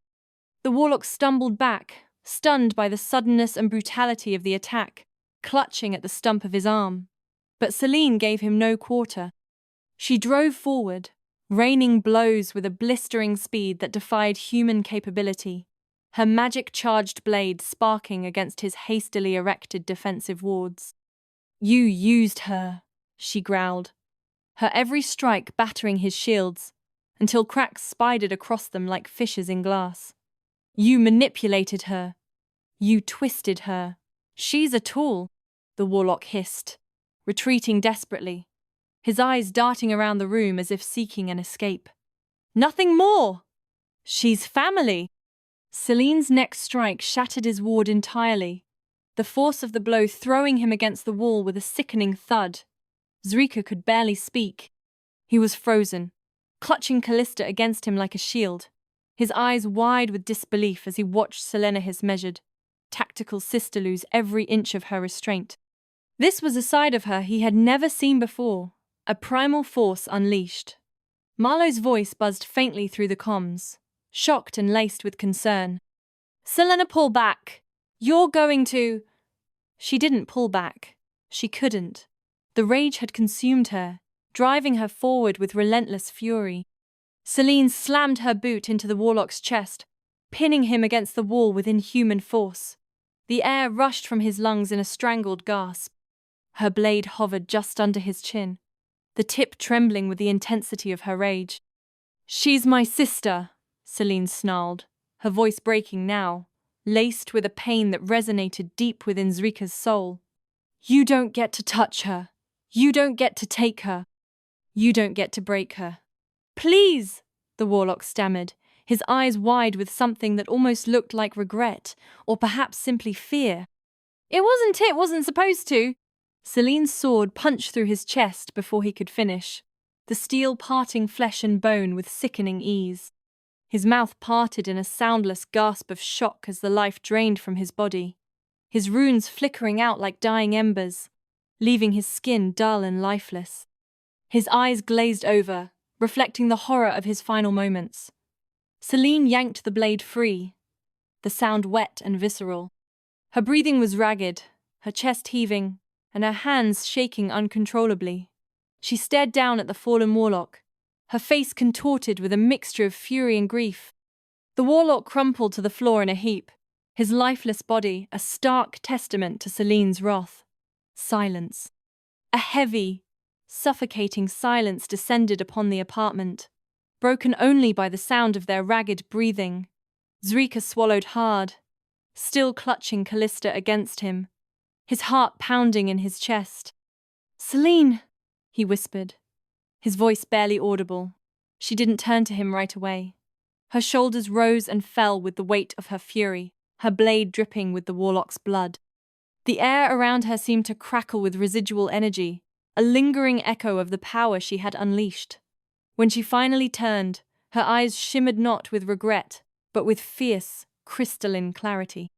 The warlock stumbled back, stunned by the suddenness and brutality of the attack, clutching at the stump of his arm. But Celine gave him no quarter. She drove forward, raining blows with a blistering speed that defied human capability, her magic-charged blade sparking against his hastily erected defensive wards. "You used her," she growled, her every strike battering his shields, until cracks spidered across them like fissures in glass. "You manipulated her. You twisted her. She's a tool," the warlock hissed, retreating desperately, his eyes darting around the room as if seeking an escape. "Nothing more! She's family!" Celine's next strike shattered his ward entirely, the force of the blow throwing him against the wall with a sickening thud. Zrika could barely speak. He was frozen, clutching Calista against him like a shield, his eyes wide with disbelief as he watched Selena measured, tactical sister lose every inch of her restraint. This was a side of her he had never seen before, a primal force unleashed. Marlowe's voice buzzed faintly through the comms, shocked and laced with concern. "Selena, pull back! You're going to—" She didn't pull back. She couldn't. The rage had consumed her, driving her forward with relentless fury. Celine slammed her boot into the warlock's chest, pinning him against the wall with inhuman force. The air rushed from his lungs in a strangled gasp. Her blade hovered just under his chin, the tip trembling with the intensity of her rage. "She's my sister," Celine snarled, her voice breaking now, laced with a pain that resonated deep within Zrika's soul. "You don't get to touch her. You don't get to take her. You don't get to break her." "Please," the warlock stammered, his eyes wide with something that almost looked like regret, or perhaps simply fear. It wasn't supposed to." Celine's sword punched through his chest before he could finish, the steel parting flesh and bone with sickening ease. His mouth parted in a soundless gasp of shock as the life drained from his body, his runes flickering out like dying embers, leaving his skin dull and lifeless. His eyes glazed over, reflecting the horror of his final moments. Celine yanked the blade free, the sound wet and visceral. Her breathing was ragged, her chest heaving, and her hands shaking uncontrollably. She stared down at the fallen warlock, her face contorted with a mixture of fury and grief. The warlock crumpled to the floor in a heap, his lifeless body a stark testament to Celine's wrath. Silence. A heavy, suffocating silence descended upon the apartment, broken only by the sound of their ragged breathing. Zrika swallowed hard, still clutching Calista against him, his heart pounding in his chest. "Celine," he whispered, his voice barely audible. She didn't turn to him right away. Her shoulders rose and fell with the weight of her fury, her blade dripping with the warlock's blood. The air around her seemed to crackle with residual energy, a lingering echo of the power she had unleashed. When she finally turned, her eyes shimmered not with regret, but with fierce, crystalline clarity.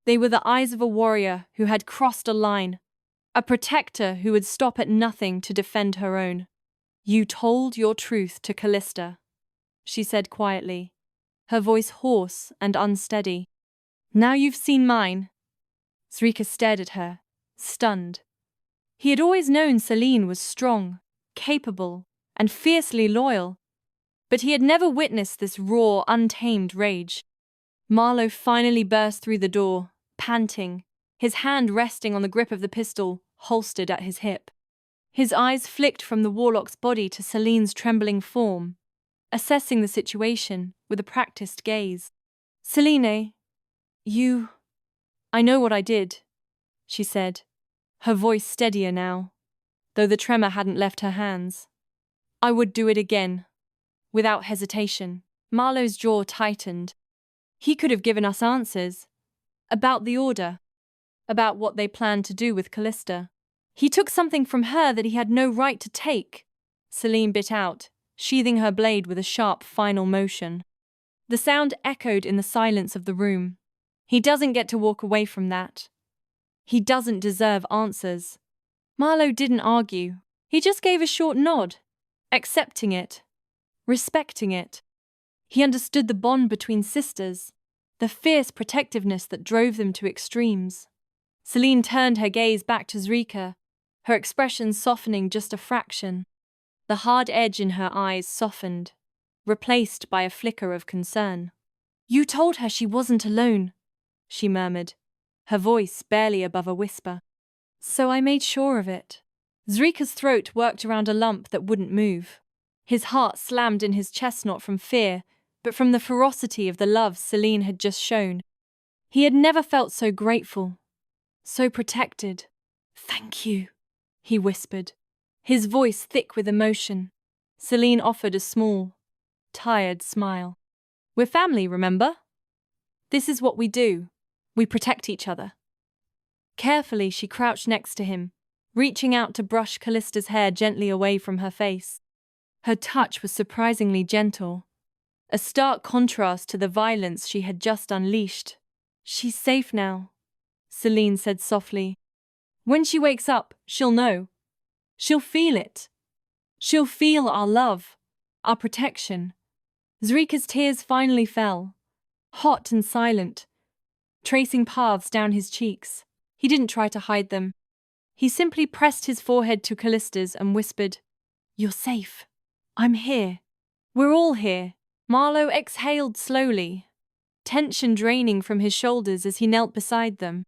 They were the eyes of a warrior who had crossed a line, a protector who would stop at nothing to defend her own. "You told your truth to Calista," she said quietly, her voice hoarse and unsteady. "Now you've seen mine." Zrika stared at her, stunned. He had always known Celine was strong, capable, and fiercely loyal, but he had never witnessed this raw, untamed rage. Marlowe finally burst through the door, panting, his hand resting on the grip of the pistol, holstered at his hip. His eyes flicked from the warlock's body to Celine's trembling form, assessing the situation with a practiced gaze. "Celine, I know what I did," she said, her voice steadier now, though the tremor hadn't left her hands. "I would do it again." Without hesitation, Marlowe's jaw tightened. He could have given us answers. About the order. About what they planned to do with Calista. He took something from her that he had no right to take, Celine bit out, sheathing her blade with a sharp final motion. The sound echoed in the silence of the room. He doesn't get to walk away from that. He doesn't deserve answers. Marlowe didn't argue. He just gave a short nod. accepting it, respecting it. He understood the bond between sisters, the fierce protectiveness that drove them to extremes. Celine turned her gaze back to Zrika, her expression softening just a fraction. The hard edge in her eyes softened, replaced by a flicker of concern. "You told her she wasn't alone," she murmured, her voice barely above a whisper. "So I made sure of it." Zrika's throat worked around a lump that wouldn't move. His heart slammed in his chest not from fear, but from the ferocity of the love Celine had just shown. He had never felt so grateful, so protected. "Thank you," he whispered, his voice thick with emotion. Celine offered a small, tired smile. "We're family, remember? This is what we do. We protect each other." Carefully, she crouched next to him, reaching out to brush Callista's hair gently away from her face. Her touch was surprisingly gentle, a stark contrast to the violence she had just unleashed. "She's safe now," Celine said softly. "When she wakes up, she'll know. She'll feel it. She'll feel our love, our protection." Zrika's tears finally fell, hot and silent, tracing paths down his cheeks. He didn't try to hide them. He simply pressed his forehead to Callista's and whispered, "You're safe. I'm here. We're all here." Marlowe exhaled slowly, tension draining from his shoulders as he knelt beside them.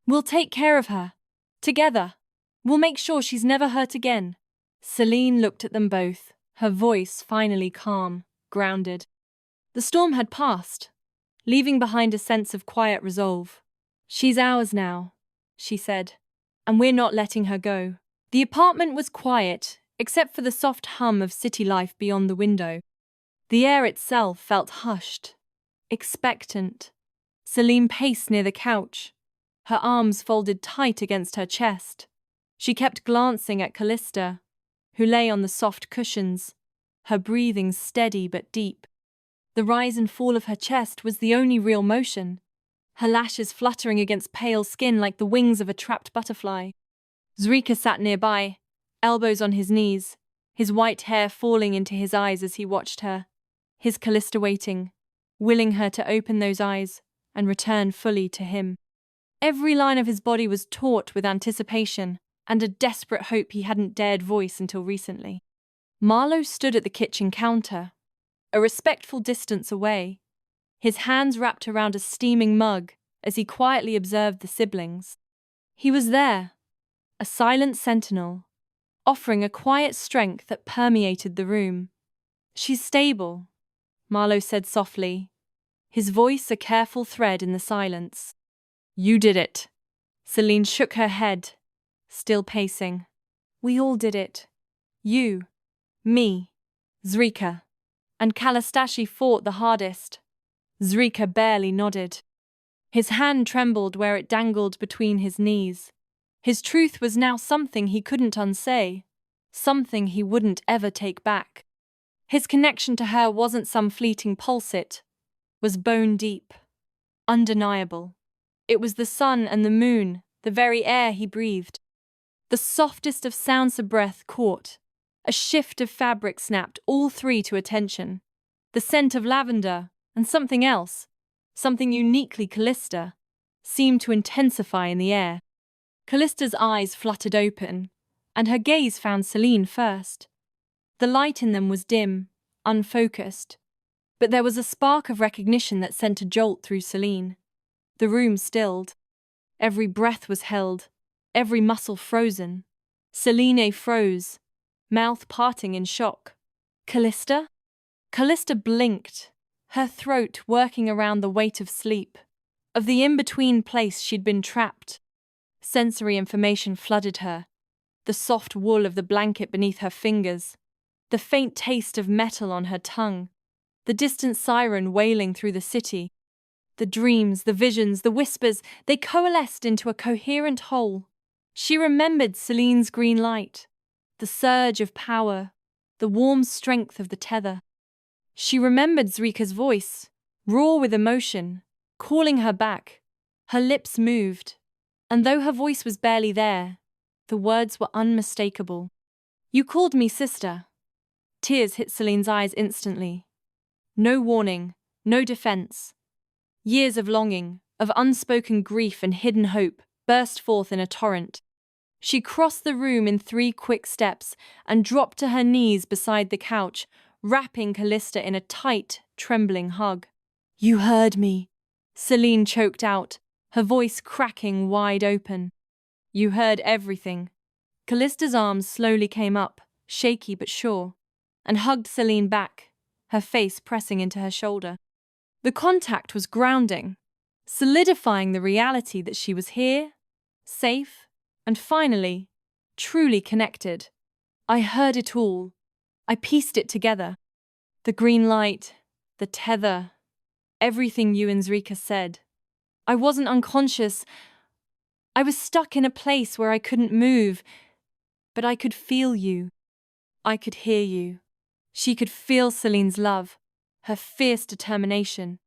"We'll take care of her. Together. We'll make sure she's never hurt again." Celine looked at them both, her voice finally calm, grounded. The storm had passed, leaving behind a sense of quiet resolve. "She's ours now," she said, "and we're not letting her go." The apartment was quiet, except for the soft hum of city life beyond the window. The air itself felt hushed, expectant. Celine paced near the couch, her arms folded tight against her chest. She kept glancing at Calista, who lay on the soft cushions, her breathing steady but deep. The rise and fall of her chest was the only real motion, her lashes fluttering against pale skin like the wings of a trapped butterfly. Zrika sat nearby, elbows on his knees, his white hair falling into his eyes as he watched her, his Calista waiting, willing her to open those eyes and return fully to him. Every line of his body was taut with anticipation and a desperate hope he hadn't dared voice until recently. Marlowe stood at the kitchen counter, a respectful distance away, his hands wrapped around a steaming mug as he quietly observed the siblings. He was there, a silent sentinel, offering a quiet strength that permeated the room. "She's stable," Marlowe said softly, his voice a careful thread in the silence. "You did it." Celine shook her head, still pacing. "We all did it. You, me, Zrika. And Kalastashi fought the hardest." Zrika barely nodded. His hand trembled where it dangled between his knees. His truth was now something he couldn't unsay, something he wouldn't ever take back. His connection to her wasn't some fleeting pulse, it was bone deep, undeniable. It was the sun and the moon, the very air he breathed. The softest of sounds a breath caught. A shift of fabric snapped all three to attention. The scent of lavender and something else, something uniquely Calista, seemed to intensify in the air. Callista's eyes fluttered open, and her gaze found Celine first. The light in them was dim, unfocused, but there was a spark of recognition that sent a jolt through Celine. The room stilled. Every breath was held, every muscle frozen. Celine froze, mouth parting in shock. "Calista?" Calista blinked, her throat working around the weight of sleep, of the in-between place she'd been trapped. Sensory information flooded her, the soft wool of the blanket beneath her fingers, the faint taste of metal on her tongue, the distant siren wailing through the city. The dreams, the visions, the whispers, they coalesced into a coherent whole. She remembered Celine's green light, the surge of power, the warm strength of the tether. She remembered Zrika's voice, raw with emotion, calling her back. Her lips moved, and though her voice was barely there, the words were unmistakable. "You called me sister. Tears hit Celine's eyes instantly. No warning, no defense. Years of longing, of unspoken grief and hidden hope burst forth in a torrent. She crossed the room in 3 quick steps and dropped to her knees beside the couch, wrapping Calista in a tight, trembling hug. "You heard me," Celine choked out, her voice cracking wide open. "You heard everything." Callista's arms slowly came up, shaky but sure, and hugged Celine back, her face pressing into her shoulder. The contact was grounding, solidifying the reality that she was here, safe, and finally, truly connected. I heard it all. I pieced it together. The green light, the tether, everything you and Zrika said. I wasn't unconscious. I was stuck in a place where I couldn't move, but I could feel you. I could hear you. She could feel Celine's love, her fierce determination,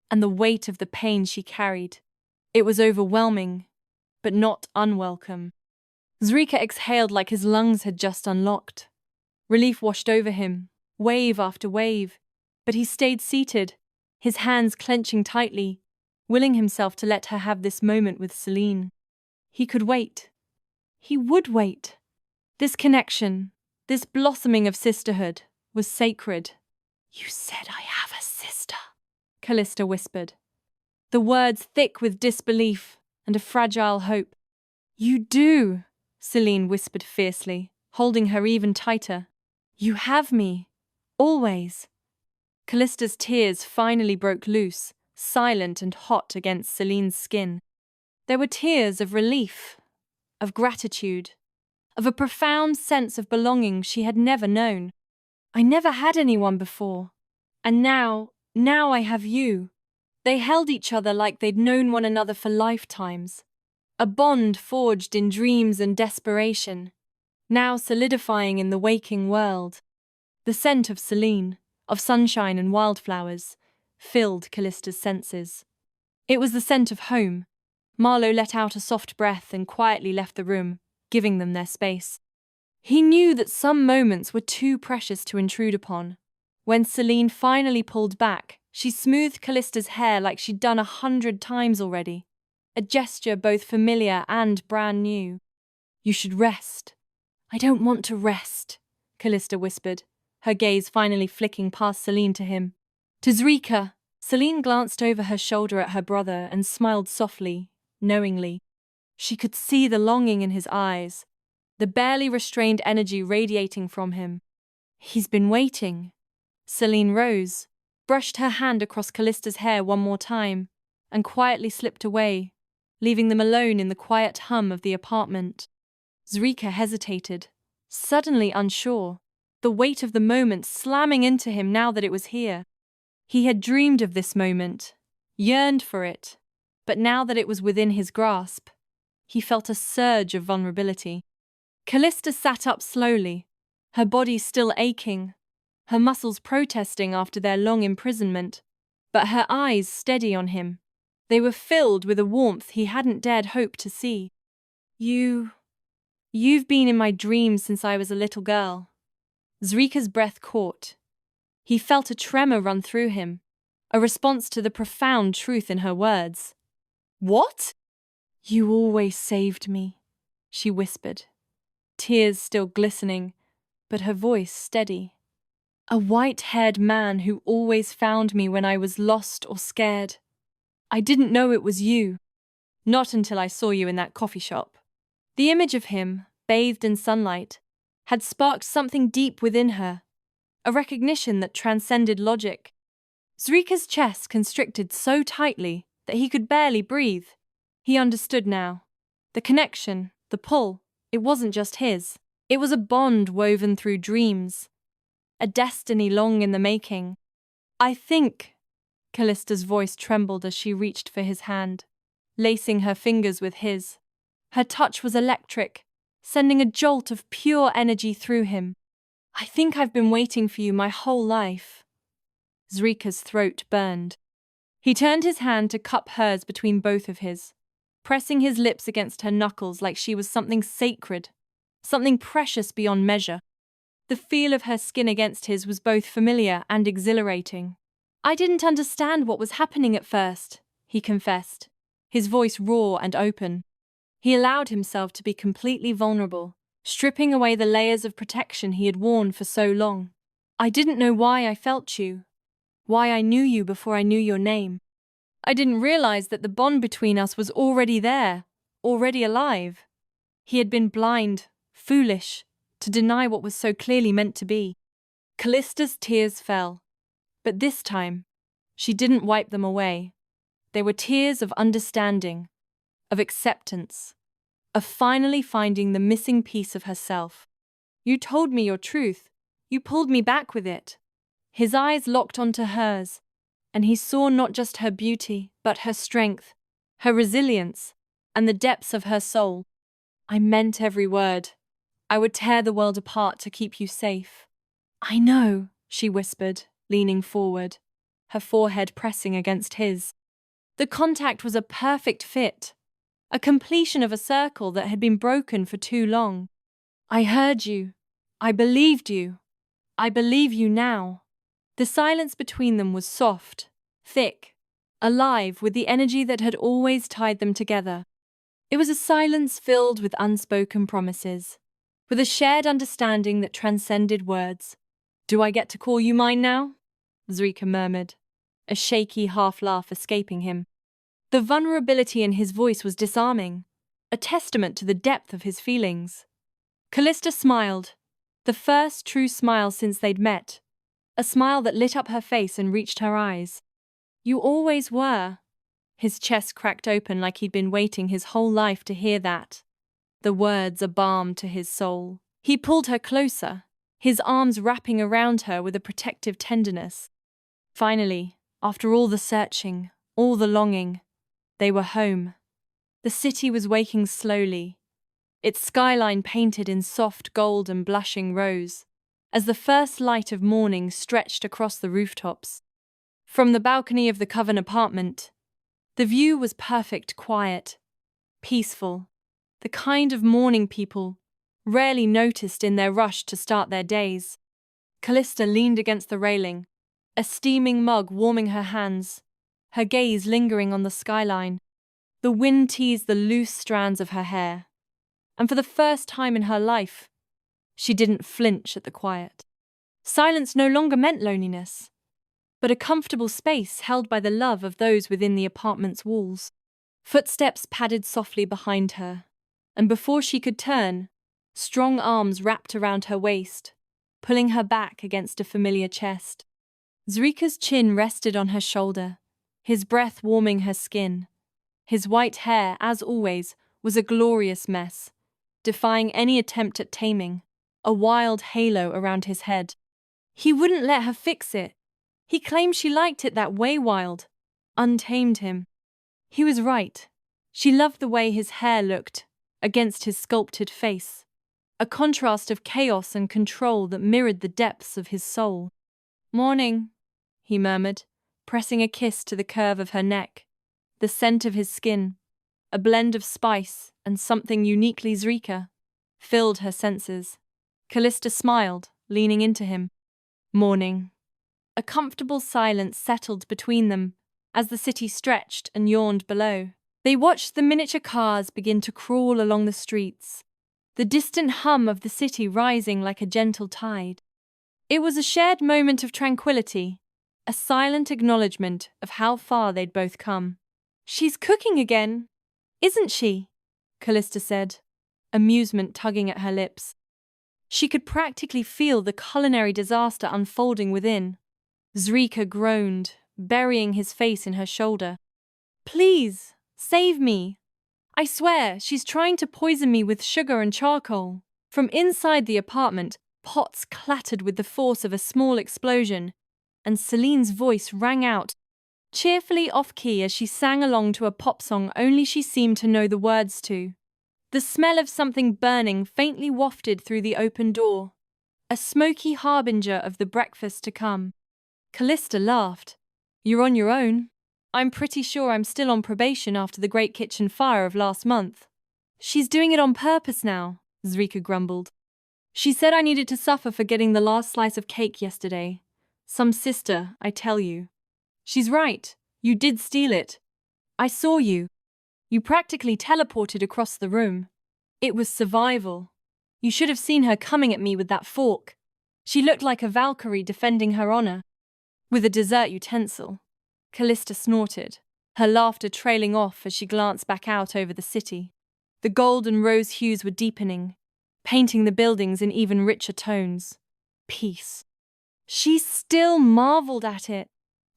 and the weight of the pain she carried. It was overwhelming, but not unwelcome. Zrika exhaled like his lungs had just unlocked. Relief washed over him, wave after wave, but he stayed seated, his hands clenching tightly, willing himself to let her have this moment with Celine. He could wait. He would wait. This connection, this blossoming of sisterhood, was sacred. "You said I have a sister," Calista whispered, the words thick with disbelief and a fragile hope. "You do," Celine whispered fiercely, holding her even tighter. "You have me. Always." Callista's tears finally broke loose, silent and hot against Celine's skin. There were tears of relief, of gratitude, of a profound sense of belonging she had never known. "I never had anyone before. And now I have you." They held each other like they'd known one another for lifetimes. A bond forged in dreams and desperation, now solidifying in the waking world. The scent of Celine, of sunshine and wildflowers, filled Callista's senses. It was the scent of home. Marlowe let out a soft breath and quietly left the room, giving them their space. He knew that some moments were too precious to intrude upon. When Celine finally pulled back, she smoothed Callista's hair like she'd done 100 times already, a gesture both familiar and brand new. "You should rest." "I don't want to rest," Calista whispered, her gaze finally flicking past Celine to him. To Zrika, Celine glanced over her shoulder at her brother and smiled softly, knowingly. She could see the longing in his eyes, the barely restrained energy radiating from him. "He's been waiting." Celine rose, brushed her hand across Callista's hair one more time, and quietly slipped away, leaving them alone in the quiet hum of the apartment. Zrika hesitated, suddenly unsure, the weight of the moment slamming into him now that it was here. He had dreamed of this moment, yearned for it, but now that it was within his grasp, he felt a surge of vulnerability. Calista sat up slowly, her body still aching, her muscles protesting after their long imprisonment, but her eyes steady on him. They were filled with a warmth he hadn't dared hope to see. You've been in my dreams since I was a little girl." Zrika's breath caught. He felt a tremor run through him, a response to the profound truth in her words. "What?" "You always saved me," she whispered, tears still glistening, but her voice steady. "A white-haired man who always found me when I was lost or scared. I didn't know it was you. Not until I saw you in that coffee shop." The image of him, bathed in sunlight, had sparked something deep within her, a recognition that transcended logic. Zrika's chest constricted so tightly that he could barely breathe. He understood now. The connection, the pull, it wasn't just his. It was a bond woven through dreams, a destiny long in the making. "I think," Callista's voice trembled as she reached for his hand, lacing her fingers with his. Her touch was electric, sending a jolt of pure energy through him. "I think I've been waiting for you my whole life." Zrika's throat burned. He turned his hand to cup hers between both of his, pressing his lips against her knuckles like she was something sacred, something precious beyond measure. The feel of her skin against his was both familiar and exhilarating. "I didn't understand what was happening at first," he confessed, his voice raw and open. He allowed himself to be completely vulnerable, stripping away the layers of protection he had worn for so long. "I didn't know why I felt you, why I knew you before I knew your name. I didn't realize that the bond between us was already there, already alive." He had been blind, foolish, to deny what was so clearly meant to be. Callista's tears fell, but this time, she didn't wipe them away. They were tears of understanding, of acceptance, of finally finding the missing piece of herself. "You told me your truth. You pulled me back with it." His eyes locked onto hers, and he saw not just her beauty, but her strength, her resilience, and the depths of her soul. "I meant every word. I would tear the world apart to keep you safe." "I know," she whispered, leaning forward, her forehead pressing against his. The contact was a perfect fit, a completion of a circle that had been broken for too long. "I heard you. I believed you. I believe you now." The silence between them was soft, thick, alive with the energy that had always tied them together. It was a silence filled with unspoken promises, with a shared understanding that transcended words. "Do I get to call you mine now?" Zrika murmured, a shaky half-laugh escaping him. The vulnerability in his voice was disarming, a testament to the depth of his feelings. Calista smiled, the first true smile since they'd met, a smile that lit up her face and reached her eyes. "You always were." His chest cracked open like he'd been waiting his whole life to hear that. The words a balm to his soul. He pulled her closer, his arms wrapping around her with a protective tenderness. Finally, after all the searching, all the longing, they were home. The city was waking slowly, its skyline painted in soft gold and blushing rose, as the first light of morning stretched across the rooftops. From the balcony of the Coven apartment, the view was perfect quiet, peaceful, the kind of morning people rarely noticed in their rush to start their days. Calista leaned against the railing, a steaming mug warming her hands, her gaze lingering on the skyline. The wind teased the loose strands of her hair, and for the first time in her life, she didn't flinch at the quiet. Silence no longer meant loneliness, but a comfortable space held by the love of those within the apartment's walls. Footsteps padded softly behind her, and before she could turn, strong arms wrapped around her waist, pulling her back against a familiar chest. Zrika's chin rested on her shoulder, his breath warming her skin. His white hair, as always, was a glorious mess, defying any attempt at taming, a wild halo around his head. He wouldn't let her fix it. He claimed she liked it that way wild, untamed him. He was right. She loved the way his hair looked against his sculpted face, a contrast of chaos and control that mirrored the depths of his soul. "Morning," he murmured, pressing a kiss to the curve of her neck. The scent of his skin, a blend of spice and something uniquely Zrika, filled her senses. Calista smiled, leaning into him. "Morning." A comfortable silence settled between them as the city stretched and yawned below. They watched the miniature cars begin to crawl along the streets, the distant hum of the city rising like a gentle tide. It was a shared moment of tranquility, a silent acknowledgement of how far they'd both come. "She's cooking again, isn't she?" Calista said, amusement tugging at her lips. She could practically feel the culinary disaster unfolding within. Zrika groaned, burying his face in her shoulder. "Please, save me. I swear, she's trying to poison me with sugar and charcoal." From inside the apartment, pots clattered with the force of a small explosion, and Celine's voice rang out, cheerfully off-key as she sang along to a pop song only she seemed to know the words to. The smell of something burning faintly wafted through the open door, a smoky harbinger of the breakfast to come. Calista laughed. "You're on your own. I'm pretty sure I'm still on probation after the Great Kitchen Fire of last month." "She's doing it on purpose now," Zrika grumbled. She said I needed to suffer for getting the last slice of cake yesterday. Some sister, I tell you. She's right. You did steal it. I saw you. You practically teleported across the room. It was survival. You should have seen her coming at me with that fork. She looked like a Valkyrie defending her honor. With a dessert utensil. Calista snorted, her laughter trailing off as she glanced back out over the city. The gold and rose hues were deepening, painting the buildings in even richer tones. Peace. She still marveled at it.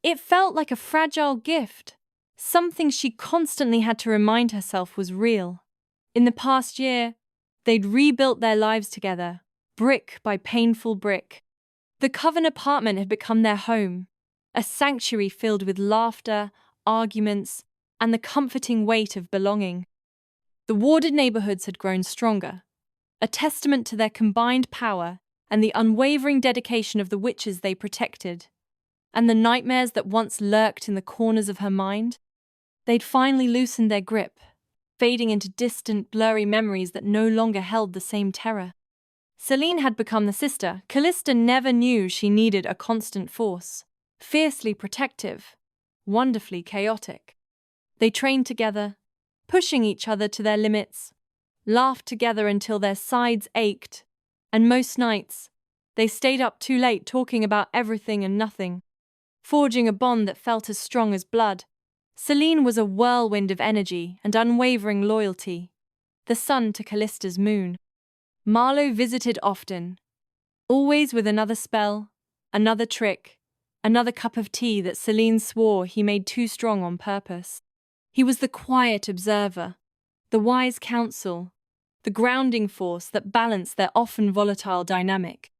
It felt like a fragile gift, something she constantly had to remind herself was real. In the past year, they'd rebuilt their lives together, brick by painful brick. The Coven apartment had become their home, a sanctuary filled with laughter, arguments, and the comforting weight of belonging. The warded neighborhoods had grown stronger, a testament to their combined power and the unwavering dedication of the witches they protected. And the nightmares that once lurked in the corners of her mind, they'd finally loosened their grip, fading into distant, blurry memories that no longer held the same terror. Celine had become the sister Calista never knew she needed, a constant force, fiercely protective, wonderfully chaotic. They trained together, pushing each other to their limits, laughed together until their sides ached, and most nights, they stayed up too late talking about everything and nothing, forging a bond that felt as strong as blood. Celine was a whirlwind of energy and unwavering loyalty, the sun to Callista's moon. Marlowe visited often, always with another spell, another trick, another cup of tea that Celine swore he made too strong on purpose. He was the quiet observer, the wise counsel, the grounding force that balanced their often volatile dynamic.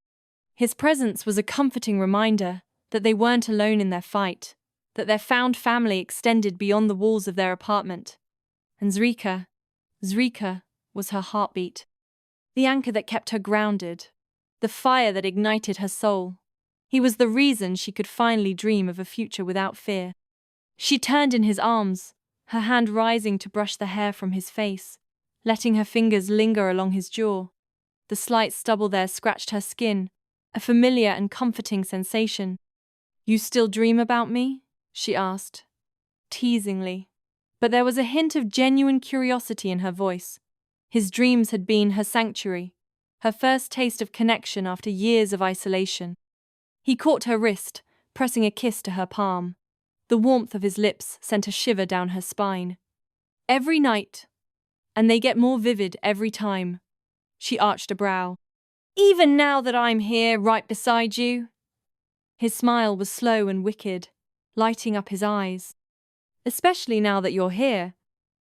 His presence was a comforting reminder that they weren't alone in their fight, that their found family extended beyond the walls of their apartment. And Zrika was her heartbeat, the anchor that kept her grounded, the fire that ignited her soul. He was the reason she could finally dream of a future without fear. She turned in his arms, her hand rising to brush the hair from his face, letting her fingers linger along his jaw. The slight stubble there scratched her skin, a familiar and comforting sensation. "You still dream about me?" she asked, teasingly. But there was a hint of genuine curiosity in her voice. His dreams had been her sanctuary, her first taste of connection after years of isolation. He caught her wrist, pressing a kiss to her palm. The warmth of his lips sent a shiver down her spine. "Every night, and they get more vivid every time." She arched a brow. "Even now that I'm here, right beside you?" His smile was slow and wicked, lighting up his eyes. "Especially now that you're here.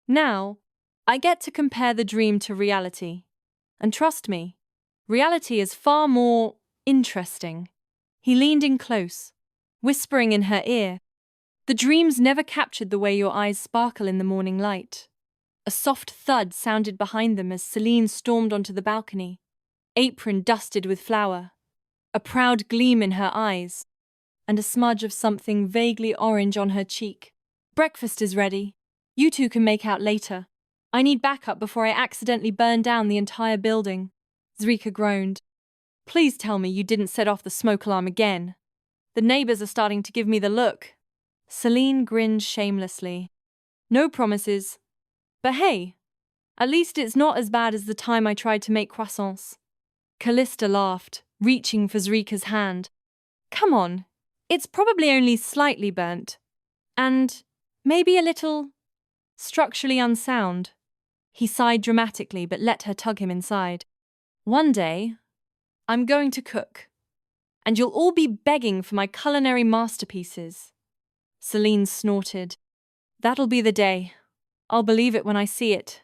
Now, I get to compare the dream to reality. And trust me, reality is far more interesting." He leaned in close, whispering in her ear, "The dreams never captured the way your eyes sparkle in the morning light." A soft thud sounded behind them as Celine stormed onto the balcony, apron dusted with flour, a proud gleam in her eyes, and a smudge of something vaguely orange on her cheek. "Breakfast is ready. You two can make out later. I need backup before I accidentally burn down the entire building." Zrika groaned. "Please tell me you didn't set off the smoke alarm again. The neighbors are starting to give me the look." Celine grinned shamelessly. "No promises. But hey, at least it's not as bad as the time I tried to make croissants." Calista laughed, reaching for Zrika's hand. "Come on, it's probably only slightly burnt. And maybe a little structurally unsound." He sighed dramatically but let her tug him inside. "One day, I'm going to cook, and you'll all be begging for my culinary masterpieces." Celine snorted. "That'll be the day. I'll believe it when I see it.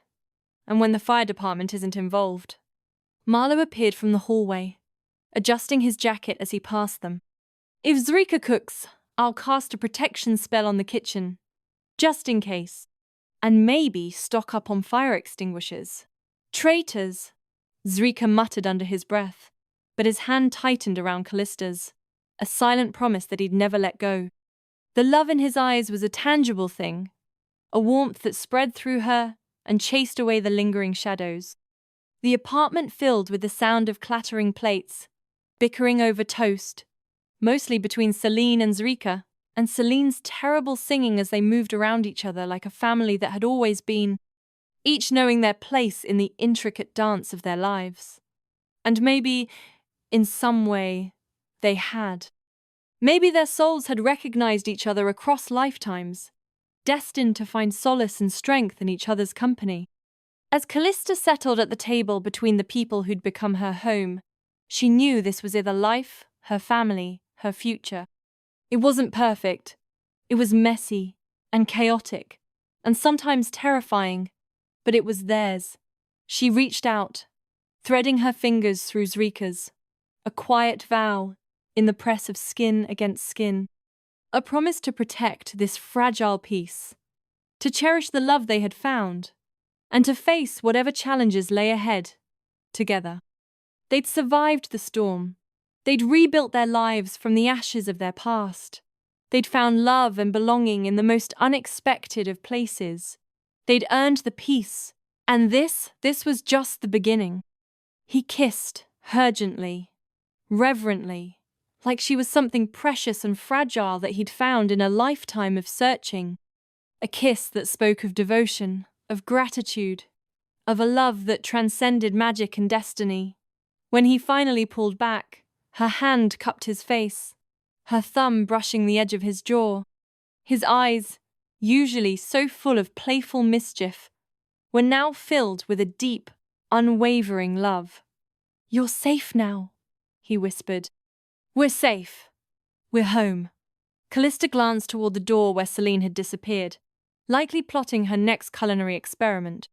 And when the fire department isn't involved." Marlowe appeared from the hallway, adjusting his jacket as he passed them. "If Zrika cooks, I'll cast a protection spell on the kitchen, just in case. And maybe stock up on fire extinguishers." "Traitors," Zrika muttered under his breath, but his hand tightened around Callista's, a silent promise that he'd never let go. The love in his eyes was a tangible thing, a warmth that spread through her and chased away the lingering shadows. The apartment filled with the sound of clattering plates, bickering over toast, mostly between Celine and Zrika, and Celine's terrible singing as they moved around each other like a family that had always been, each knowing their place in the intricate dance of their lives. And maybe, in some way, they had. Maybe their souls had recognized each other across lifetimes, destined to find solace and strength in each other's company. As Calista settled at the table between the people who'd become her home, she knew this was either life, her family, her future. It wasn't perfect. It was messy and chaotic, and sometimes terrifying, but it was theirs. She reached out, threading her fingers through Zrika's, a quiet vow in the press of skin against skin, a promise to protect this fragile piece, to cherish the love they had found, and to face whatever challenges lay ahead, together. They'd survived the storm. They'd rebuilt their lives from the ashes of their past. They'd found love and belonging in the most unexpected of places. They'd earned the peace, and this was just the beginning. He kissed her gently, reverently, like she was something precious and fragile that he'd found in a lifetime of searching. A kiss that spoke of devotion, of gratitude, of a love that transcended magic and destiny. When he finally pulled back, her hand cupped his face, her thumb brushing the edge of his jaw. His eyes, usually so full of playful mischief, were now filled with a deep, unwavering love. "You're safe now," he whispered. "We're safe. We're home." Calista glanced toward the door where Celine had disappeared, likely plotting her next culinary experiment.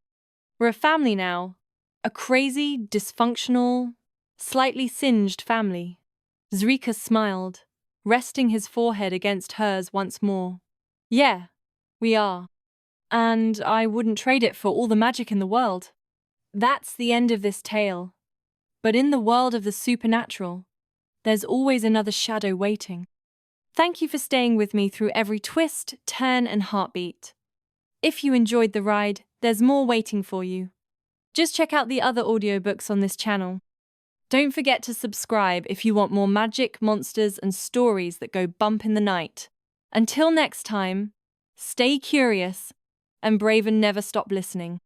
"We're a family now. A crazy, dysfunctional, slightly singed family." Zrika smiled, resting his forehead against hers once more. "Yeah, we are. And I wouldn't trade it for all the magic in the world." That's the end of this tale. But in the world of the supernatural, there's always another shadow waiting. Thank you for staying with me through every twist, turn, and heartbeat. If you enjoyed the ride, there's more waiting for you. Just check out the other audiobooks on this channel. Don't forget to subscribe if you want more magic, monsters, and stories that go bump in the night. Until next time, stay curious and brave and never stop listening.